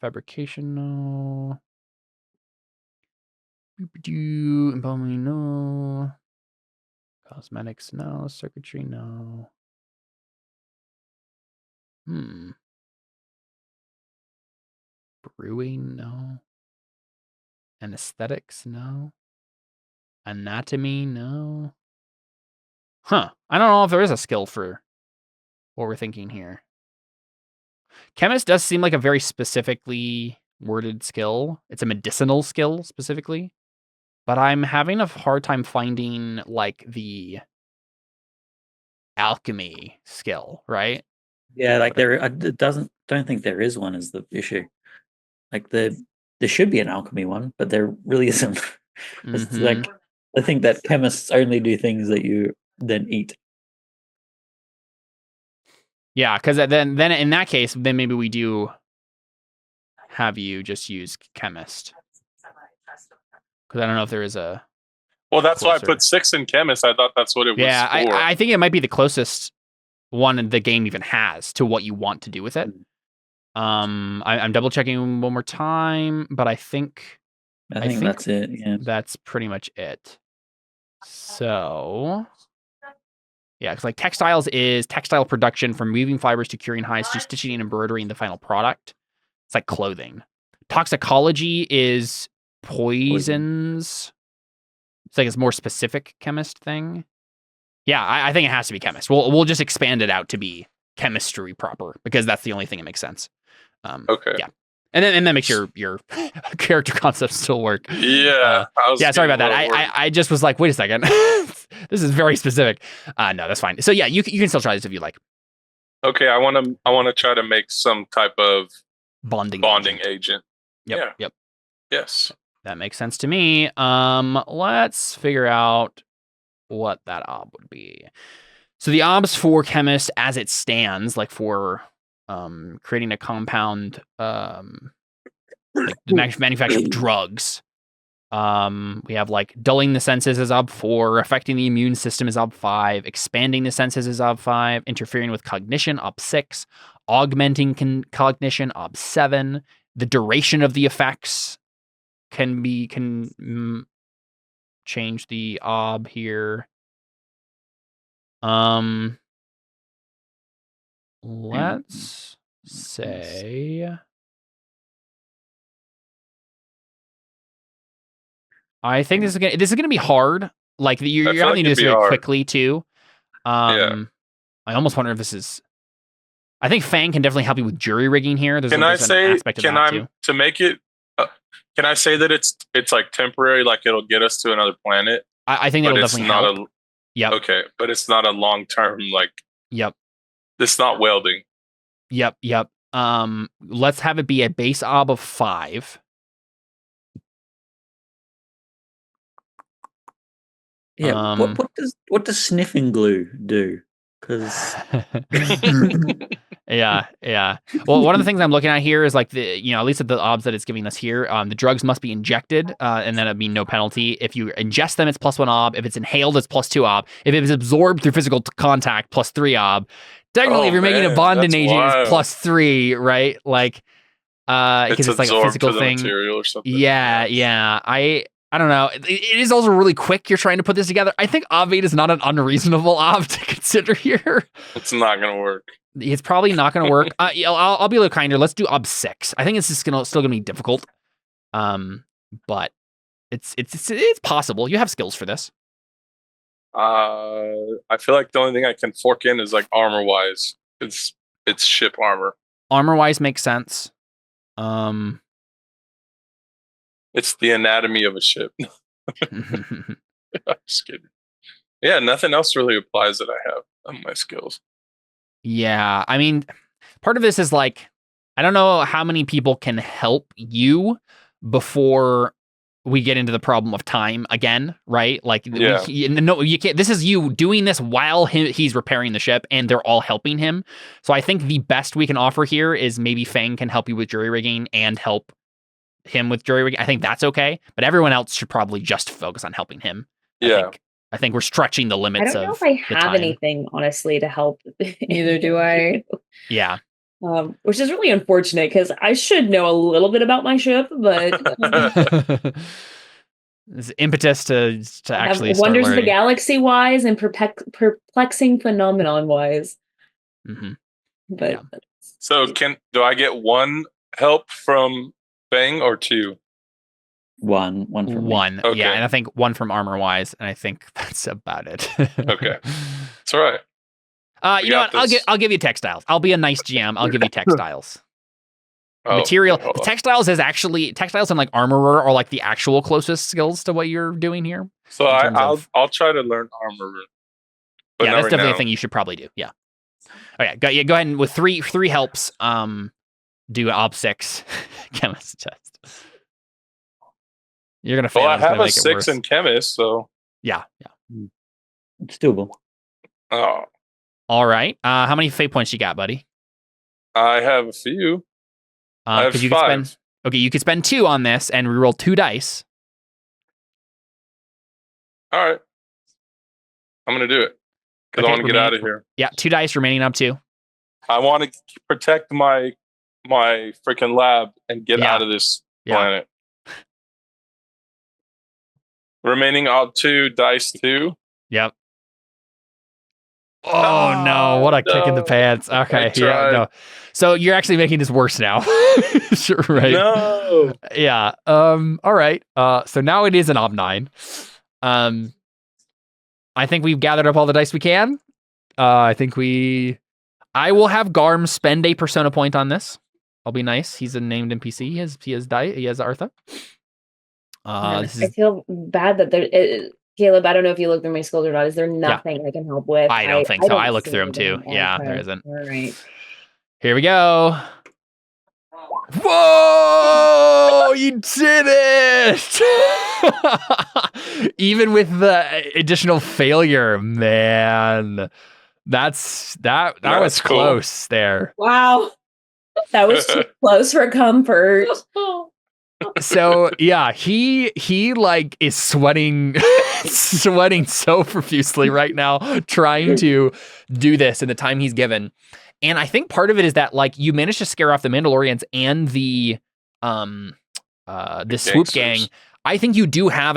Fabrication, no. Embalming, no. Cosmetics, no. Circuitry, no. Brewing, no. Anesthetics, no. Anatomy, no. I don't know if there is a skill for what we're thinking here. Chemist does seem like a very specifically worded skill. It's a medicinal skill specifically. But I'm having a hard time finding like the alchemy skill, right? Yeah, like don't think there is one is the issue. Like there should be an alchemy one, but there really isn't. It's like I think that chemists only do things that you then eat. Yeah, because then in that case, then maybe we do have you just use chemist. Because I don't know if there is a. Well, that's why I put 6 in chemist. I thought that's what it was. Yeah, for. I think it might be the closest one the game even has to what you want to do with it. I'm double checking one more time, but I think I think that's it. Yeah. That's pretty much it. So, yeah, because like textiles is textile production from weaving fibers to curing hides to stitching and embroidering the final product. It's like clothing. Toxicology is poisons. It's like it's more specific chemist thing. Yeah, I think it has to be chemist. We'll just expand it out to be chemistry proper because that's the only thing that makes sense. Okay. Yeah. And then make sure your character concepts still work. Yeah. Sorry about that. I just was like, wait a second. This is very specific. No, that's fine. So yeah, you can still try this if you like. Okay, I want to try to make some type of Bonding agent. Yep. Yeah. Yep. Yes. That makes sense to me. Let's figure out what that ob would be. So the obs for chemist as it stands, like for creating a compound, like the manufacture of drugs. We have like dulling the senses is ob 4, affecting the immune system is ob 5, expanding the senses is ob 5, interfering with cognition ob 6, augmenting cognition ob 7. The duration of the effects can change the ob here. Let's say I think this is gonna be hard. Like you're having to do this very quickly too. I almost wonder if this is. I think Fang can definitely help you with jury rigging here. There's an aspect of that too. To make it? Can I say that it's like temporary, like it'll get us to another planet? I think that'll definitely help. Yep. Okay, but it's not a long term like. Yep. It's not welding. Yep. Let's have it be a base ob of 5. Yeah. What does sniffing glue do? Because yeah. Well, one of the things I'm looking at here is like at least at the obs that it's giving us here, the drugs must be injected, and then it'd be no penalty. If you ingest them, it's +1 ob. If it's inhaled, it's +2 ob. If it is absorbed through physical contact, +3 ob. Technically, if you're making a bonding agent, it's +3, right? Like, because it's like a physical thing. Material or something. Yeah. I don't know. It is also really quick. You're trying to put this together. I think ob 8 is not an unreasonable ob to consider here. It's not going to work. It's probably not going to work. I'll be a little kinder. Let's do ob 6. I think it's just still gonna be difficult. But it's possible. You have skills for this. I feel like the only thing I can fork in is like armor wise. It's ship armor. Armor wise makes sense. It's the anatomy of a ship. I'm just kidding. Yeah, nothing else really applies that I have on my skills. Yeah, I mean, part of this is like, I don't know how many people can help you before we get into the problem of time again, right? Like, no, you can't. This is you doing this while he's repairing the ship, and they're all helping him. So I think the best we can offer here is maybe Fang can help you with jury rigging and help him with jury rigging. I think that's okay, but everyone else should probably just focus on helping him. I think we're stretching the limits. I don't know if I have anything honestly to help. Neither do I. Yeah. Which is really unfortunate because I should know a little bit about my ship, but this impetus to actually start wonders of learning. the galaxy wise and perplexing phenomenon wise. Mm-hmm. But Yeah. So do I get one help from Fang or 2? One from me. Okay. Yeah, and I think 1 from armor wise, and I think that's about it. Okay, it's all right. You know what? I'll give you textiles. I'll be a nice GM. I'll give you textiles. Material. Textiles and like armorer are like the actual closest skills to what you're doing here. So I'll try to learn armorer. Yeah, that's definitely a thing you should probably do. Yeah. Okay, go ahead and with three helps. Do ob 6 chemist test. You're gonna fail. Well, I have a 6 in chemist, so yeah. It's doable. Oh, all right. How many fate points you got, buddy? I have a few. I have 5. You could spend 2 on this and reroll 2 dice. All right, I'm gonna do it because I want to get out of here. Yeah, 2 dice remaining up 2. I want to protect my freaking lab and get out of this planet. Remaining out 2, dice 2. Yep. Oh no, what a kick in the pants. Okay, yeah, no. So you're actually making this worse now. Sure, right. No. Yeah. All right. So now it is an Ob9. I think we've gathered up all the dice we can. I will have Garm spend a persona point on this. I'll be nice. He's a named NPC. He has Artha. I feel bad that Caleb, I don't know if you looked through my skills or not. Is there nothing I can help with? I don't think so. I looked through them too. Yeah, Okay. there isn't. All right. Here we go. Whoa! You did it! Even with the additional failure, man. That was cool. close there. Wow. That was too close for comfort. So yeah, he like is sweating so profusely right now trying to do this in the time he's given. And I think part of it is that like you managed to scare off the Mandalorians and the swoop gang. I think you do have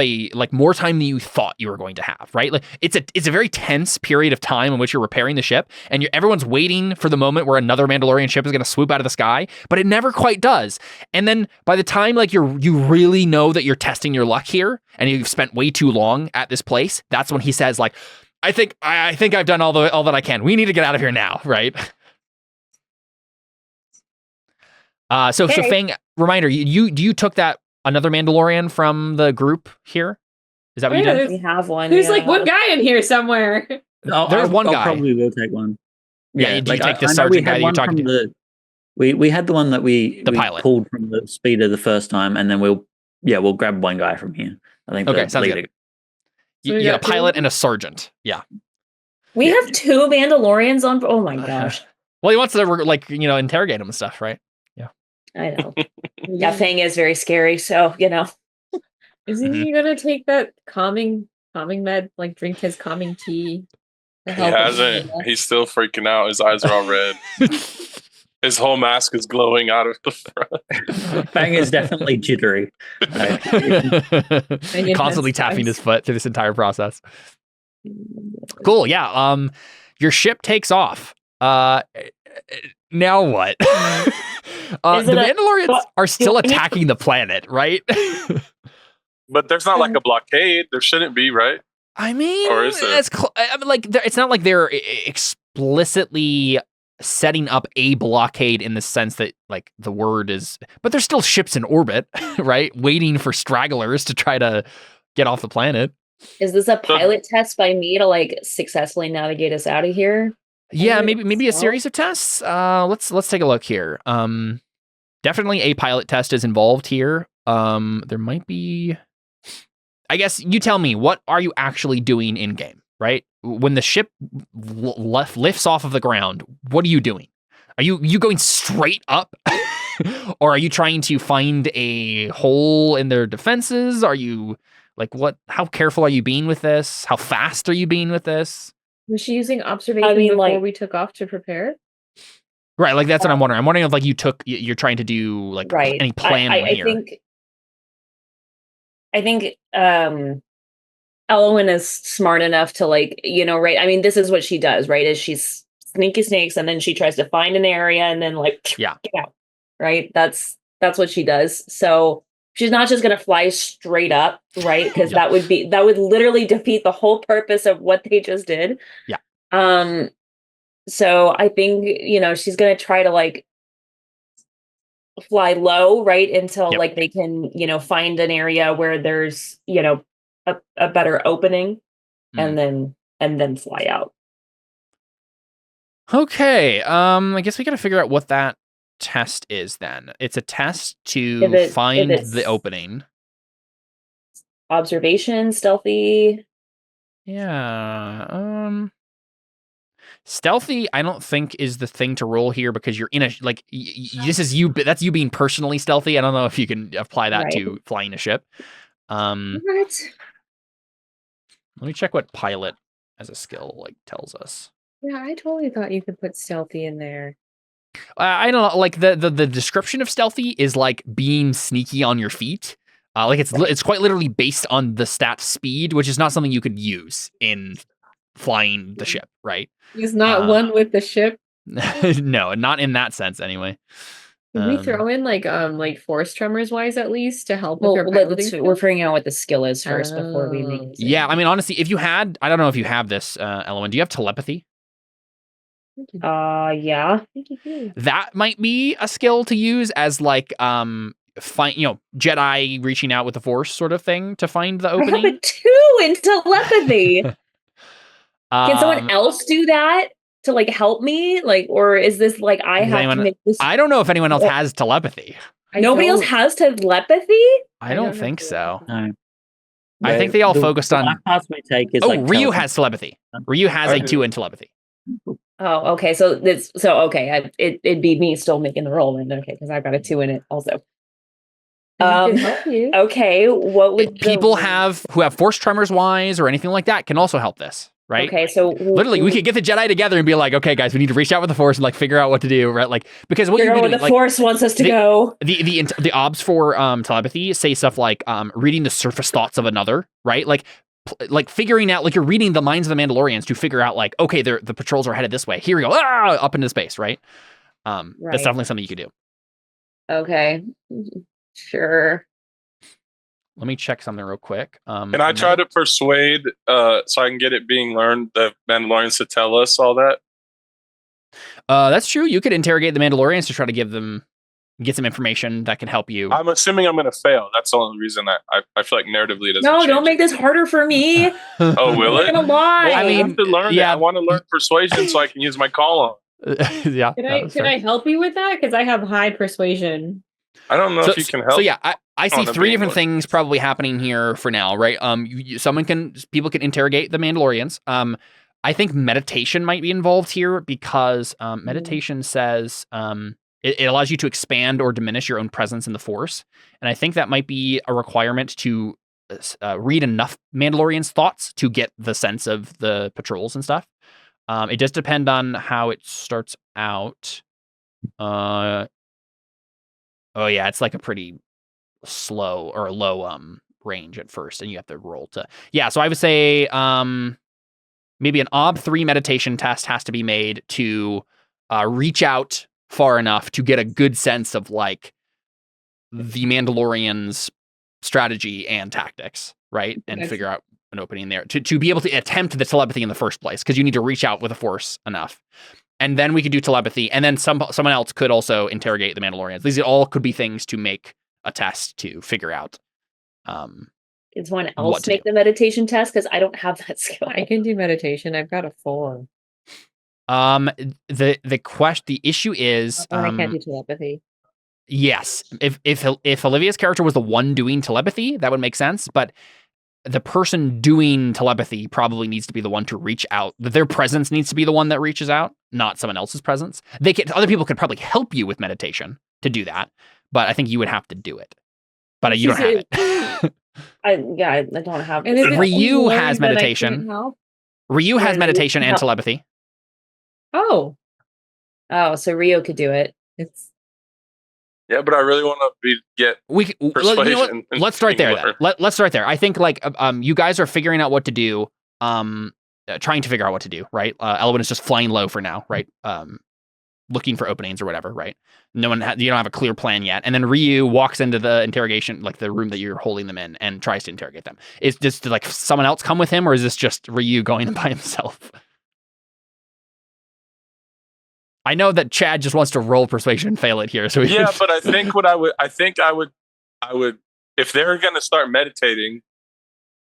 more time than you thought you were going to have, right? Like it's a very tense period of time in which you're repairing the ship, and everyone's waiting for the moment where another Mandalorian ship is going to swoop out of the sky, but it never quite does. And then by the time like you really know that you're testing your luck here, and you've spent way too long at this place, that's when he says like, I think I've done all that I can. We need to get out of here now, right? So Fang, reminder, you took that another Mandalorian from the group here? Is that what you did? We have one. There's like one guy in here somewhere. There's one guy. Probably will take one. Yeah, did you take the sergeant guy that you're talking to? We had the one that we pilot pulled from the speeder the first time, and then we'll grab one guy from here. I think. Okay, sounds good. You got a pilot and a sergeant. Yeah. We have 2 Mandalorians on. Oh my gosh. Well, he wants to interrogate him and stuff, right? I know. Yeah, Fang is very scary, so Isn't he gonna take that calming med, like drink his calming tea? He hasn't. He's still freaking out. His eyes are all red. His whole mask is glowing out of the front. Fang is definitely jittery. Constantly tapping his foot through this entire process. Cool. Yeah. Your ship takes off. Now what? The Mandalorians are still attacking the planet, right? But there's not like a blockade. There shouldn't be, right? I mean, or is there? It's not like they're explicitly setting up a blockade in the sense that like the word is, but there's still ships in orbit, right? Waiting for stragglers to try to get off the planet. Is this a pilot test by me to like successfully navigate us out of here? Yeah, maybe a series of tests. Let's take a look here. Definitely a pilot test is involved here. There might be. I guess you tell me, what are you actually doing in game, right? When the ship lifts off of the ground, what are you doing? Are you going straight up? Or are you trying to find a hole in their defenses? Are you how careful are you being with this? How fast are you being with this? Was she using observation before we took off to prepare? Right, like that's what I'm wondering. I'm wondering if you're trying to do any planning here. I think Elowen is smart enough to right? I mean, this is what she does, right? Is she's sneaky snakes, and then she tries to find an area and then get out. Right? That's what she does. So she's not just going to fly straight up, right? Because that would literally defeat the whole purpose of what they just did. Yeah. So I think she's going to try to fly low, right, until they can find an area where there's a better opening, and then fly out. Okay. I guess we got to figure out what that test is then. It's a test to find the opening. Observation, stealthy. Yeah. Stealthy, I don't think is the thing to roll here, because you're in a this is you. That's you being personally stealthy. I don't know if you can apply that to flying a ship. What? Let me check what pilot as a skill tells us. Yeah, I totally thought you could put stealthy in there. I don't know. The description of stealthy is being sneaky on your feet. Like it's quite literally based on the stat speed, which is not something you could use in flying the ship, right? He's not one with the ship. No, not in that sense anyway. Can we throw in like force tremors wise at least to help with your we're figuring out what the skill is first before we make it. Yeah, I mean honestly, if you had, I don't know if you have this, Elowen, do you have telepathy? Yeah. That might be a skill to use as like Jedi reaching out with the force sort of thing to find the opening. I have a 2 in telepathy. Can someone else do that to like help me? Like, or is this like I have to make this? I don't know if anyone else has telepathy. Nobody else has telepathy? I don't think so. No. I think they all focused on. The path we take is Ryu has telepathy. Ryu has a 2 in telepathy. Oh, okay. So it'd be me still making the roll then. Okay, because I've got a 2 in it also. Okay. What would people who have force tremors wise or anything like that can also help this, right? Okay, so literally we could get the Jedi together and be like, okay, guys, we need to reach out with the force and like figure out what to do, right? Like because what you're doing, the force wants us to go. The obs for telepathy say stuff like reading the surface thoughts of another, right? Like figuring out, like you're reading the minds of the Mandalorians to figure out like, okay, the patrols are headed this way. Here we go, up into space, right? That's definitely something you could do. Okay. Sure. Let me check something real quick. Can I try to persuade, so I can get it being learned, the Mandalorians to tell us all that? That's true. You could interrogate the Mandalorians to try to get some information that can help you. I'm assuming I'm going to fail. That's the only reason I feel like narratively it doesn't. No, don't make this harder for me. Oh, will it? I'm gonna lie. Well, I have to learn. Yeah, I want to learn persuasion so I can use my call on. Yeah. Can I help you with that? Because I have high persuasion. I don't know if you can help. So yeah, I see 3 different things probably happening here for now, right? People can interrogate the Mandalorians. I think meditation might be involved here because meditation says it allows you to expand or diminish your own presence in the Force, and I think that might be a requirement to read enough Mandalorians' thoughts to get the sense of the patrols and stuff. It does depend on how it starts out. Oh yeah, it's like a pretty slow or low range at first, and you have to roll to. Yeah, so I would say maybe an Ob 3 meditation test has to be made to reach out far enough to get a good sense of like the Mandalorians' strategy and tactics, right? And figure out an opening there to be able to attempt the telepathy in the first place, because you need to reach out with the Force enough. And then we could do telepathy, and then someone else could also interrogate the Mandalorians. These all could be things to make a test to figure out. Can someone else make the meditation test? Because I don't have that skill. I can do meditation. I've got a 4. The issue is I can't do telepathy. Yes, if Olivia's character was the one doing telepathy, that would make sense. But the person doing telepathy probably needs to be the one to reach out. Their presence needs to be the one that reaches out, not someone else's presence. Other people could probably help you with meditation to do that, but I think you would have to do it. But you don't have it. I don't have it. And Ryu has meditation. Ryu has meditation and telepathy. Oh, so Ryu could do it. Yeah, but I really want to get persuasion. Let's start there. Let's start there. I think like you guys are figuring out what to do, trying to figure out what to do, right? Elowen is just flying low for now, right? Looking for openings or whatever, right? You don't have a clear plan yet. And then Ryu walks into the interrogation, like the room that you're holding them in, and tries to interrogate them. Is this like someone else come with him, or is this just Ryu going by himself? I know that Chad just wants to roll persuasion and fail it here. So yeah, but I think I would, if they're going to start meditating,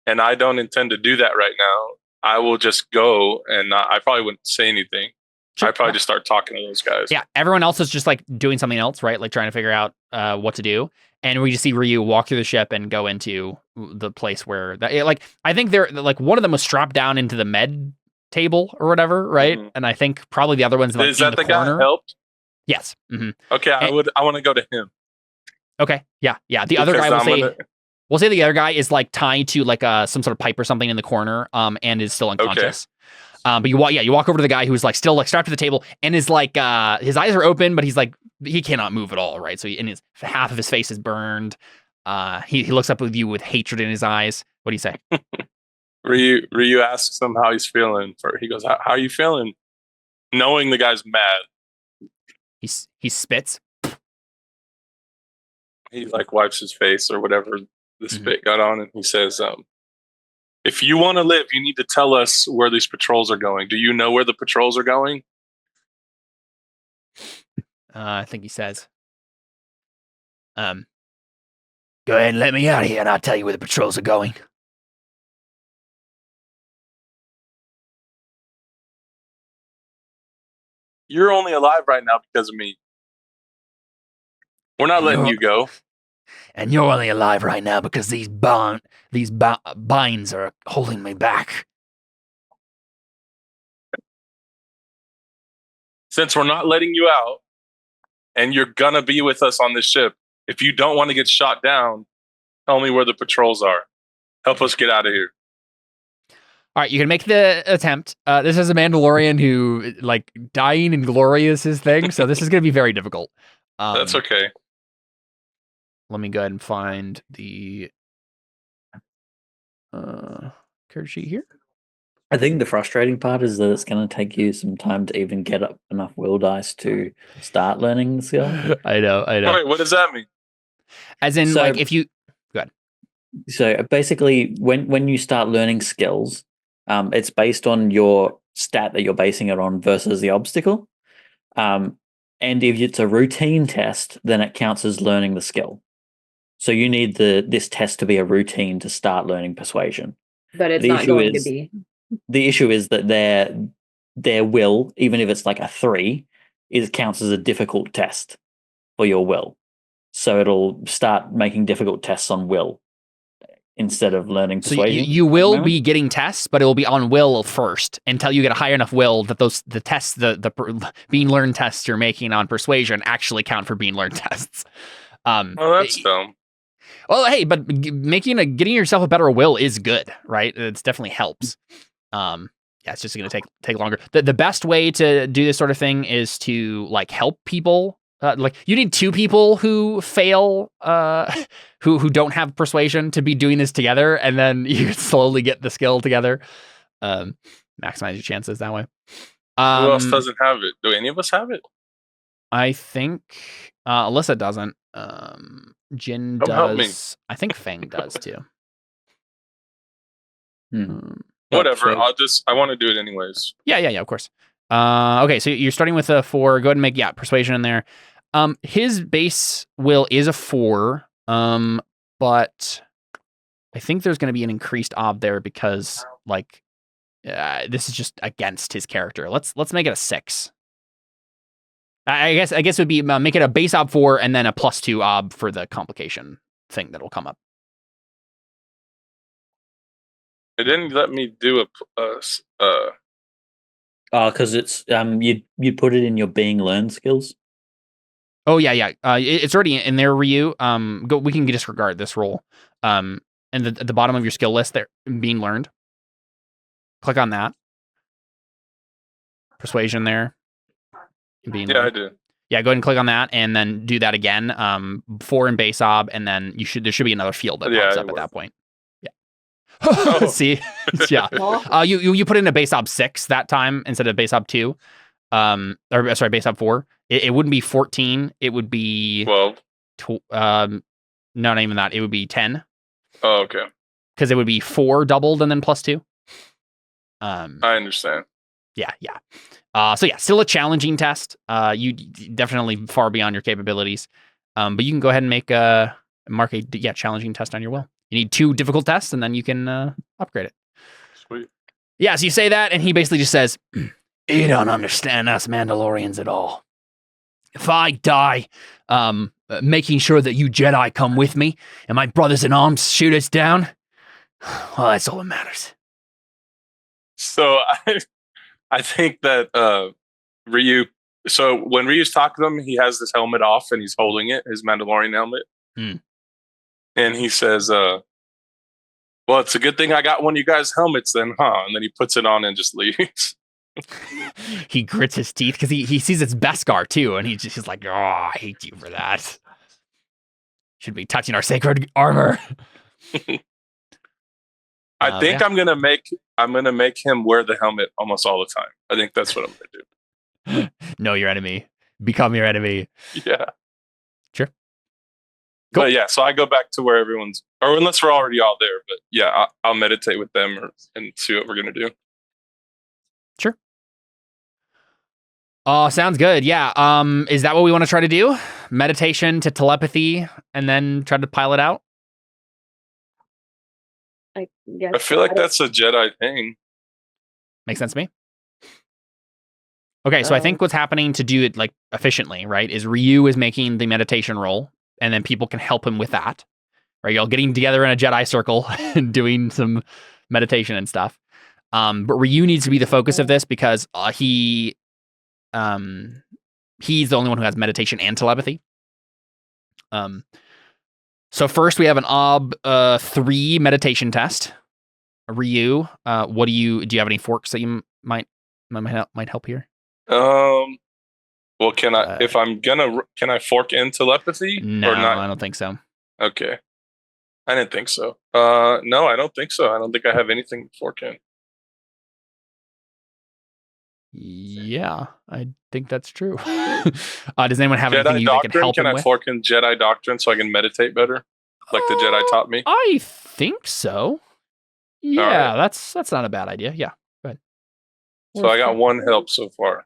and I don't intend to do that right now, I will just go, and I probably wouldn't say anything. Sure. I'd probably just start talking to those guys. Yeah, everyone else is just like doing something else, right? Like trying to figure out what to do. And we just see Ryu walk through the ship and go into the place where, I think they're like one of them was strapped down into the med table or whatever, right? Mm-hmm. And I think probably the other one's like is that the guy who helped? Yes. Mm-hmm. Okay, I want to go to him. Okay, yeah. The other guy we'll say the other guy is like tied to like some sort of pipe or something in the corner, and is still unconscious. Okay. But you walk over to the guy who's like still like strapped to the table and is like his eyes are open, but he's like he cannot move at all, right? So half of his face is burned. He looks up with you with hatred in his eyes. What do you say? Ryu asks him how he's feeling. He goes, how are you feeling? Knowing the guy's mad. He spits. He like wipes his face or whatever the spit got on, and he says, if you want to live, you need to tell us where these patrols are going. Do you know where the patrols are going? I think he says, go ahead and let me out of here and I'll tell you where the patrols are going. You're only alive right now because of me. We're not letting you go. And you're only alive right now because these binds are holding me back. Since we're not letting you out, and you're gonna be with us on this ship, if you don't want to get shot down, tell me where the patrols are. Help us get out of here. All right, you can make the attempt. This is a Mandalorian who, like, dying and glory is his thing, so this is going to be very difficult. That's okay. Let me go ahead and find the character sheet here. I think the frustrating part is that it's going to take you some time to even get up enough will dice to start learning the skill. I know. Wait, what does that mean? As in, like, if you... Go ahead. So basically, when you start learning skills, it's based on your stat that you're basing it on versus the obstacle. And if it's a routine test, then it counts as learning the skill. So you need this test to be a routine to start learning persuasion. But it's not going to be. The issue is that their will, even if it's like a 3, counts as a difficult test for your will. So it'll start making difficult tests on will instead of learning persuasion. So you will be getting tests, but it will be on will first until you get a high enough will that the tests, the being learned tests you're making on persuasion actually count for being learned tests. Well, that's dumb. Well, hey, but getting yourself a better will is good, right? It definitely helps. Yeah, it's just going to take longer. The best way to do this sort of thing is to like help people. Like you need 2 people who fail, who don't have persuasion to be doing this together, and then you slowly get the skill together. Maximize your chances that way. Who else doesn't have it? Do any of us have it? I think Alyssa doesn't. Jin does. Help me. I think Fang does too. Whatever. I want to do it anyways. Yeah, of course. Okay, so you're starting with a 4. Go ahead and make persuasion in there. His base will is a 4. But I think there's going to be an increased ob there because like this is just against his character. Let's make it a 6. I guess it would be make it a base ob 4 and then a +2 ob for the complication thing that'll come up. It didn't let me do because it's you'd put it in your being learned skills. Oh yeah. It's already in there, Ryu. We can disregard this roll. And at the bottom of your skill list there, being learned. Click on that. Persuasion there. Yeah, learned. I do. Yeah, go ahead and click on that, and then do that again. 4 in base ob, and then there should be another field that pops up at that point. Yeah. See, yeah. You put in a base ob 6 that time instead of base ob 2. Base ob 4. It wouldn't be 14. It would be 12. No, not even that. It would be 10. Oh, okay. Because it would be 4 doubled and then +2. I understand. Yeah. So yeah, still a challenging test. You definitely far beyond your capabilities. But you can go ahead and mark a challenging test on your will. You need 2 difficult tests, and then you can upgrade it. Sweet. Yeah, so you say that, and he basically just says, "You don't understand us Mandalorians at all. If I die, making sure that you Jedi come with me, and my brothers in arms shoot us down, well, that's all that matters." So I think that Ryu. So when Ryu's talking to him, he has this helmet off and he's holding it, his Mandalorian helmet, and he says, "Well, it's a good thing I got one of you guys' helmets, then, huh?" And then he puts it on and just leaves. He grits his teeth because he sees it's Beskar too, and he's like, "Oh, I hate you for that." Should be touching our sacred armor. I think I'm gonna make him wear the helmet almost all the time. I think that's what I'm gonna do. Know your enemy. Become your enemy. Yeah. Sure. Cool. But yeah, so I go back to where everyone's, or unless we're already all there. But yeah, I'll meditate with them and see what we're gonna do. Sure. Oh, sounds good. Yeah. Is that what we want to try to do? Meditation to telepathy, and then try to pile it out. I guess I feel like that's a Jedi thing. Makes sense to me. Okay, so I think what's happening to do it like efficiently, right, is Ryu is making the meditation roll, and then people can help him with that. Right, you're all getting together in a Jedi circle and doing some meditation and stuff. But Ryu needs to be the focus of this because he's the only one who has meditation and telepathy. So first we have an Ob 3 meditation test. Ryu, what do you have any forks that you might help here? Well, can I can I fork in telepathy No, or not? I don't think so. Okay. I didn't think so. No, I don't think so. I don't think I have anything to fork in. Yeah, I think that's true. Does anyone have Jedi anything that can Doctrine? help Can him I with? fork in Jedi Doctrine so I can meditate better? Like the Jedi taught me? I think so. Yeah, that's not a bad idea. Yeah. So I got one help so far.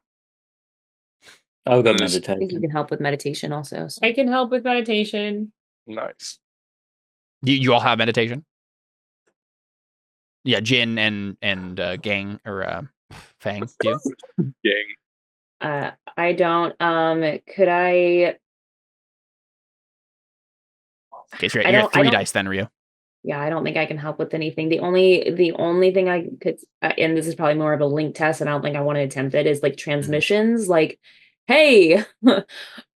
I've got Nice. I think you meditation. can help with meditation also. So. I can help with meditation. Nice. You all have meditation? Yeah, Jin and Gang or Fang do. Gang. I don't. Could I? Okay, so I you're don't- at I 3 don't- dice then, Ryu. Yeah, I don't think I can help with anything. The only thing I could, and this is probably more of a link test, and I don't think I want to attempt it, is like transmissions. Like, hey,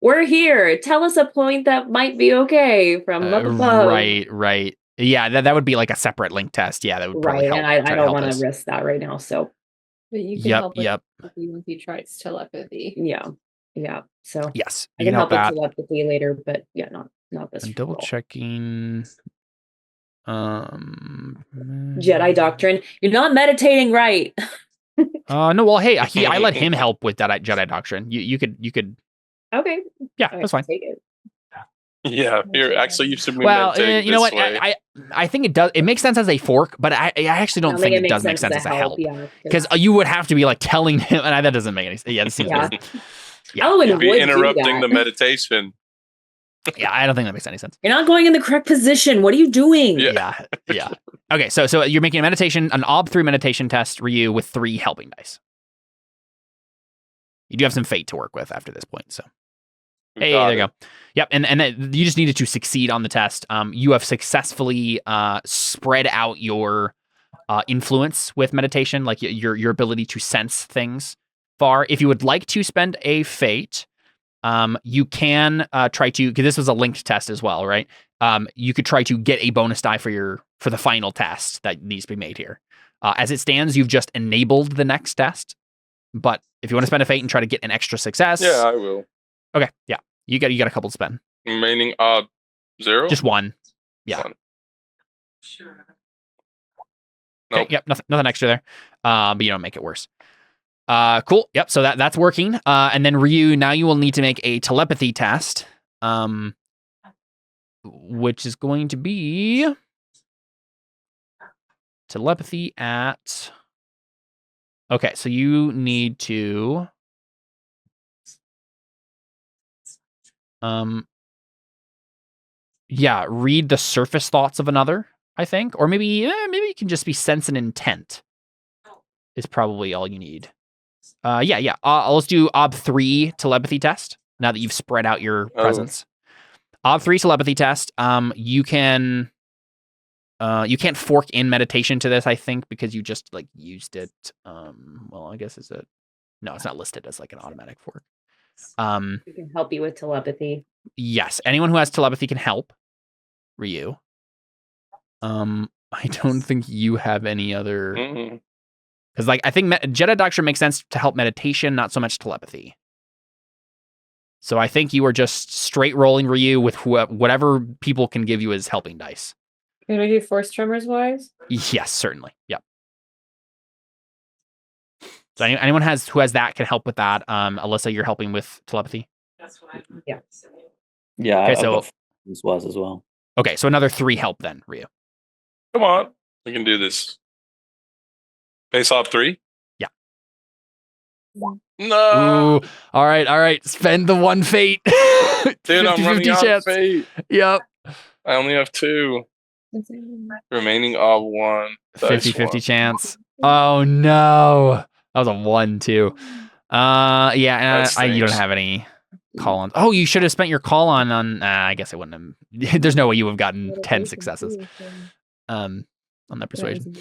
we're here. Tell us a point that might be okay from up above. Right. Yeah, that would be like a separate link test. Yeah, that would probably Right, help. and try I to don't help want us. to risk that right now. So But you can Yep, help with yep. telepathy once he tries telepathy. yeah. So Yes, I you can can help help that. with telepathy later, but yeah, not this. I'm double roll. checking. Jedi Doctrine. You're not meditating right. No, well, hey, I let him help with that Jedi Doctrine. You could, Okay. yeah, All right, that's fine. Take it. Yeah, here actually you should be Well, meditating you know this what? way. I think it does. It makes sense as a fork, but I actually don't think it does make sense as a help. Yeah, Because you would have to be like telling him, and that doesn't make any sense. Yeah, this seems Yeah. weird. Yeah, Owen You'd be would do interrupting that. the meditation. yeah, I don't think that makes any sense. You're not going in the correct position. What are you doing? Yeah. Yeah. Okay, so you're making a meditation, an Ob 3 meditation test, Ryu, with 3 helping dice. You do have some fate to work with after this point, so. Hey, Got there you it. go. Yep, and you just needed to succeed on the test. You have successfully spread out your influence with meditation, like your ability to sense things far. If you would like to spend a fate, you can try to, because this was a linked test as well, right? You could try to get a bonus die for the final test that needs to be made here. As it stands, you've just enabled the next test. But if you want to spend a fate and try to get an extra success, Yeah, I will. okay, yeah, you got a couple to spend. Remaining 0? Just one. Yeah. One. Okay, Nope. yep, nothing extra there. But you don't make it worse. Cool. Yep. So that's working. And then Ryu, now you will need to make a telepathy test, which is going to be telepathy at. Okay, so you need to. Yeah, read the surface thoughts of another, I think, or maybe it can just be sense and intent. Is probably all you need. Yeah. Let's do Ob 3 telepathy test. Now that you've spread out your presence, Ob 3 telepathy test. You can't fork in meditation to this, I think, because you just like used it. Well, I guess no, it's not listed as like an automatic fork. We can help you with telepathy. Yes, anyone who has telepathy can help Ryu. I don't think you have any other. Mm-mm. Because, like, I think Jedi Doctrine makes sense to help meditation, not so much telepathy. So I think you are just straight rolling Ryu with whatever people can give you as helping dice. Can we do force tremors wise? Yes, certainly. Yep. So anyone who has that can help with that. Alyssa, you're helping with telepathy. That's what I. Yeah. Yeah, Okay, I've so got as was as well. okay, so another 3 help then, Ryu. Come on. We can do this. Face off 3? Yeah. No. Ooh, all right. Spend the 1 fate. Dude, I'm running out of fate. Yep. I only have 2. Remaining of 1. 50-50 chance. Oh no. That was a 1 too. Yeah, you don't have any call on. Oh, you should have spent your call on I guess it wouldn't have. There's no way you would have gotten 10 successes. On that persuasion.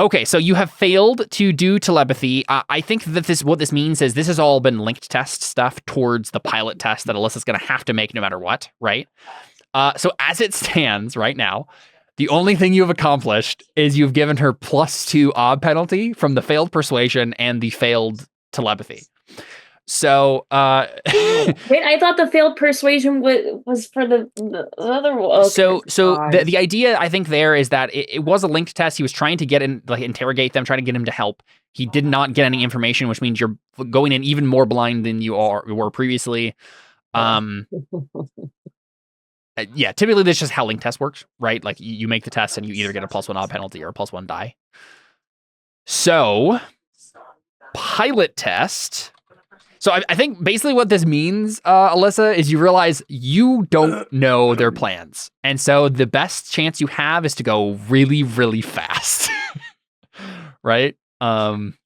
Okay, so you have failed to do telepathy. I think that what this means is this has all been linked test stuff towards the pilot test that Alyssa's going to have to make no matter what, right? So as it stands right now, the only thing you have accomplished is you've given her +2 ob penalty from the failed persuasion and the failed telepathy. So, Wait, I thought the failed persuasion was for the other one. Okay. So the idea I think there is that it was a linked test. He was trying to interrogate them, trying to get him to help. He did not get any information, which means you're going in even more blind than you were previously. Yeah, typically that's just how link test works, right? Like you make the test and you either get a +1 odd penalty or a +1 die. So, pilot test. So I think basically what this means, Alyssa, is you realize you don't know their plans. And so the best chance you have is to go really, really fast. Right? Am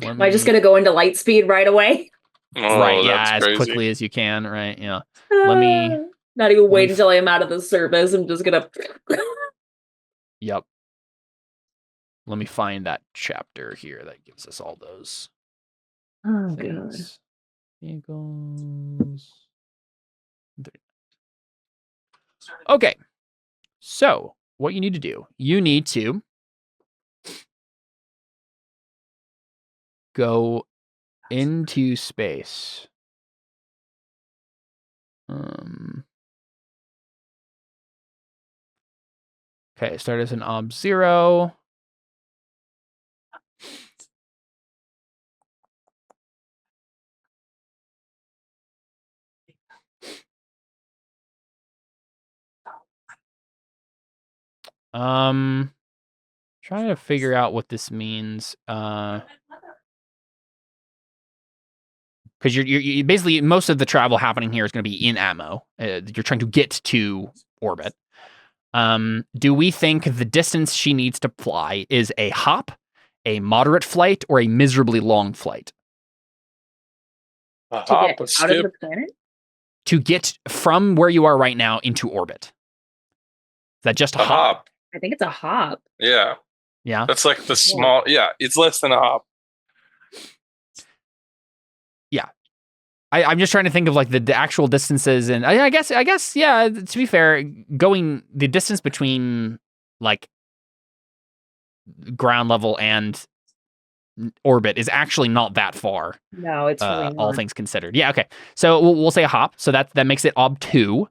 I just going to go into light speed right away? Oh, right, yeah, that's as crazy. quickly as you can, right? Yeah. Let me... Not even wait until I am out of the service. I'm just going to... Yep. Let me find that chapter here that gives us all those. Oh, God. Vehicles. Okay. So, what you need to do, you need to go into space. Okay, start as an ob 0. Trying to figure out what this means. Because you're basically most of the travel happening here is going to be in ammo. You're trying to get to orbit. Do we think the distance she needs to fly is a hop, a moderate flight, or a miserably long flight? A To hop, get a out skip. of the planet? To get from where you are right now into orbit. Is that just a A hop? hop. I think it's a hop. Yeah. Yeah. That's like the small. Yeah, it's less than a hop. Yeah. I'm just trying to think of like the actual distances, and I guess yeah. To be fair, going the distance between like ground level and orbit is actually not that far. No, it's really all not. things considered. Yeah. Okay. So we'll say a hop. So that makes it ob 2.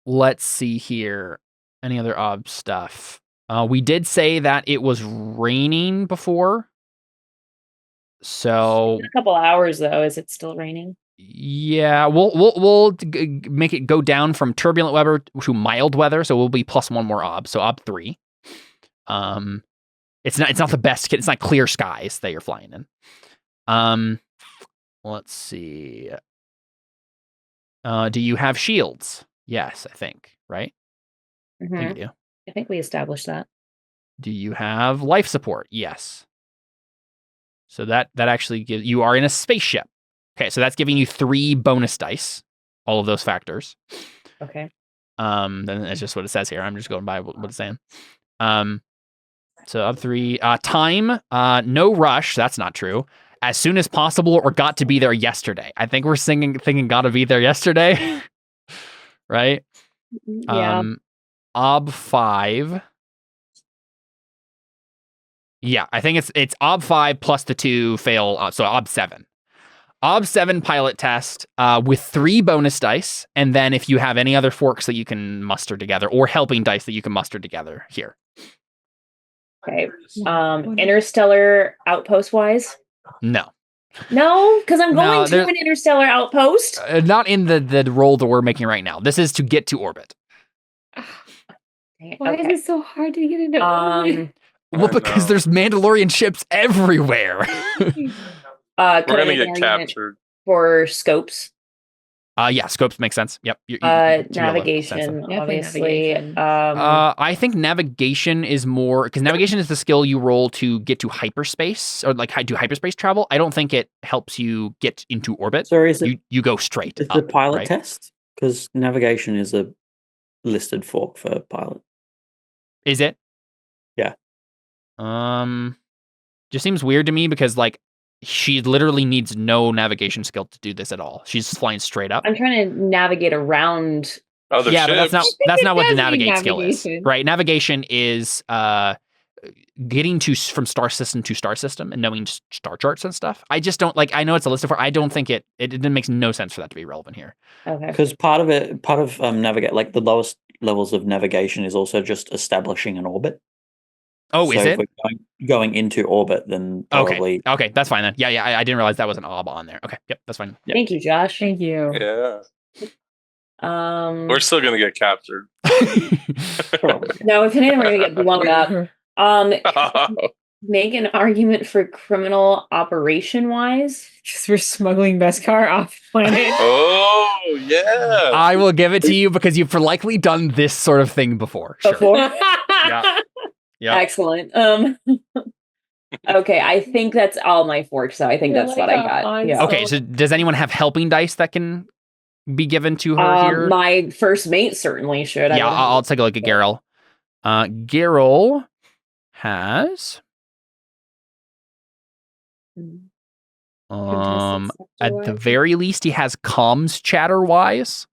Let's see here. Any other ob stuff? We did say that it was raining before. So In a couple hours, though. Is it still raining? yeah, we'll make it go down from turbulent weather to mild weather. So we'll be +1 more ob. So ob 3. It's not the best. It's not clear skies that you're flying in. Let's see. Do you have shields? Yes, I think. Right. I think you do. I think we established that. Do you have life support? Yes. So that actually gives you are in a spaceship. Okay, so that's giving you 3 bonus dice. All of those factors. Okay. Then that's just what it says here. I'm just going by what it's saying. So up 3. Time. No rush. That's not true. As soon as possible, or got to be there yesterday. I think we're thinking got to be there yesterday. Right? Yeah. Ob 5. Yeah, I think it's ob 5 plus the 2 fail, so ob 7. OB7 pilot test with 3 bonus dice, and then if you have any other forks that you can muster together, or helping dice that you can muster together here. Okay. Interstellar outpost wise? No. No, because I'm going No, to an interstellar outpost. Not in the roll that we're making right now. This is to get to orbit. Why is it so hard to get into orbit? Well, because there's Mandalorian ships everywhere. We're gonna get captured. For scopes. Yeah, scopes make sense. Yep. Navigation, obviously. Navigation. I think navigation is more, because navigation is the skill you roll to get to hyperspace, or like do hyperspace travel. I don't think it helps you get into orbit. So is it you go straight is up, the pilot right? test? Because navigation is a listed fork for pilot. Is it? Yeah. Just seems weird to me because like she literally needs no navigation skill to do this at all. She's flying straight up. I'm trying to navigate around. Other Yeah, ships. but that's not what the does mean navigate skill is, navigation. right? Navigation is getting from star system to star system and knowing star charts and stuff. I just don't like. I know it's a list of. I don't think it makes no sense for that to be relevant here. Okay. Because part of navigate, like the lowest levels of navigation is also just establishing an orbit. Oh, So is if it? we're going into orbit, then probably Okay, that's fine then. Yeah, I didn't realize that was an ob on there. Okay, yep, that's fine. Yep. Thank you, Josh. Thank you. Yeah. We're We're still gonna get captured. probably. no, if anything, we're gonna get blown up. Make an argument for criminal operation wise. Because we're smuggling Beskar off planet. Oh yeah. I will give it to you because you've likely done this sort of thing before. Sure. Before. Yeah. Excellent. Okay, I think that's all my forks, so I think that's what I got. Yeah. Okay, so does anyone have helping dice that can be given to her here? My first mate certainly should. Yeah, I'll take a look at Garrel. Garrel has at the very least he has comms chatter wise.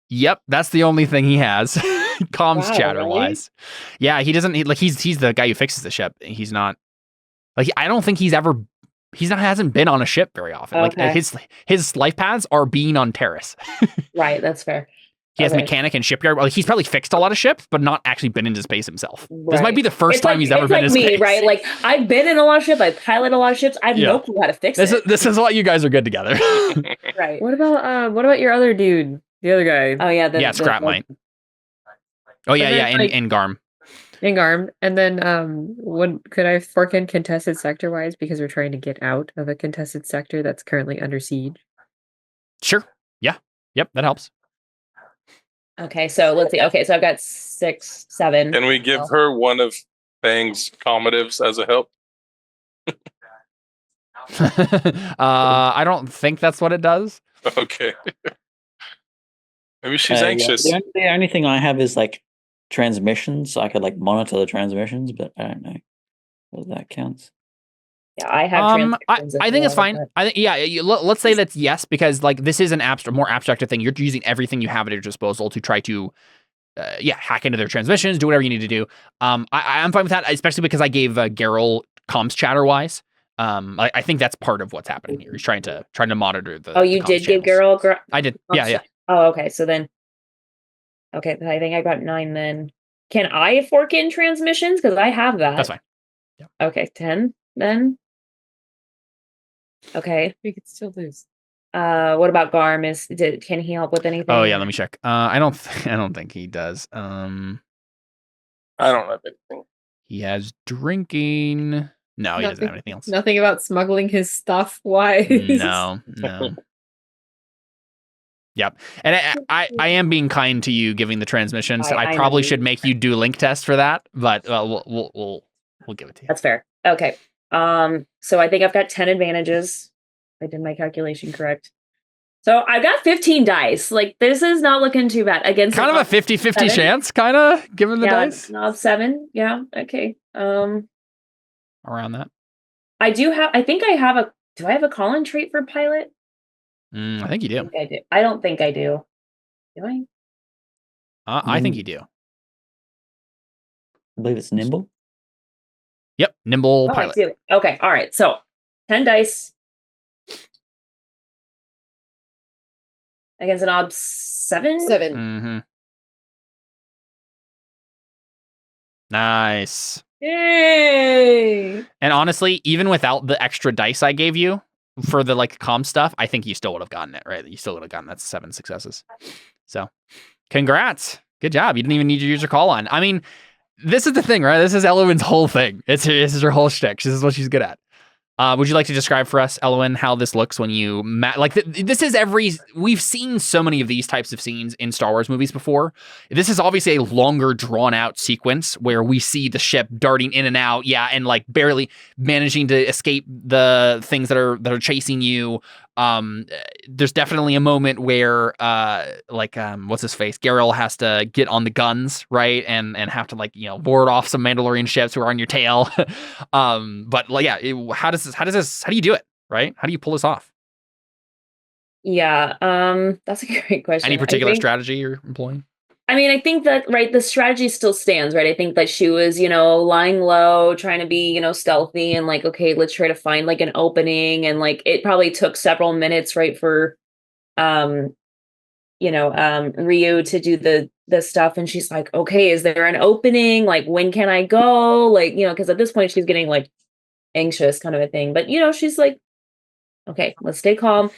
Yep, that's the only thing he has. Comms chatter wise. Yeah, he doesn't he's the guy who fixes the ship. He's not like I don't think hasn't been on a ship very often. Okay. Like his life paths are being on Terrace. Right, that's fair. He has mechanic and shipyard. Well, he's probably fixed a lot of ships, but not actually been into space himself. This might be the first time he's ever been in space. Right? Like I've been in a lot of ships. I pilot a lot of ships. I have no clue how to fix it. This is why you guys are good together. Right. What about your other dude? The other guy. Oh yeah. Scrap mine. Oh yeah, in Garm. In Garm. And then could I fork in contested sector wise because we're trying to get out of a contested sector that's currently under siege? Sure. Yeah. Yep, that helps. Okay, so let's see. Okay, so I've got 6, 7. Can we give her one of Fang's commatives as a help? I don't think that's what it does. Okay. Maybe she's anxious. Yeah. The only thing I have is like transmissions, so I could like monitor the transmissions, but I don't know whether that counts. Yeah, I have. I think it's fine. I think let's say that's yes, because like this is an more abstract thing. You're using everything you have at your disposal to try to, hack into their transmissions, do whatever you need to do. I'm fine with that, especially because I gave Garrel comms chatter wise. I think that's part of what's happening here. He's trying to monitor the. Oh, you did give Garrel. I did. Yeah. Oh, okay. So then, okay, I think I got 9. Then, can I fork in transmissions? Because I have that. That's fine. Yeah. Okay, 10 then. Okay. We could still lose. What about Garm? Can he help with anything? Oh yeah, let me check. I don't think he does. I don't have anything. He has drinking. No, he doesn't have anything else. Nothing about smuggling his stuff. Why? No. Yep. And I am being kind to you giving the transmissions. I probably should make you do link test for that, but we'll give it to you. That's fair. Okay. So I think I've got 10 advantages. I did my calculation correct. So I've got 15 dice. Like this is not looking too bad against kind of a 50-50 chance, kind of given the dice. Knob 7. Yeah. Okay. Around that. I think I have a. Do I have a call-in trait for pilot? I think you do. I do. I don't think I do. Do I? I think you do. I believe it's nimble. Yep, nimble pilot. I do. Okay, all right. So 10 dice. Against an odd 7? 7. Mm-hmm. Nice. Yay! And honestly, even without the extra dice I gave you for the like comm stuff, I think you still would have gotten it, right? You still would have gotten that 7 successes. So congrats. Good job. You didn't even need to use your call on. I mean, this is the thing, right? This is Elowen's whole thing. This is her whole shtick. This is what she's good at. Would you like to describe for us, Elowen, how this looks when you this is we've seen so many of these types of scenes in Star Wars movies before. This is obviously a longer drawn out sequence where we see the ship darting in and out, and like barely managing to escape the things that are chasing you. There's definitely a moment where what's his face? Garrel has to get on the guns, right? And have to ward off some Mandalorian ships who are on your tail. How do you do it, right? How do you pull this off? Yeah, that's a great question. Any particular strategy you're employing? I mean, I think that, right, the strategy still stands, right? I think that she was, lying low, trying to be, stealthy and like, okay, let's try to find like an opening. And like, it probably took several minutes, right, for, Ryu to do the stuff. And she's like, okay, is there an opening? Like, when can I go? Like, because at this point she's getting like anxious kind of a thing. But, she's like, okay, let's stay calm.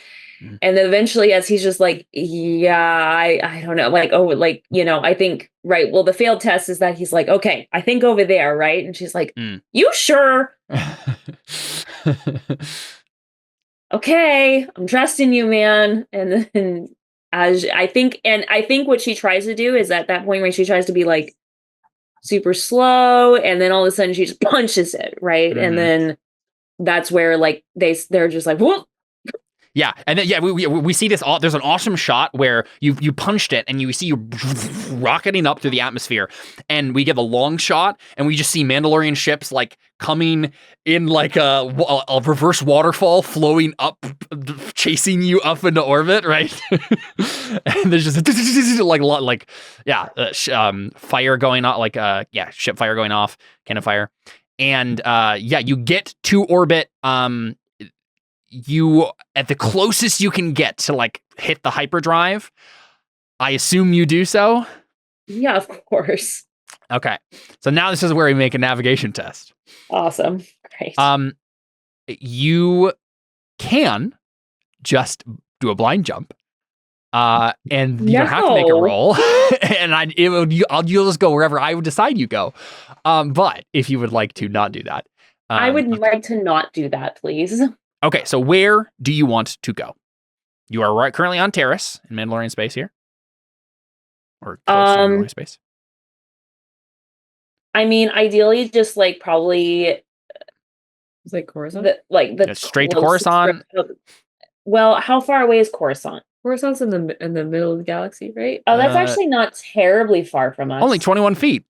And then eventually, as he's just like, I don't know, like, oh, like, I think, right. Well, the failed test is that he's like, okay, I think over there, right? And she's like, you sure? Okay, I'm trusting you, man. And then I think what she tries to do is at that point where she tries to be like super slow, and then all of a sudden she just punches it, right? And then that's where like they're just like, whoop. Yeah, and then we see this. There's an awesome shot where you punched it, and you see you rocketing up through the atmosphere, and we get a long shot, and we just see Mandalorian ships like coming in like a reverse waterfall, flowing up, chasing you up into orbit, right? And there's just fire going on, ship fire going off, cannon fire, and you get to orbit. You at the closest you can get to like hit the hyperdrive. I assume you do so. Yeah, of course. Okay, so now this is where we make a navigation test. Awesome, great. You can just do a blind jump, and you don't have to make a roll, and you'll just go wherever I would decide you go. But if you would like to not do that, I would like to not do that, please. Okay, so where do you want to go? You are currently on Terrace in Mandalorian space here, or close to Mandalorian space. I mean, ideally, just like probably, it's like Coruscant. Straight to Coruscant. Well, how far away is Coruscant? Coruscant's in the middle of the galaxy, right? Oh, that's actually not terribly far from us. Only 21 feet.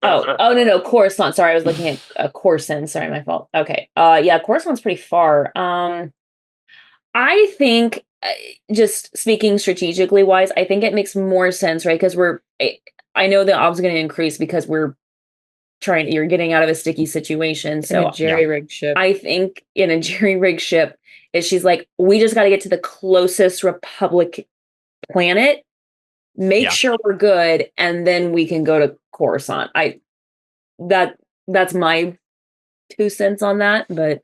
No, Coruscant. Sorry, I was looking at Coruscant. Sorry, my fault. Okay. Coruscant's pretty far. I think, just speaking strategically wise, I think it makes more sense, right? Because I know the odds are going to increase because you're getting out of a sticky situation. So in a jerry-rigged ship. I think in a jerry-rigged ship, she's like, we just got to get to the closest Republic planet, make sure we're good, and then we can go to Coruscant. That's my 2 cents on that, but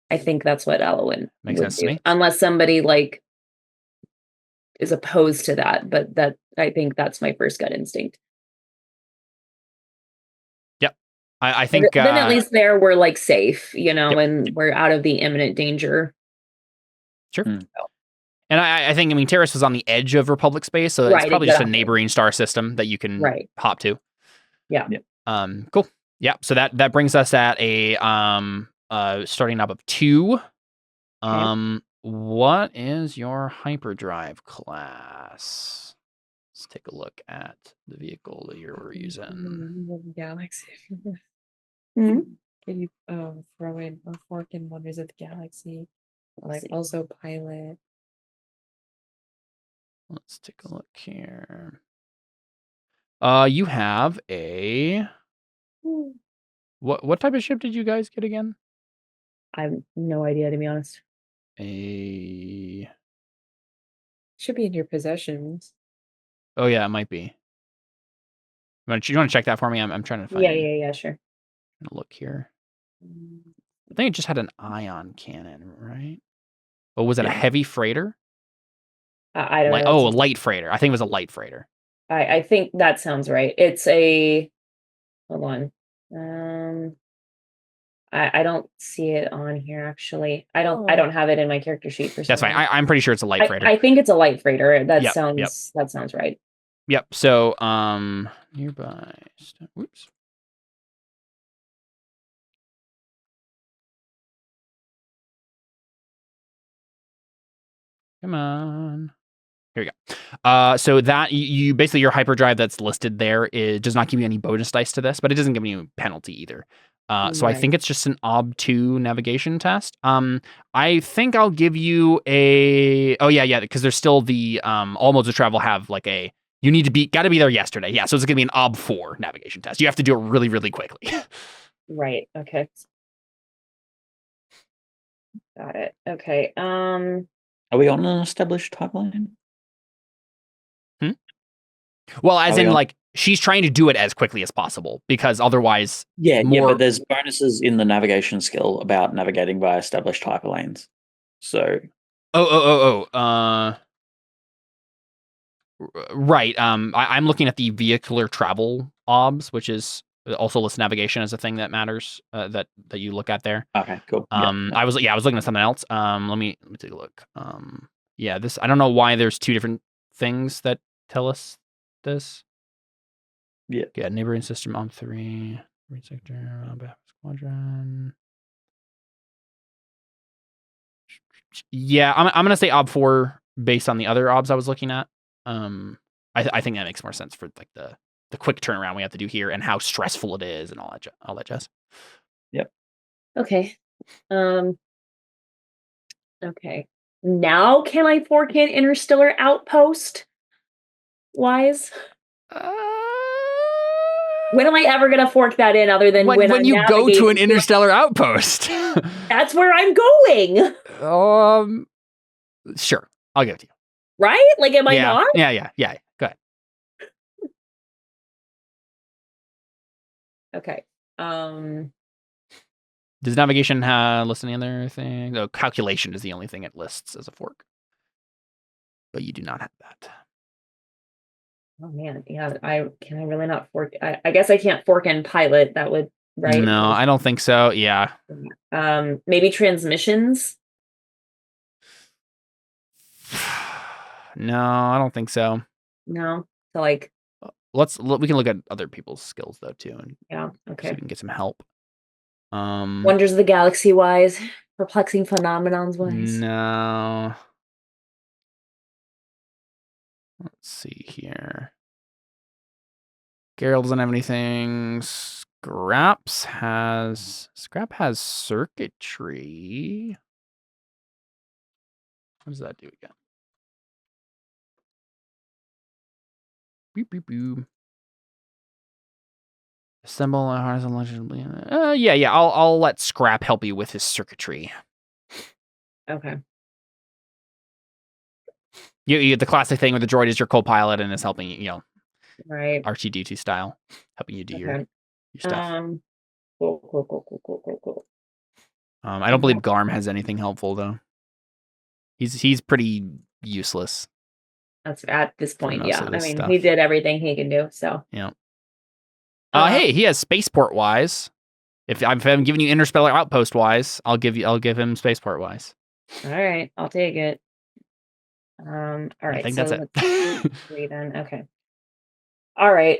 I think that's what Elowen makes sense to me. Unless somebody like is opposed to that, but I think that's my first gut instinct. Yep, I think then at least there we're like safe, and we're out of the imminent danger. Sure. And I think, Terrace was on the edge of Republic space, so it's probably just a neighboring star system that you can hop to. Yeah. Cool. Yeah. So that brings us at a starting up of 2. What is your hyperdrive class? Let's take a look at the vehicle that you're using. Galaxy. Mm-hmm. Can you throw in a fork in Wonders of the Galaxy? Like also pilot. Let's take a look here. You have a what type of ship did you guys get again? I have no idea, to be honest. A Should be in your possessions. Oh yeah, it might be. You want to check that for me? I'm trying to find. Yeah, sure. Look here. I think it just had an ion cannon, right? Oh, was it a heavy freighter? I don't know. Oh, a light freighter. I think it was a light freighter. I think that sounds right. It's a. Hold on. I don't see it on here actually. I don't have it in my character sheet for. That's fine. I'm pretty sure it's a light freighter. I think it's a light freighter. That Yep, sounds right. Yep. So nearby. Whoops. Come on. Here we go. So that you basically your hyperdrive that's listed there does not give you any bonus dice to this, but it doesn't give you a penalty either. So I think it's just an ob2 navigation test. I think I'll give you a. Oh yeah, because there's still the all modes of travel have like a. You need to got to be there yesterday. Yeah, so it's gonna be an ob4 navigation test. You have to do it really, really quickly. Right. Okay. Got it. Okay. Are we on an established timeline? Well, as in, like, she's trying to do it as quickly as possible because otherwise, yeah, but there's bonuses in the navigation skill about navigating via established hyperlanes. So, right. I'm looking at the vehicular travel obs, which is also lists navigation as a thing that matters. That you look at there. Okay, cool. I was looking at something else. Let me take a look. This I don't know why there's two different things that tell us this. Yeah, neighboring system on 3, green sector, squadron. Yeah, I'm gonna say ob4 based on the other obs I was looking at. I think that makes more sense for like the quick turnaround we have to do here and how stressful it is and all that jazz. Yep. Okay. Okay. Now can I fork in interstellar outpost? Wise. When am I ever gonna fork that in other than when you go to an interstellar outpost? That's where I'm going. Sure. I'll give it to you. Right? Like, am I not? Yeah. Go ahead. Okay. Does navigation list any other thing? No, calculation is the only thing it lists as a fork. But you do not have that. Oh man, yeah. Can I really not fork? I guess I can't fork in pilot. That would right. No, I don't think so. Yeah. Maybe transmissions. No, I don't think so. No, so like. We can look at other people's skills though too, and okay, so we can get some help. Wonders of the Galaxy wise, perplexing phenomenons wise. No. Let's see here. Geralt doesn't have anything. Scrap has circuitry. What does that do again? Beep beep boop. Assemble a horizontal. Yeah. I'll let Scrap help you with his circuitry. Okay. You the classic thing where the droid is your co-pilot and is helping you, right? R2D2 style, helping you do your stuff. Cool. I don't believe Garm has anything helpful though. He's pretty useless. That's at this point, yeah. I mean, stuff. He did everything he can do, so. Yeah. Hey, he has spaceport wise. If I'm giving you interstellar outpost wise, I'll give him spaceport wise. All right, I'll take it. All right. I think that's it. 3 then. Okay. All right.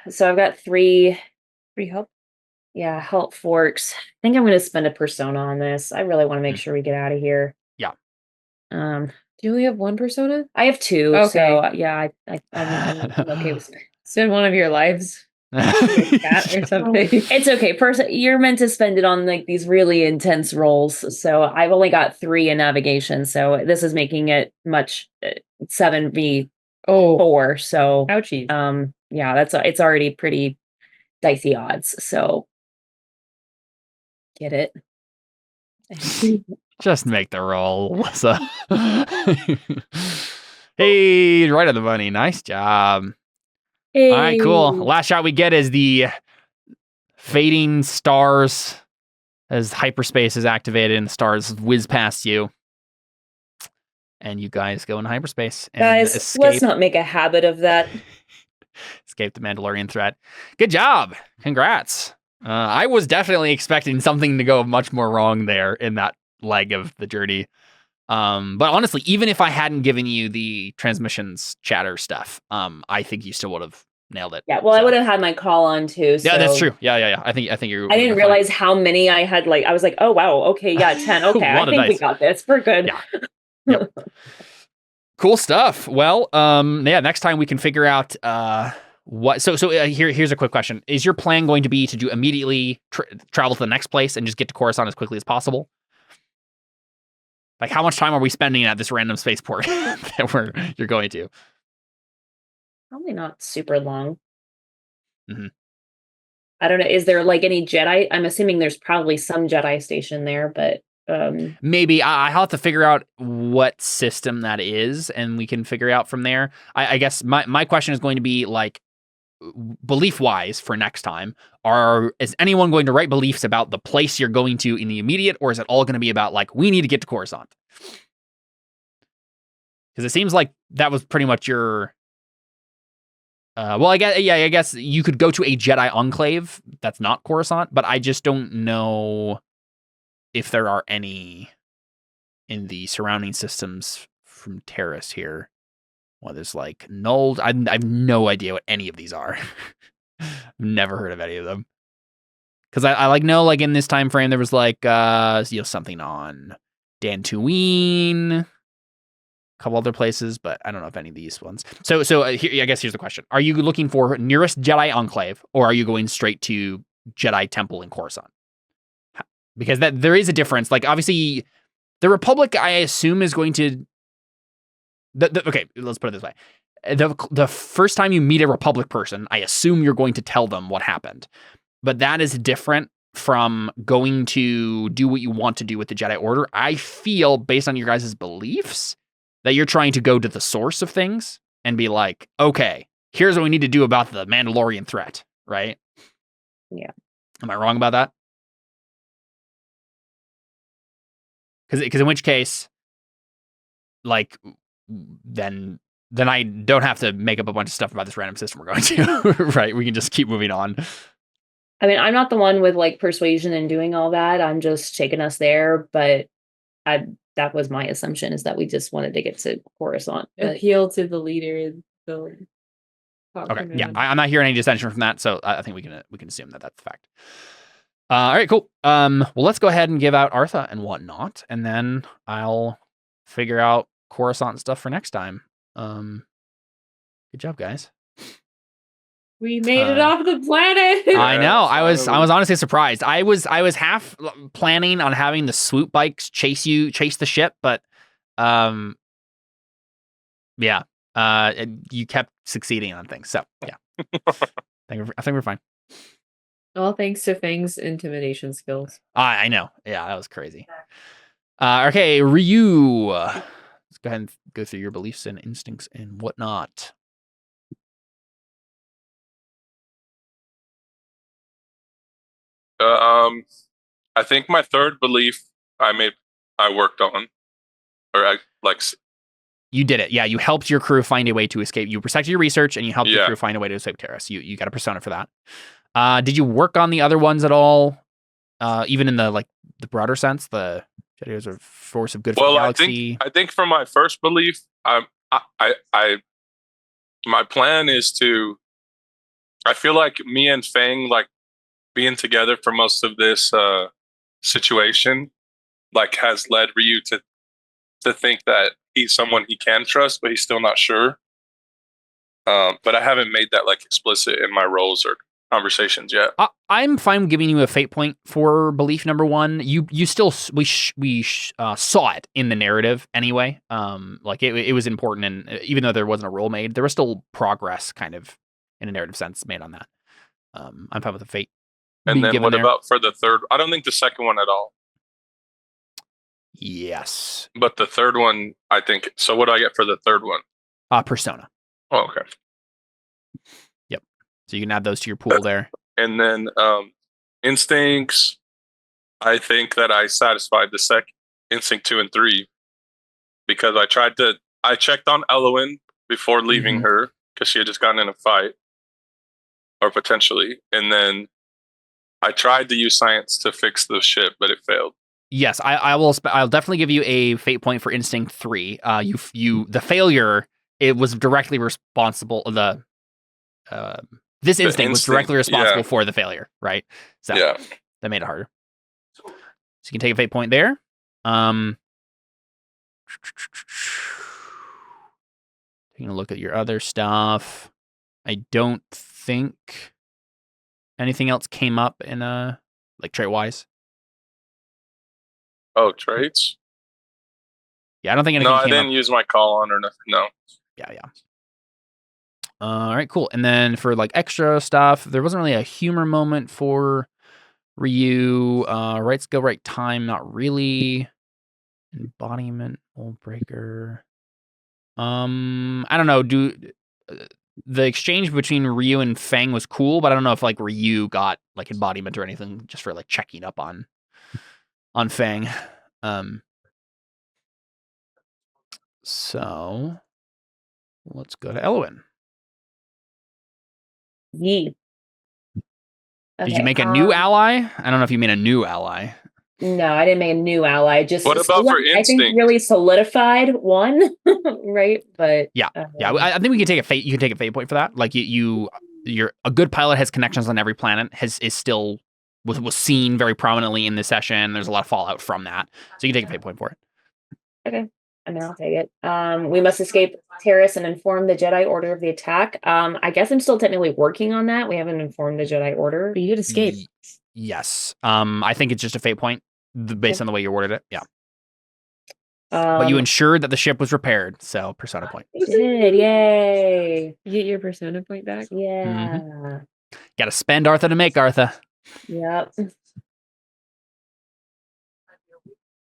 So I've got 3 help. Yeah, help forks. I think I'm going to spend a persona on this. I really want to make sure we get out of here. Yeah. Do you only have 1 persona? I have 2. Okay. So yeah, I'm okay with spend one of your lives. Cat or something. It's okay. You're meant to spend it on like these really intense roles. So I've only got 3 in navigation. So this is making it much 7v4. So ouchie. Yeah, it's already pretty dicey odds. So get it. Just make the roll. Hey, right on the money. Nice job. Hey. All right, cool. Last shot we get is the fading stars as hyperspace is activated and the stars whiz past you. And you guys go into hyperspace and Guys, escape. let's not make a habit of that. Escape the Mandalorian threat. Good job. Congrats. I was definitely expecting something to go much more wrong there in that leg of the journey. But honestly, even if I hadn't given you the transmissions chatter stuff, I think you still would have nailed it. Yeah, well, I would have had my call on too. So Yeah, that's true. Yeah. I think you're. I didn't realize how many I had. Like, I was like, oh wow, okay, yeah, 10. Okay, I think we got this. We're good. Yeah. Yep. Cool stuff. Well, yeah. Next time we can figure out what. So here's a quick question: is your plan going to be to do immediately travel to the next place and just get to Coruscant as quickly as possible? Like, how much time are we spending at this random spaceport that you're going to? Probably not super long. Mm-hmm. I don't know. Is there like any Jedi? I'm assuming there's probably some Jedi station there, but maybe I'll have to figure out what system that is, and we can figure out from there. I guess my question is going to be like, belief wise for next time, is anyone going to write beliefs about the place you're going to in the immediate, or is it all going to be about like, we need to get to Coruscant? Because it seems like that was pretty much your well, I guess you could go to a Jedi enclave that's not Coruscant, but I just don't know if there are any in the surrounding systems from Terrace here. Well, there's like null. I have no idea what any of these are. Never heard of any of them. Because I like know like in this time frame there was like something on Dantooine, a couple other places, but I don't know if any of these ones. So here, I guess here's the question: are you looking for nearest Jedi enclave, or are you going straight to Jedi Temple in Coruscant? Because there is a difference. Like obviously, the Republic, I assume, is going to. Okay, let's put it this way. The first time you meet a Republic person, I assume you're going to tell them what happened. But that is different from going to do what you want to do with the Jedi Order. I feel, based on your guys' beliefs, that you're trying to go to the source of things and be like, okay, here's what we need to do about the Mandalorian threat, right? Yeah. Am I wrong about that? Because in which case, like, then I don't have to make up a bunch of stuff about this random system we're going to, right? We can just keep moving on. I mean, I'm not the one with like persuasion and doing all that. I'm just taking us there, but that was my assumption, is that we just wanted to get to Coruscant. Appeal to the leader. Okay, yeah, I'm not hearing any dissension from that, so I think we can assume that that's the fact. All right, cool. Well, let's go ahead and give out Artha and whatnot, and then I'll figure out Coruscant stuff for next time. Good job, guys. We made it off the planet. I know. I was honestly surprised. I was half planning on having the swoop bikes chase the ship, but yeah. You kept succeeding on things. So yeah. I think we're fine. All thanks to Fang's intimidation skills. I know. Yeah, that was crazy. Okay, Ryu. Let's go ahead and go through your beliefs and instincts and whatnot. I think my third belief I worked on, or you did it. Yeah, you helped your crew find a way to escape. You protected your research and you helped your crew find a way to escape Terrace. You got a persona for that. Did you work on the other ones at all? Even in the broader sense, the Jedi is a force of good for the galaxy. I think for my first belief, my plan is to. I feel like me and Fang being together for most of this situation, has led Ryu to think that he's someone he can trust, but he's still not sure. But I haven't made that explicit in my roles or conversations yet. I'm fine giving you a fate point for belief number one. You still we saw it in the narrative anyway. It was important, and even though there wasn't a roll made, there was still progress kind of in a narrative sense made on that. I'm fine with the fate. And then what about for the third? I don't think the second one at all. Yes. But the third one, I think. So what do I get for the third one? Persona. Oh, okay. Yep. So you can add those to your pool there. And then instincts. I think that I satisfied the second instinct 2 and 3 because I checked on Elowen before leaving her because she had just gotten in a fight, or potentially, and then I tried to use science to fix the ship, but it failed. Yes, I'll definitely give you a fate point for instinct 3. The failure, it was directly responsible. This instinct was directly responsible for the failure, right? So that made it harder. So you can take a fate point there. Taking a look at your other stuff. I don't think anything else came up in like trait wise. Oh, traits? Yeah, I don't think anything No, came I didn't up. use my call on or nothing. No. Yeah. All right, cool. And then for like extra stuff, there wasn't really a humor moment for Ryu. Right skill, right time, not really. Embodiment, Mold Breaker. I don't know. The exchange between Ryu and Fang was cool, but I don't know if like Ryu got like embodiment or anything just for like checking up on Fang. So let's go to Elowen. Yee. Did you make a new ally? I don't know if you made a new ally. No, I didn't make a new ally. Just what about for instinct? I think really solidified one, right? But yeah. I think we can take a fate. You can take a fate point for that. Like you're a good pilot has connections on every planet. Was seen very prominently in this session. There's a lot of fallout from that, so you can take a fate point for it. Okay. And then I'll take it. We must escape terrorists and inform the Jedi Order of the attack. I guess I'm still technically working on that. We haven't informed the Jedi Order. But you did escape. Yes. I think it's just a fate point based on the way you worded it. Yeah. But you ensured that the ship was repaired, so persona point. We did, yay! You get your persona point back. Yeah. Got to spend Artha to make Artha. Yep.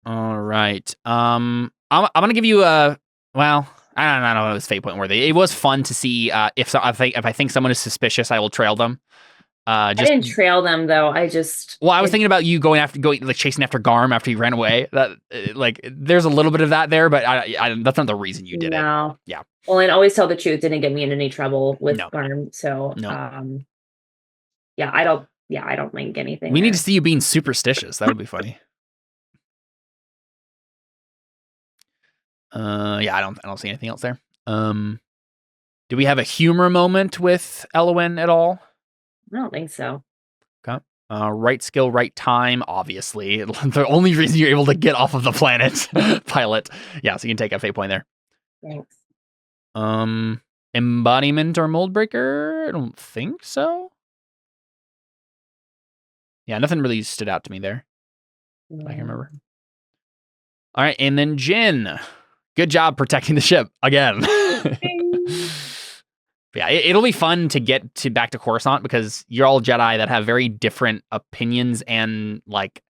All right. I'm gonna give you a. Well, I don't know. It was fate point worthy. It was fun to see. If I think someone is suspicious, I will trail them. I didn't trail them though. I was thinking about you going like chasing after Garm after he ran away. That like there's a little bit of that there, but I that's not the reason you did it. Yeah. Well, and always tell the truth didn't get me in any trouble with Garm. So I don't think anything. We need to see you being superstitious. That would be funny. I don't see anything else there. Do we have a humor moment with Elowen at all? I don't think so. Okay. Right skill, right time, obviously. The only reason you're able to get off of the planet, pilot. Yeah, so you can take a fate point there. Thanks. Embodiment or mold breaker? I don't think so. Yeah, nothing really stood out to me there. I can remember. All right, and then Jin. Good job protecting the ship again. Yeah, it'll be fun to get back to Coruscant because you're all Jedi that have very different opinions and like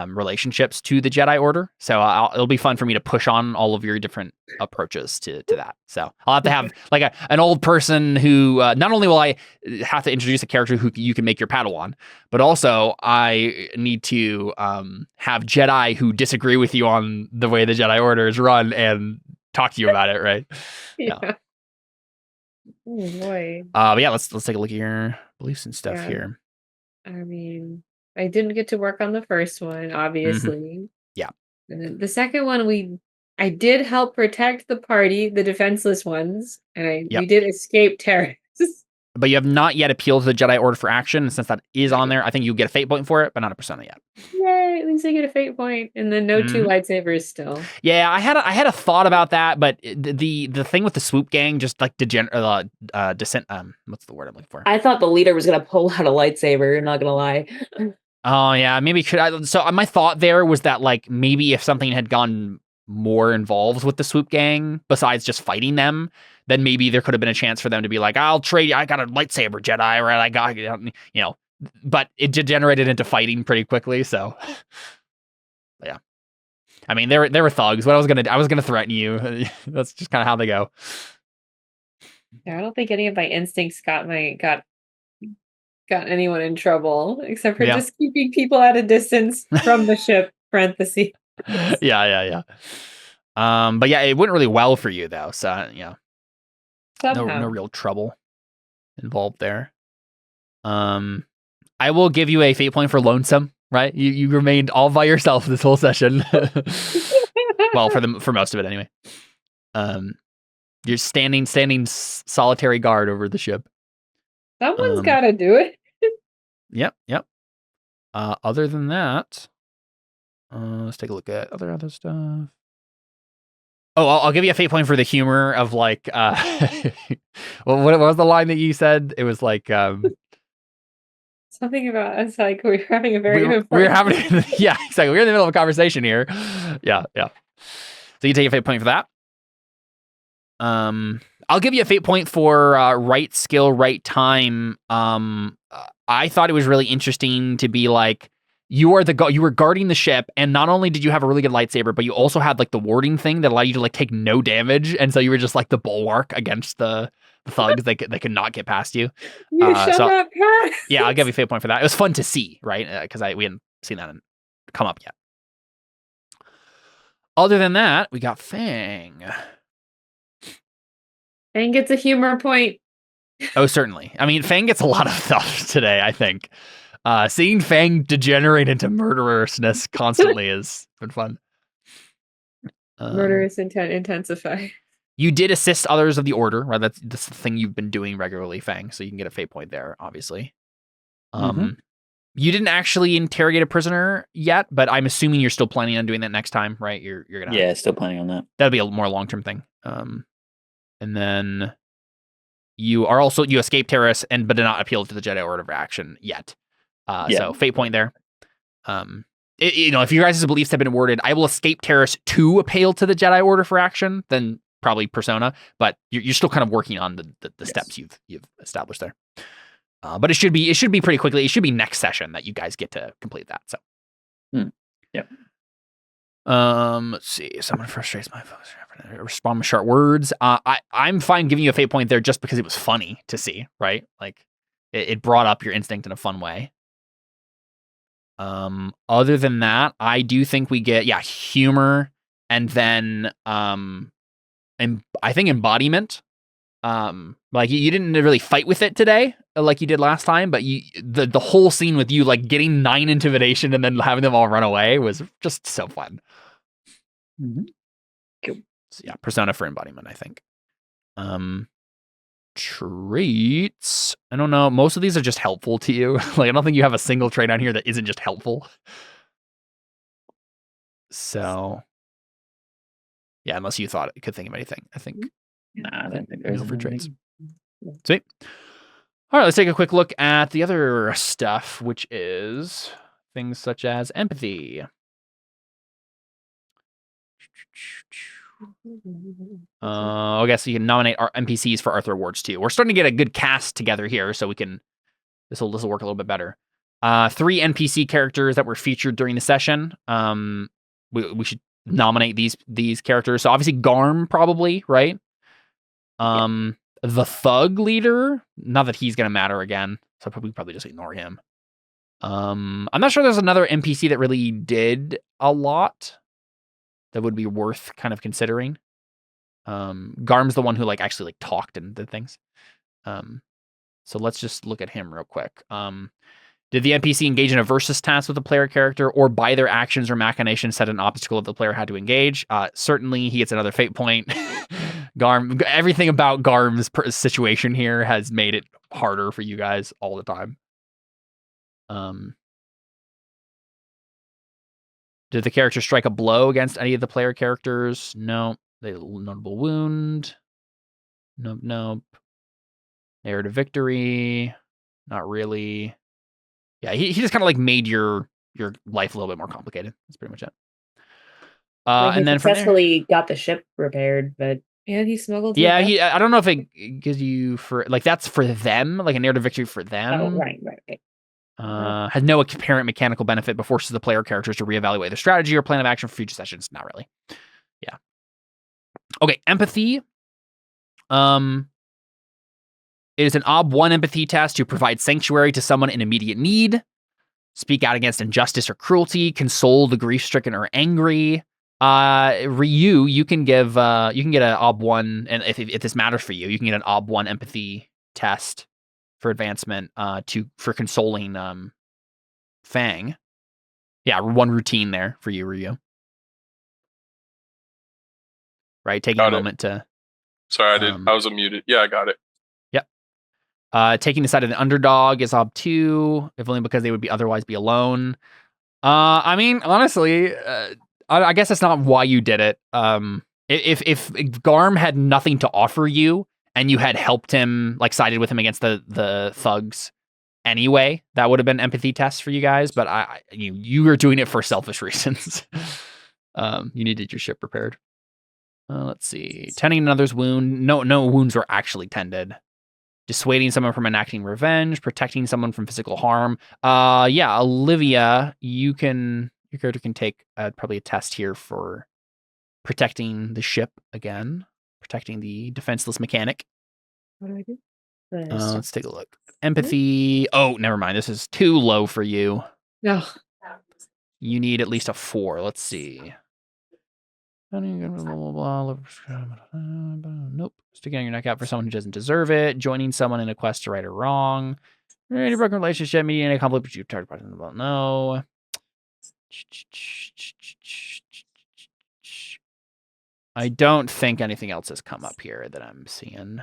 relationships to the Jedi Order. So it'll be fun for me to push on all of your different approaches to that. So I'll have to have like an old person who not only will I have to introduce a character who you can make your Padawan, but also I need to have Jedi who disagree with you on the way the Jedi Order is run and talk to you about it, right? Yeah. Oh boy. But yeah, let's take a look at your beliefs and stuff here. I mean, I didn't get to work on the first one, obviously. Yeah. And then the second one, I did help protect the party, the defenseless ones, and we did escape terrorists. But you have not yet appealed to the Jedi Order for action, and since that is on there, I think you get a fate point for it, but not a persona yet. Yay! At least I get a fate point, and then no two lightsabers still. Yeah, I had a thought about that, but the thing with the swoop gang just like descent. What's the word I'm looking for? I thought the leader was gonna pull out a lightsaber. I'm not gonna lie. Oh yeah, maybe so my thought there was that like maybe if something had gone more involved with the swoop gang besides just fighting them, then maybe there could have been a chance for them to be like, I'll trade. I got a lightsaber, Jedi, right? I got, but it degenerated into fighting pretty quickly. So, yeah, I mean, they were thugs. What I was gonna threaten you. That's just kind of how they go. Yeah, I don't think any of my instincts got anyone in trouble, except for just keeping people at a distance from the ship. Parentheses. Yeah. But yeah, it went really well for you though. So yeah, no real trouble involved there. I will give you a fate point for lonesome. Right, you remained all by yourself this whole session. Well, for most of it anyway. You're standing solitary guard over the ship. Someone's got to do it. Yep. Other than that, let's take a look at other stuff. Oh, I'll give you a fate point for the humor of like, well, what was the line that you said? It was like, something about us, like we're having a very yeah, exactly. We're in the middle of a conversation here. Yeah. So you take a fate point for that. I'll give you a fate point for right skill, right time. I thought it was really interesting to be like, you were guarding the ship, and not only did you have a really good lightsaber, but you also had like the warding thing that allowed you to like take no damage, and so you were just like the bulwark against the thugs. They could not get past you. Shut up, Pat. Yeah, I'll give you a fate point for that. It was fun to see, right? Because we hadn't seen that come up yet. Other than that, we got Fang. Fang gets a humor point. Oh, certainly. I mean, Fang gets a lot of stuff today, I think. Seeing Fang degenerate into murderousness constantly has been fun. Murderous intent intensify. You did assist others of the Order, right? That's the thing you've been doing regularly, Fang, so you can get a fate point there, obviously. You didn't actually interrogate a prisoner yet, but I'm assuming you're still planning on doing that next time, right? You're gonna. Yeah, still planning on that. That'll be a more long-term thing. And then you escaped terrorists but did not appeal to the Jedi Order of action yet. So fate point there. If your guys' beliefs have been awarded, I will escape terrorists to appeal to the Jedi Order for action, then probably persona, but you're still kind of working on the steps you've established there. But it should be pretty quickly. It should be next session that you guys get to complete that. So, let's see. Someone frustrates my folks. Respond with sharp words. I'm fine giving you a fate point there just because it was funny to see, right? Like it brought up your instinct in a fun way. Other than that, I do think we get humor, and then and I think embodiment. Like you didn't really fight with it today like you did last time, but the whole scene with you like getting 9 intimidation and then having them all run away was just so fun. Cool. So yeah, persona for embodiment, I think. Traits, I don't know. Most of these are just helpful to you. Like I don't think you have a single trait on here that isn't just helpful. So yeah, unless you could think of anything, I think. Nah, I don't think there's for traits. Sweet. All right, let's take a quick look at the other stuff, which is things such as empathy. I guess you can nominate our NPCs for Arthur Awards too. We're starting to get a good cast together here, so we can. This will work a little bit better. 3 NPC characters that were featured during the session. We should nominate these characters. So obviously Garm, probably, right? The thug leader, not that he's gonna matter again, so probably just ignore him. I'm not sure there's another NPC that really did a lot that would be worth kind of considering. Garm's the one who actually talked and did things. So let's just look at him real quick. Did the NPC engage in a versus task with the player character, or by their actions or machinations set an obstacle that the player had to engage? Certainly, he gets another fate point. Garm, everything about Garm's situation here has made it harder for you guys all the time. Did the character strike a blow against any of the player characters? No. They notable wound. Nope. Narrative victory. Not really. Yeah, he just kind of made your life a little bit more complicated. That's pretty much it. And then successfully got the ship repaired, but he smuggled. Yeah, I don't know if it gives you for that's for them, like a narrative victory for them. Oh, right. Has no apparent mechanical benefit, but forces the player characters to reevaluate their strategy or plan of action for future sessions. Not really. Yeah. Okay, empathy. It is an OB1 empathy test to provide sanctuary to someone in immediate need, speak out against injustice or cruelty, console the grief-stricken or angry. Ryu, you can get an OB1, and if this matters for you, you can get an OB1 empathy test for advancement for consoling Fang. Yeah, one routine there for you, Ryu. Right, taking a moment to. Sorry, I was unmuted. Yeah, I got it. Yep. Taking the side of the underdog is OB2, if only because they would otherwise be alone. I mean, honestly, I guess that's not why you did it. If Garm had nothing to offer you and you had helped him, like sided with him against the thugs anyway, that would have been empathy tests for you guys. But you were doing it for selfish reasons. You needed your ship repaired. Let's see. Tending another's wound. No wounds were actually tended. Dissuading someone from enacting revenge. Protecting someone from physical harm. Yeah, Olivia, your character can take probably a test here for protecting the ship again. Protecting the defenseless mechanic. What do I do? Let's take a look. Empathy. Oh, never mind. This is too low for you. No. You need at least a 4. Let's see. Nope. Sticking your neck out for someone who doesn't deserve it. Joining someone in a quest to right or wrong. Any broken relationship, mediating a conflict, but you target person about no. I don't think anything else has come up here that I'm seeing.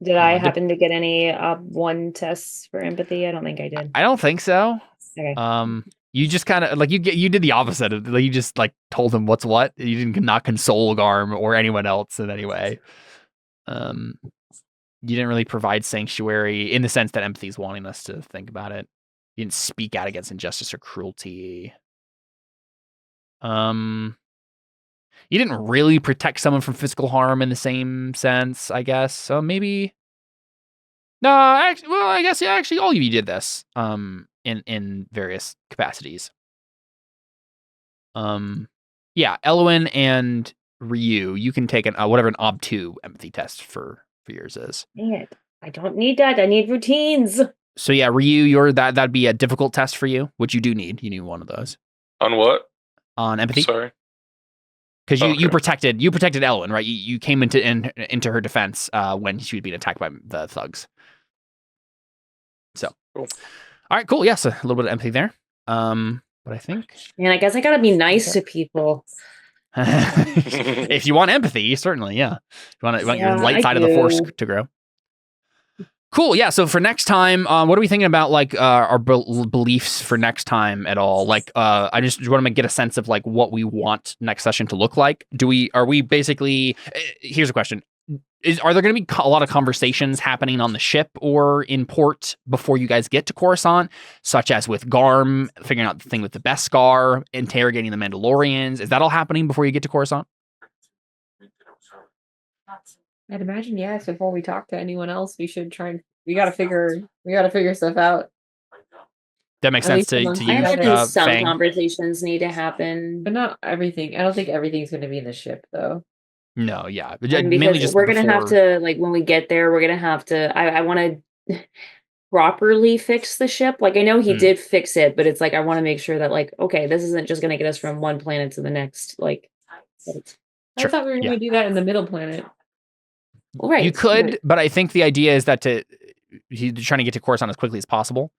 Did I happen to get any one tests for empathy? I don't think I did. I don't think so. Okay. You just kind of like you did the opposite. You just like told him what's what. You didn't not console Garm or anyone else in any way. You didn't really provide sanctuary in the sense that empathy is wanting us to think about it. You didn't speak out against injustice or cruelty. You didn't really protect someone from physical harm in the same sense, I guess. So maybe. No, actually, well, I guess yeah. Actually, all of you did this. In various capacities. Yeah, Elwyn and Ryu, you can take whatever an OB2 empathy test for yours is. Dang it. I don't need that. I need routines. So yeah, Ryu, that'd be a difficult test for you, which you do need. You need one of those. On what? On empathy. Sorry. Because you protected Elwyn, right? You came into her defense when she was being attacked by the thugs. So cool. All right, cool. Yes, a little bit of empathy there. But I think. Man, I guess I gotta be nice to people. If you want empathy, certainly, yeah. You want your light side of the force to grow. Cool. Yeah. So for next time, what are we thinking about? Like our beliefs for next time at all? Like, I just want to get a sense of like what we want next session to look like. Are we basically? Here's a question: Are there going to be a lot of conversations happening on the ship or in port before you guys get to Coruscant, such as with Garm figuring out the thing with the Beskar, interrogating the Mandalorians? Is that all happening before you get to Coruscant? I'd imagine yes. Before we talk to anyone else, we should try. We gotta figure stuff out. That makes sense to you. I imagine some Fang. Conversations need to happen, but not everything. I don't think everything's going to be in the ship, though. No, yeah, mainly just we're gonna have to like when we get there. We're gonna have to. I want to properly fix the ship. Like I know he did fix it, but it's like I want to make sure that like okay, this isn't just gonna get us from one planet to the next. Like, I thought we were going to do that in the middle planet. Well, right, you could, but I think the idea is that he's trying to get to Coruscant as quickly as possible.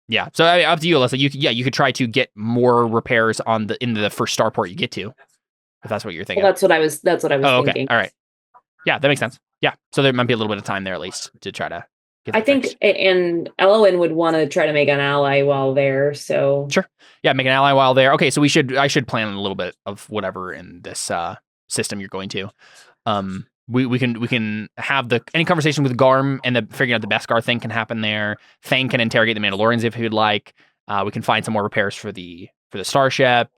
Yeah. So up to you, Alyssa. You could try to get more repairs into the first starport you get to, if that's what you're thinking. Well, that's what I was thinking. Okay. All right. Yeah, that makes sense. Yeah. So there might be a little bit of time there at least to try to get I think, fixed. and Elwyn would want to try to make an ally while there. So sure. Yeah, make an ally while there. Okay, so I should plan a little bit of whatever in this system you're going to. We can have any conversation with Garm and figuring out the Beskar thing can happen there. Fang can interrogate the Mandalorians if he would like. We can find some more repairs for the starship.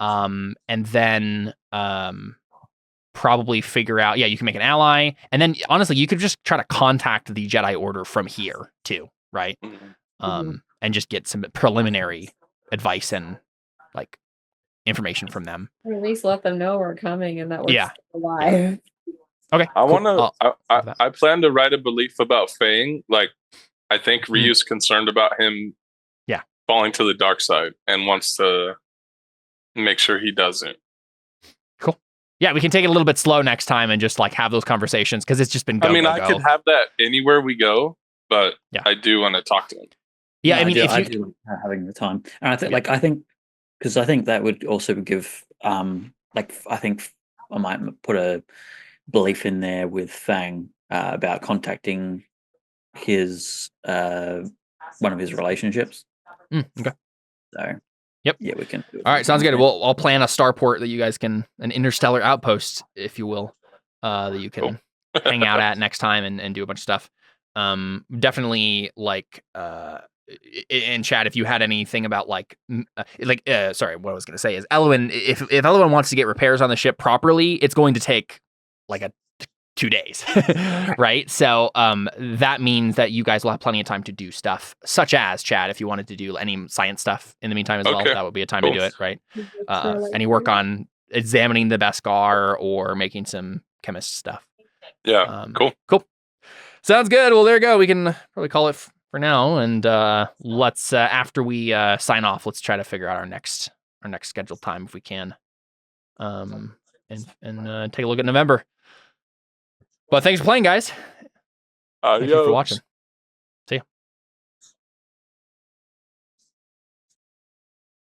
And then probably figure out, you can make an ally. And then honestly, you could just try to contact the Jedi Order from here too, right? And just get some preliminary advice and like information from them. Or at least let them know we're coming and that we're still alive. Okay. I cool. want to. I plan to write a belief about Fang. Like, I think Ryu's concerned about him. Yeah. Falling to the dark side and wants to make sure he doesn't. Cool. Yeah, we can take it a little bit slow next time and just like have those conversations because it's just been. I could have that anywhere we go, but I do want to talk to him. Yeah, No, I mean, I do like having the time, and I think, because I think that would also give, I think I might put a belief in there with Fang about contacting his one of his relationships. Okay. So, yep. Yeah, we can do it. All right, sounds good. I'll plan a starport that you guys can, an interstellar outpost, if you will, that you can hang out at next time and do a bunch of stuff. Definitely like in chat, if you had anything about sorry, what I was going to say is Elwyn, if Elwyn wants to get repairs on the ship properly, it's going to take like 2 days, right? So that means that you guys will have plenty of time to do stuff, such as Chad, if you wanted to do any science stuff in the meantime as well, that would be a time to do it, right? Any work on examining the Beskar or making some chemist stuff. Yeah, cool. Sounds good. Well, there you go. We can probably call it for now, and let's after we sign off, let's try to figure out our next scheduled time if we can, and take a look at November. But thanks for playing, guys. Thank you for watching.